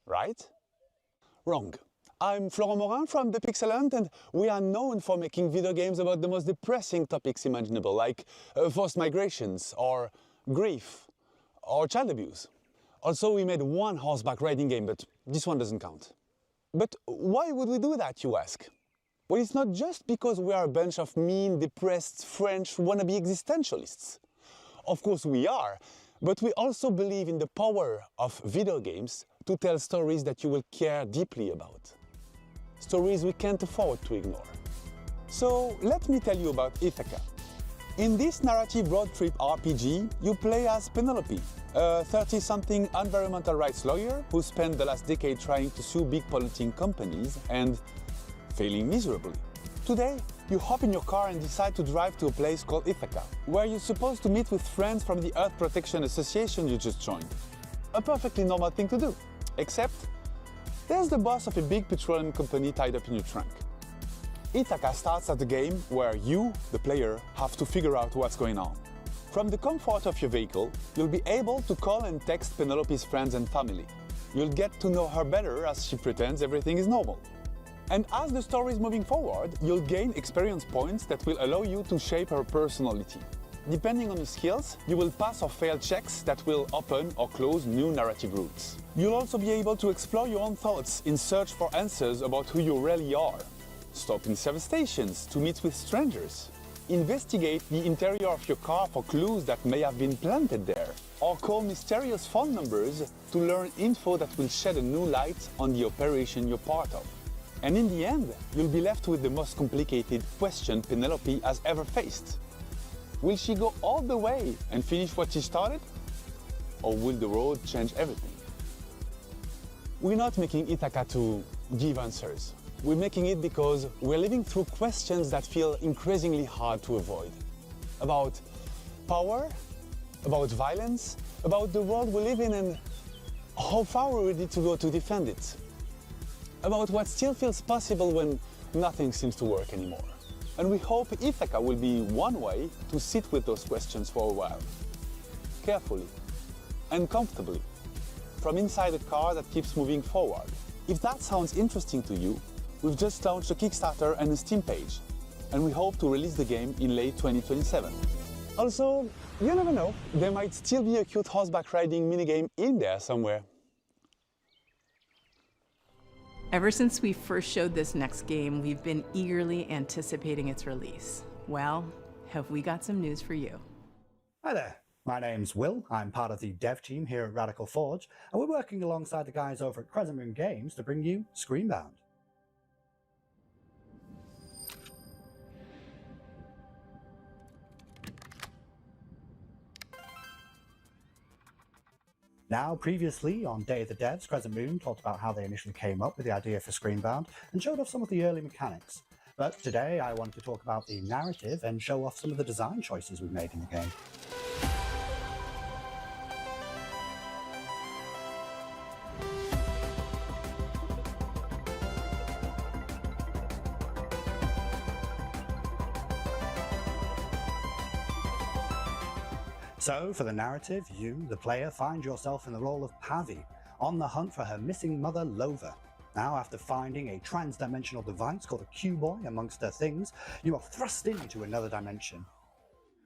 Right? Wrong. I'm Florent Morin from The Pixel Hunt, and we are known for making video games about the most depressing topics imaginable, like forced migrations, or grief, or child abuse. Also, we made one horseback riding game, but this one doesn't count. But why would we do that, you ask? Well, it's not just because we are a bunch of mean, depressed French wannabe existentialists. Of course we are, but we also believe in the power of video games to tell stories that you will care deeply about. Stories we can't afford to ignore. So let me tell you about Ithaca. In this narrative road trip RPG, you play as Penelope, a 30-something environmental rights lawyer who spent the last decade trying to sue big polluting companies and failing miserably. Today, you hop in your car and decide to drive to a place called Ithaca, where you're supposed to meet with friends from the Earth Protection Association you just joined. A perfectly normal thing to do, except there's the boss of a big petroleum company tied up in your trunk. Ithaca starts as a game where you, the player, have to figure out what's going on. From the comfort of your vehicle, you'll be able to call and text Penelope's friends and family. You'll get to know her better as she pretends everything is normal. And as the story is moving forward, you'll gain experience points that will allow you to shape her personality. Depending on your skills, you will pass or fail checks that will open or close new narrative routes. You'll also be able to explore your own thoughts in search for answers about who you really are. Stop in service stations to meet with strangers. Investigate the interior of your car for clues that may have been planted there. Or call mysterious phone numbers to learn info that will shed a new light on the operation you're part of. And in the end, you'll be left with the most complicated question Penelope has ever faced. Will she go all the way and finish what she started? Or will the road change everything? We're not making Ithaca to give answers. We're making it because we're living through questions that feel increasingly hard to avoid. About power, about violence, about the world we live in and how far we're ready to go to defend it. About what still feels possible when nothing seems to work anymore. And we hope Ithaca will be one way to sit with those questions for a while. Carefully and comfortably, from inside a car that keeps moving forward. If that sounds interesting to you, we've just launched a Kickstarter and a Steam page, and we hope to release the game in late 2027. Also, you never know, there might still be a cute horseback riding minigame in there somewhere. Ever since we first showed this next game, we've been eagerly anticipating its release. Well, have we got some news for you? Hi there, my name's Will. I'm part of the dev team here at Radical Forge, and we're working alongside the guys over at Crescent Moon Games to bring you Screenbound. Now, previously on Day of the Devs, Crescent Moon talked about how they initially came up with the idea for Screenbound and showed off some of the early mechanics. But today I wanted to talk about the narrative and show off some of the design choices we've made in the game. So, for the narrative, you, the player, find yourself in the role of Pavi, on the hunt for her missing mother, Lova. Now, after finding a trans-dimensional device called a Q-Boy amongst her things, you are thrust into another dimension.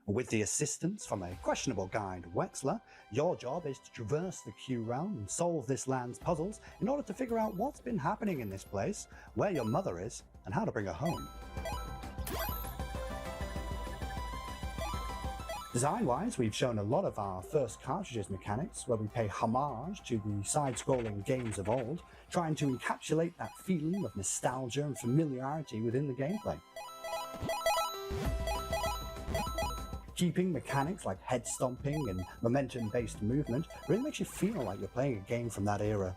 With the assistance from a questionable guide, Wexler, your job is to traverse the Q realm and solve this land's puzzles in order to figure out what's been happening in this place, where your mother is, and how to bring her home. Design-wise, we've shown a lot of our first cartridges mechanics, where we pay homage to the side-scrolling games of old, trying to encapsulate that feeling of nostalgia and familiarity within the gameplay. Keeping mechanics like head stomping and momentum-based movement really makes you feel like you're playing a game from that era.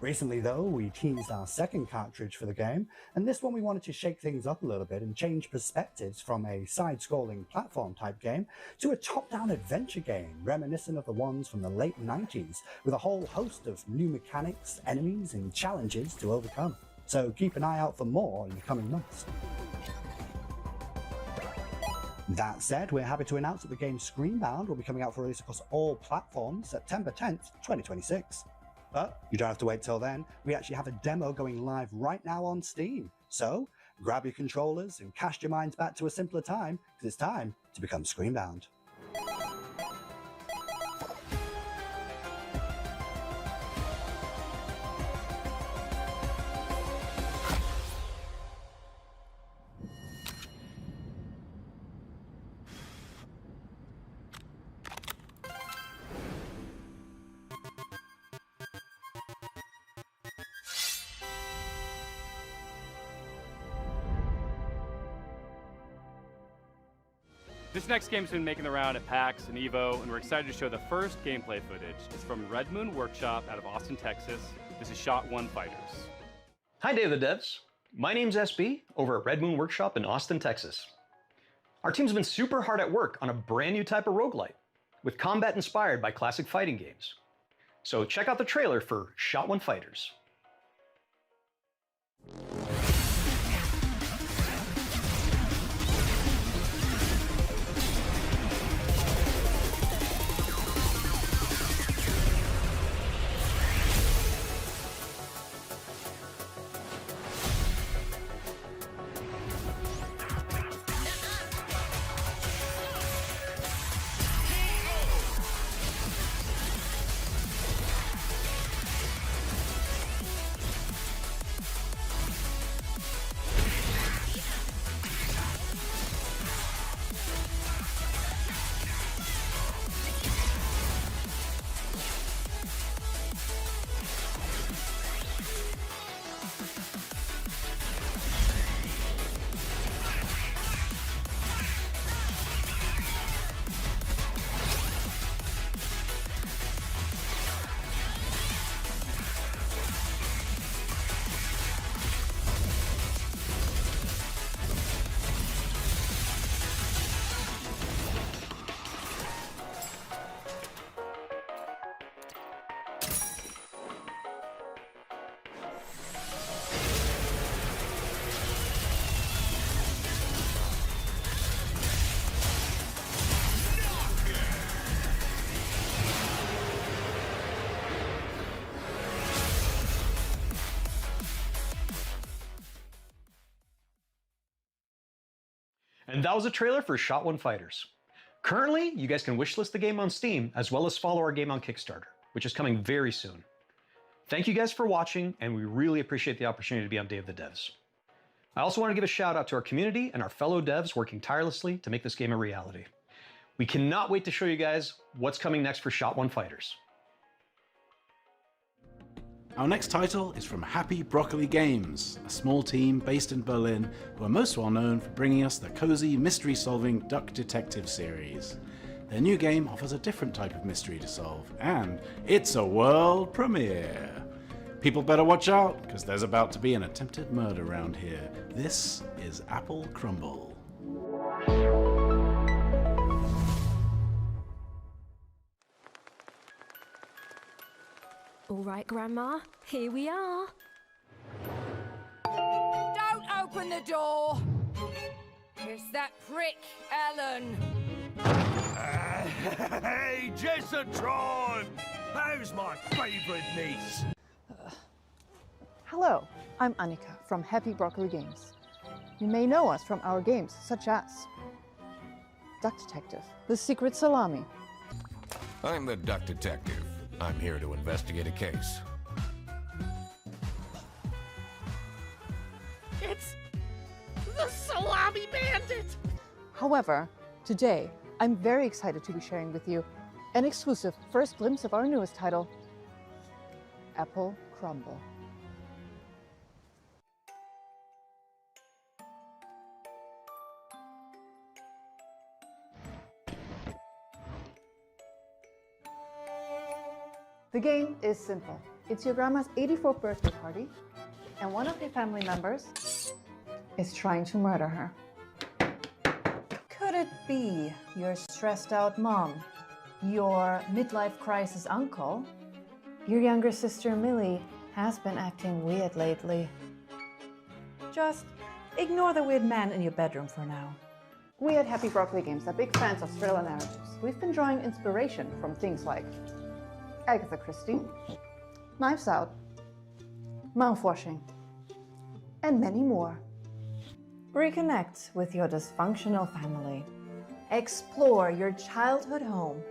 Recently though, we teased our second cartridge for the game, and this one we wanted to shake things up a little bit and change perspectives from a side-scrolling platform type game to a top-down adventure game reminiscent of the ones from the late 90s, with a whole host of new mechanics, enemies and challenges to overcome. So keep an eye out for more in the coming months. That said, we're happy to announce that the game Screenbound will be coming out for release across all platforms September 10th, 2026. But you don't have to wait till then, we actually have a demo going live right now on Steam. So grab your controllers and cast your minds back to a simpler time, because it's time to become Screenbound. This next game's been making the round at PAX and EVO, and we're excited to show the first gameplay footage. It's from Red Moon Workshop out of Austin, Texas. This is Shot 1 Fighters. Hi, Day of the Devs. My name's SB, over at Red Moon Workshop in Austin, Texas. Our team's been super hard at work on a brand new type of roguelite, with combat inspired by classic fighting games. So check out the trailer for Shot 1 Fighters. And that was a trailer for Shot 1 Fighters. Currently, you guys can wishlist the game on Steam, as well as follow our game on Kickstarter, which is coming very soon. Thank you guys for watching, and we really appreciate the opportunity to be on Day of the Devs. I also want to give a shout out to our community and our fellow devs working tirelessly to make this game a reality. We cannot wait to show you guys what's coming next for Shot 1 Fighters. Our next title is from Happy Broccoli Games, a small team based in Berlin who are most well known for bringing us the cozy mystery-solving Duck Detective series. Their new game offers a different type of mystery to solve, and it's a world premiere. People better watch out, because there's about to be an attempted murder around here. This is Apple Crumble. All right, Grandma, here we are. Don't open the door! It's that prick, Ellen. Hey, Jessatron! How's my favourite niece? Hello, I'm Annika from Happy Broccoli Games. You may know us from our games such as Duck Detective, The Secret Salami. I'm the Duck Detective. I'm here to investigate a case. It's the Salami Bandit! However, today, I'm very excited to be sharing with you an exclusive first glimpse of our newest title, Apple Crumble. The game is simple. It's your grandma's 84th birthday party, and one of your family members is trying to murder her. Could it be your stressed out mom, your midlife crisis uncle? Your younger sister Millie has been acting weird lately. Just ignore the weird man in your bedroom for now. We at Happy Broccoli Games are big fans of thriller narratives. We've been drawing inspiration from things like Agatha Christie, Knives Out, Mouthwashing, and many more. Reconnect with your dysfunctional family, explore your childhood home,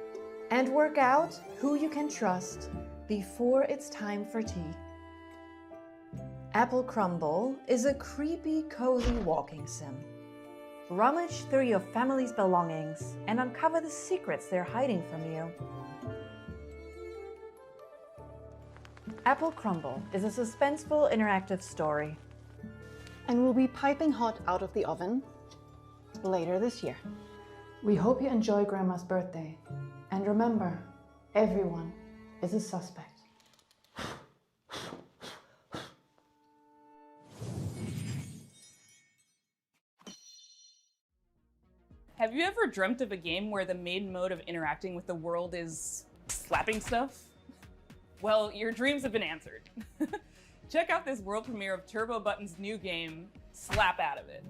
and work out who you can trust before it's time for tea. Apple Crumble is a creepy, cozy walking sim. Rummage through your family's belongings and uncover the secrets they're hiding from you. Apple Crumble is a suspenseful interactive story and will be piping hot out of the oven later this year. We hope you enjoy Grandma's birthday, and remember, everyone is a suspect. Have you ever dreamt of a game where the main mode of interacting with the world is slapping stuff? Well, your dreams have been answered. Check out this world premiere of Turbo Button's new game, Slap Out of It.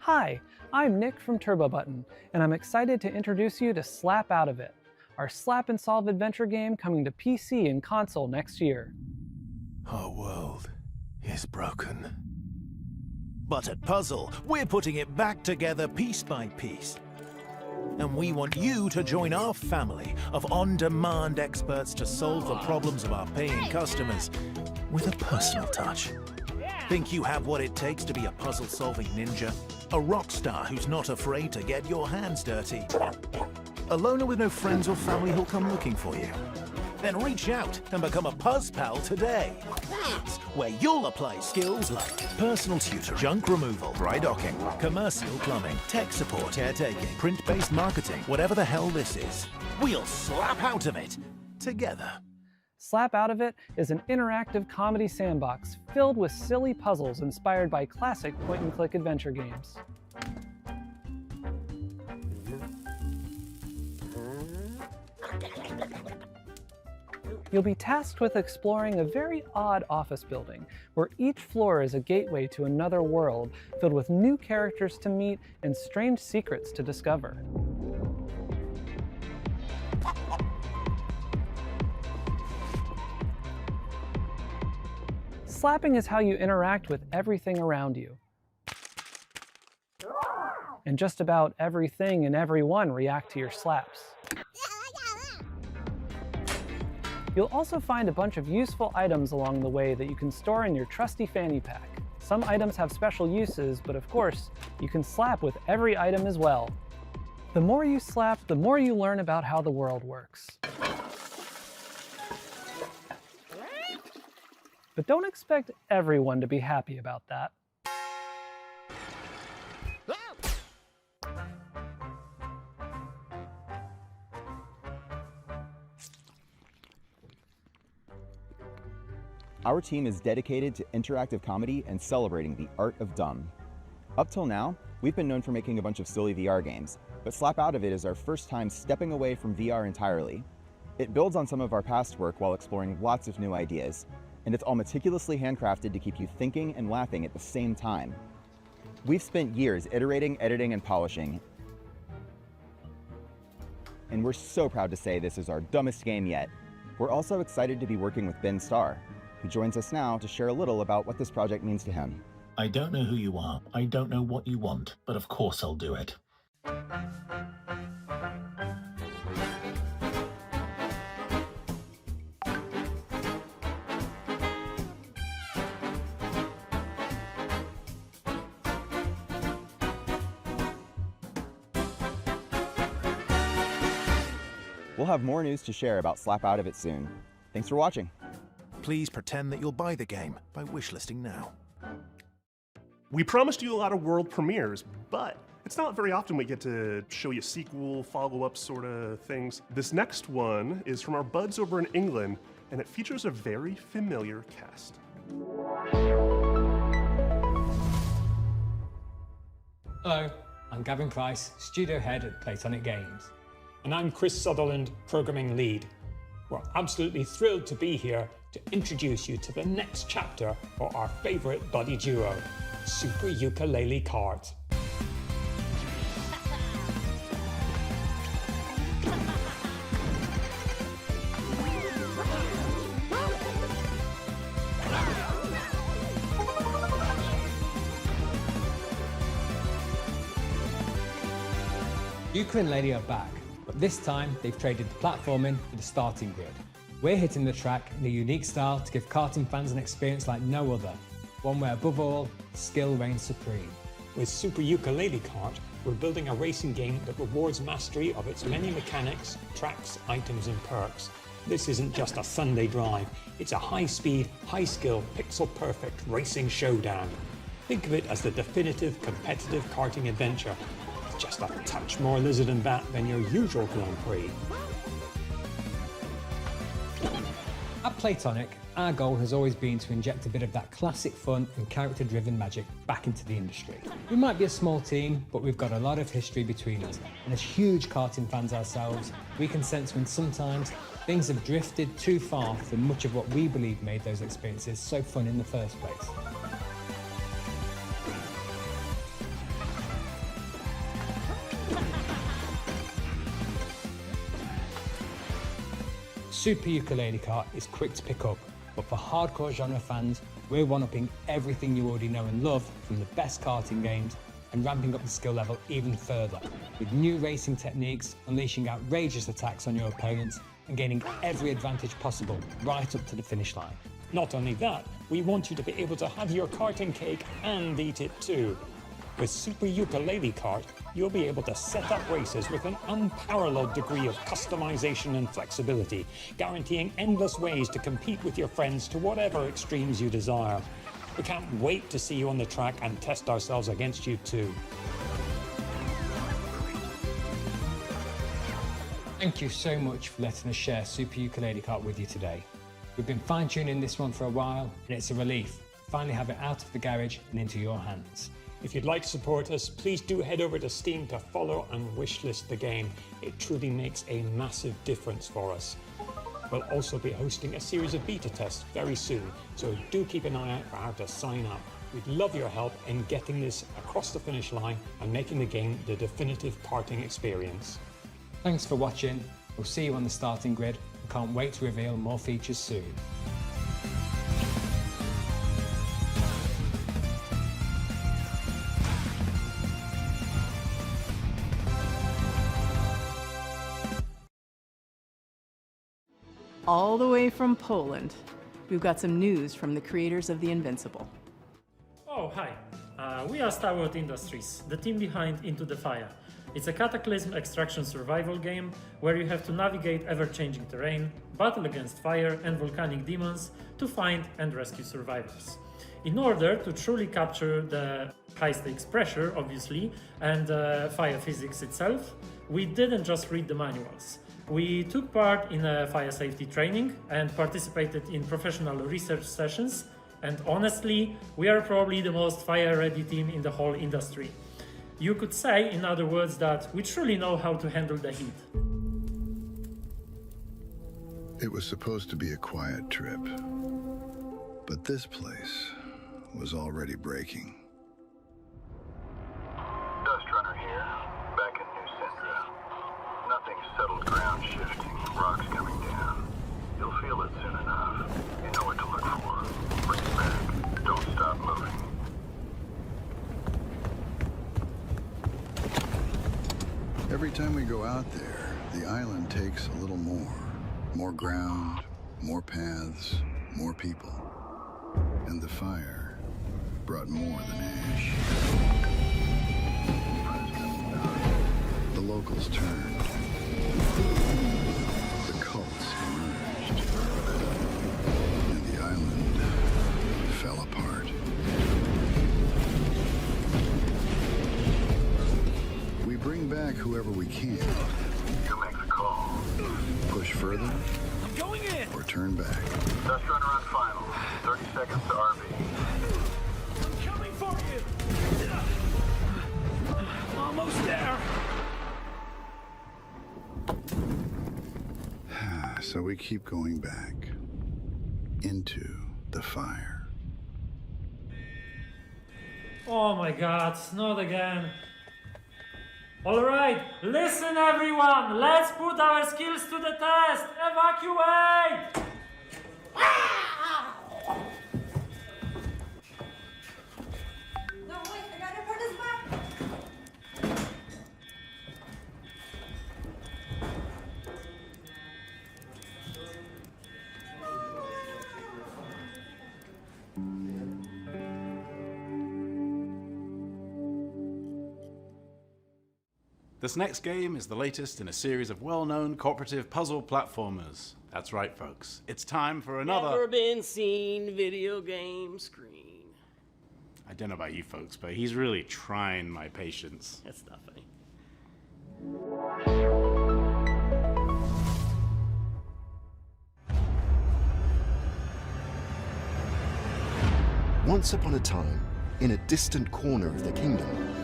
Hi, I'm Nick from Turbo Button, and I'm excited to introduce you to Slap Out of It, our slap and solve adventure game coming to PC and console next year. Our world is broken. But at Puzzle, we're putting it back together piece by piece. And we want you to join our family of on-demand experts to solve the problems of our paying customers with a personal touch. Think you have what it takes to be a puzzle-solving ninja? A rock star who's not afraid to get your hands dirty? A loner with no friends or family who'll come looking for you? Then reach out and become a Puzz Pal today. That's where you'll apply skills like personal tutor, junk removal, dry docking, commercial plumbing, tech support, caretaking, print-based marketing, whatever the hell this is. We'll slap out of it together. Slap Out of It is an interactive comedy sandbox filled with silly puzzles inspired by classic point-and-click adventure games. You'll be tasked with exploring a very odd office building, where each floor is a gateway to another world filled with new characters to meet and strange secrets to discover. Slapping is how you interact with everything around you. And just about everything and everyone react to your slaps. You'll also find a bunch of useful items along the way that you can store in your trusty fanny pack. Some items have special uses, but of course, you can slap with every item as well. The more you slap, the more you learn about how the world works. But don't expect everyone to be happy about that. Our team is dedicated to interactive comedy and celebrating the art of dumb. Up till now, we've been known for making a bunch of silly VR games, but Slap Out of It is our first time stepping away from VR entirely. It builds on some of our past work while exploring lots of new ideas, and it's all meticulously handcrafted to keep you thinking and laughing at the same time. We've spent years iterating, editing, and polishing, and we're so proud to say this is our dumbest game yet. We're also excited to be working with Ben Starr, who joins us now to share a little about what this project means to him. I don't know who you are, I don't know what you want, but of course I'll do it. We'll have more news to share about Slap Out of It soon. Thanks for watching. Please pretend that you'll buy the game by wishlisting now. We promised you a lot of world premieres, but it's not very often we get to show you sequel, follow-up sort of things. This next one is from our buds over in England, and it features a very familiar cast. Hello, I'm Gavin Price, studio head at Playtonic Games. And I'm Chris Sutherland, programming lead. We're absolutely thrilled to be here to introduce you to the next chapter for our favorite buddy duo, Super Ukulele Cards. Yuka and Lady are back, but this time they've traded the platforming for the starting grid. We're hitting the track in a unique style to give karting fans an experience like no other, one where above all, skill reigns supreme. With Super Ukulele Kart, we're building a racing game that rewards mastery of its many mechanics, tracks, items and perks. This isn't just a Sunday drive, it's a high-speed, high-skill, pixel-perfect racing showdown. Think of it as the definitive competitive karting adventure. It's just a touch more lizard and bat than your usual Grand Prix. At Playtonic, our goal has always been to inject a bit of that classic fun and character-driven magic back into the industry. We might be a small team, but we've got a lot of history between us, and as huge karting fans ourselves, we can sense when sometimes things have drifted too far from much of what we believe made those experiences so fun in the first place. Super Ukulele Kart is quick to pick up, but for hardcore genre fans, we're one-upping everything you already know and love from the best karting games and ramping up the skill level even further, with new racing techniques, unleashing outrageous attacks on your opponents and gaining every advantage possible right up to the finish line. Not only that, we want you to be able to have your karting cake and eat it too. With Super Ukulele Kart, you'll be able to set up races with an unparalleled degree of customization and flexibility, guaranteeing endless ways to compete with your friends to whatever extremes you desire. We can't wait to see you on the track and test ourselves against you too. Thank you so much for letting us share Super Ukulele Kart with you today. We've been fine-tuning this one for a while, and it's a relief to finally have it out of the garage and into your hands. If you'd like to support us, please do head over to Steam to follow and wishlist the game. It truly makes a massive difference for us. We'll also be hosting a series of beta tests very soon, so do keep an eye out for how to sign up. We'd love your help in getting this across the finish line and making the game the definitive karting experience. Thanks for watching. We'll see you on the starting grid and can't wait to reveal more features soon. all the way from Poland, we've got some news from the creators of The Invincible. Oh, hi. We are Starwood Industries, the team behind Into the Fire. It's a cataclysm extraction survival game where you have to navigate ever-changing terrain, battle against fire and volcanic demons to find and rescue survivors. In order to truly capture the high-stakes pressure, obviously, and fire physics itself, we didn't just read the manuals. We took part in a fire safety training and participated in professional research sessions, and honestly, we are probably the most fire-ready team in the whole industry. You could say, in other words, that we truly know how to handle the heat. It was supposed to be a quiet trip, but this place was already breaking. Dust Runner here, back in New Syndra. Nothing settled, ground shifting, rocks coming down. You'll feel it soon enough. You know what to look for. Bring it back. Don't stop moving. Every time we go out there, the island takes a little more. More ground, more paths, more people. And the fire brought more than ash. The locals turned. The cults emerged. And the island fell apart. We bring back whoever we can. You make the call. Push further. I'm going in! Or turn back. Dust Runner on final. 30 seconds to RV. Coming for you! Almost there! So we keep going back. Into the fire. Oh my god, not again. Alright, listen everyone, let's put our skills to the test! Evacuate! No, wait, I gotta put this back! This next game is the latest in a series of well-known cooperative puzzle platformers. That's right, folks. It's time for another... Never been seen video game screen. I don't know about you folks, but he's really trying my patience. That's not funny. Once upon a time, in a distant corner of the kingdom,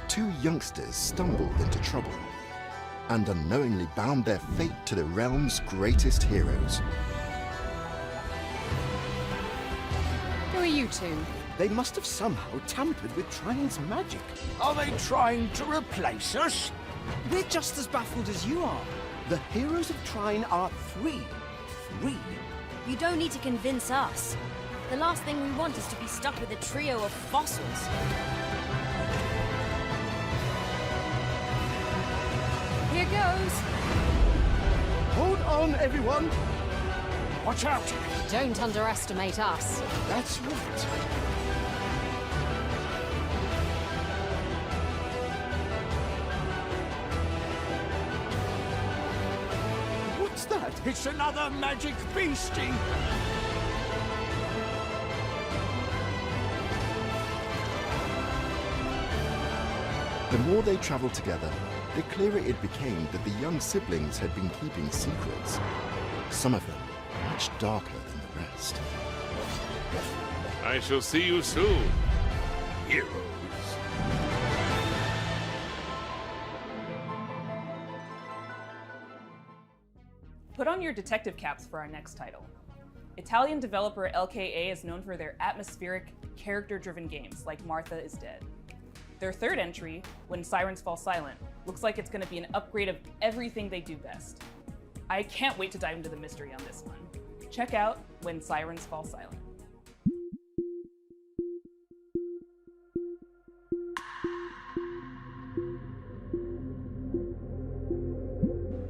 two youngsters stumbled into trouble and unknowingly bound their fate to the realm's greatest heroes. Who are you two? They must have somehow tampered with Trine's magic. Are they trying to replace us? We're just as baffled as you are. The heroes of Trine are three. You don't need to convince us. The last thing we want is to be stuck with a trio of fossils. Here goes. Hold on, everyone. Watch out. Don't underestimate us. That's right. What's that? It's another magic beastie. The more they traveled together, the clearer it became that the young siblings had been keeping secrets. Some of them much darker than the rest. I shall see you soon, heroes. Put on your detective caps for our next title. Italian developer LKA is known for their atmospheric, character-driven games like Martha is Dead. Their third entry, When Sirens Fall Silent, looks like it's going to be an upgrade of everything they do best. I can't wait to dive into the mystery on this one. Check out When Sirens Fall Silent.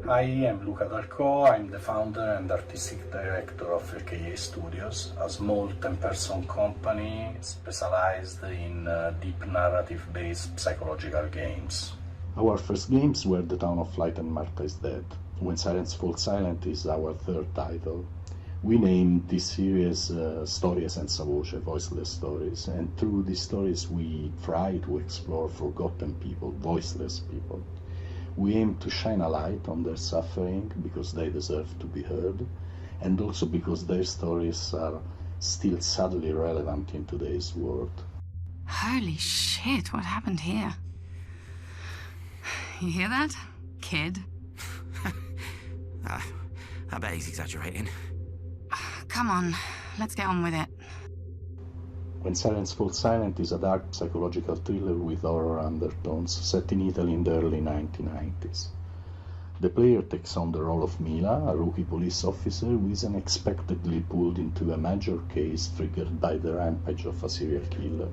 I am Luca Dalco. I'm the founder and artistic director of LKA Studios, a small 10-person company specialized in deep narrative-based psychological games. Our first games were The Town of Light and Martha is Dead. When Silence Falls Silent is our third title. We named this series Storie senza voce, voiceless stories, and through these stories we try to explore forgotten people, voiceless people. We aim to shine a light on their suffering because they deserve to be heard, and also because their stories are still sadly relevant in today's world. Holy shit, what happened here? You hear that, kid? I bet he's exaggerating. Come on, let's get on with it. When Silence Falls Silent is a dark psychological thriller with horror undertones set in Italy in the early 1990s. The player takes on the role of Mila, a rookie police officer who is unexpectedly pulled into a major case triggered by the rampage of a serial killer.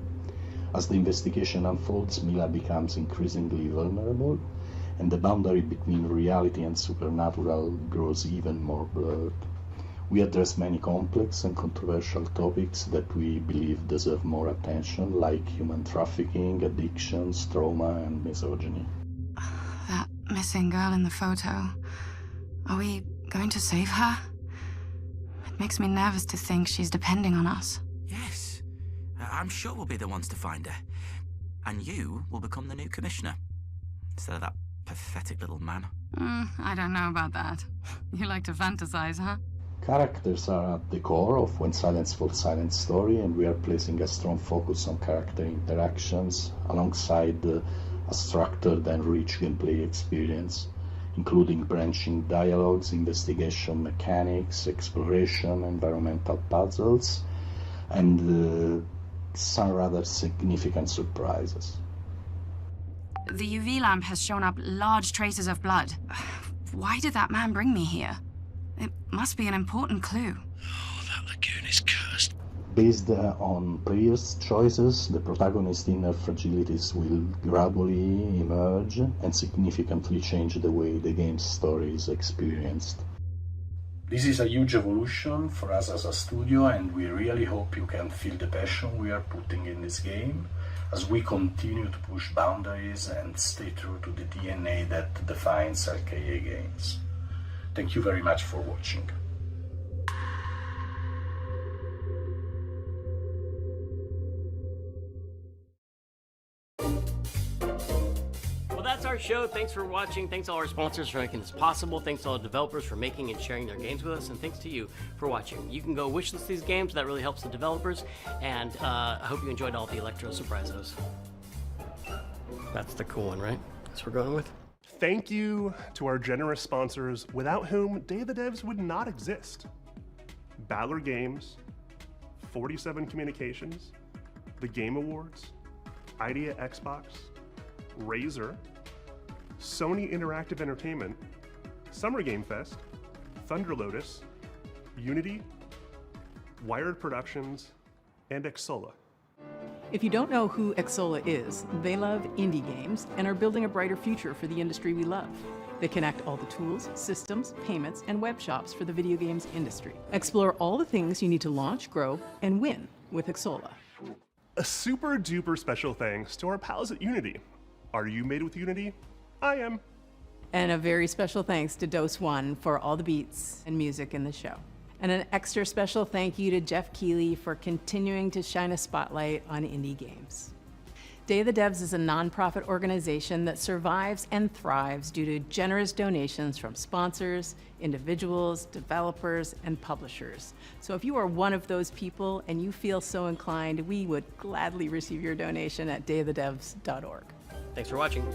As the investigation unfolds, Mila becomes increasingly vulnerable, and the boundary between reality and supernatural grows even more blurred. We address many complex and controversial topics that we believe deserve more attention, like human trafficking, addictions, trauma, and misogyny. That missing girl in the photo. Are we going to save her? It makes me nervous to think she's depending on us. Yes. I'm sure we'll be the ones to find her. And you will become the new commissioner. Instead of that pathetic little man. I don't know about that. You like to fantasize, huh? Characters are at the core of When Silence Falls Silent story, and we are placing a strong focus on character interactions alongside a structured and rich gameplay experience, including branching dialogues, investigation mechanics, exploration, environmental puzzles, and some rather significant surprises. The UV lamp has shown up large traces of blood. Why did that man bring me here? It must be an important clue. Oh, that lagoon is cursed. Based on players' choices, the protagonist's inner fragilities will gradually emerge and significantly change the way the game's story is experienced. This is a huge evolution for us as a studio, and we really hope you can feel the passion we are putting in this game as we continue to push boundaries and stay true to the DNA that defines LKA games. Thank you very much for watching. Well, that's our show. Thanks for watching. Thanks to all our sponsors for making this possible. Thanks to all the developers for making and sharing their games with us. And thanks to you for watching. You can go wishlist these games. That really helps the developers. And I hope you enjoyed all the Electro Surprisos. That's the cool one, right? That's what we're going with. Thank you to our generous sponsors, without whom Day of the Devs would not exist. Battler Games, 47 Communications, the Game Awards, Idea Xbox, Razer, Sony Interactive Entertainment, Summer Game Fest, Thunder Lotus, Unity, Wired Productions, and Exola. If you don't know who Exola is, they love indie games and are building a brighter future for the industry we love. They connect all the tools, systems, payments, and web shops for the video games industry. Explore all the things you need to launch, grow, and win with Exola. A super duper special thanks to our pals at Unity. Are you made with Unity? I am. And a very special thanks to Dose One for all the beats and music in the show. And an extra special thank you to Jeff Keighley for continuing to shine a spotlight on indie games. Day of the Devs is a nonprofit organization that survives and thrives due to generous donations from sponsors, individuals, developers, and publishers. So if you are one of those people and you feel so inclined, we would gladly receive your donation at dayofthedevs.org. Thanks for watching.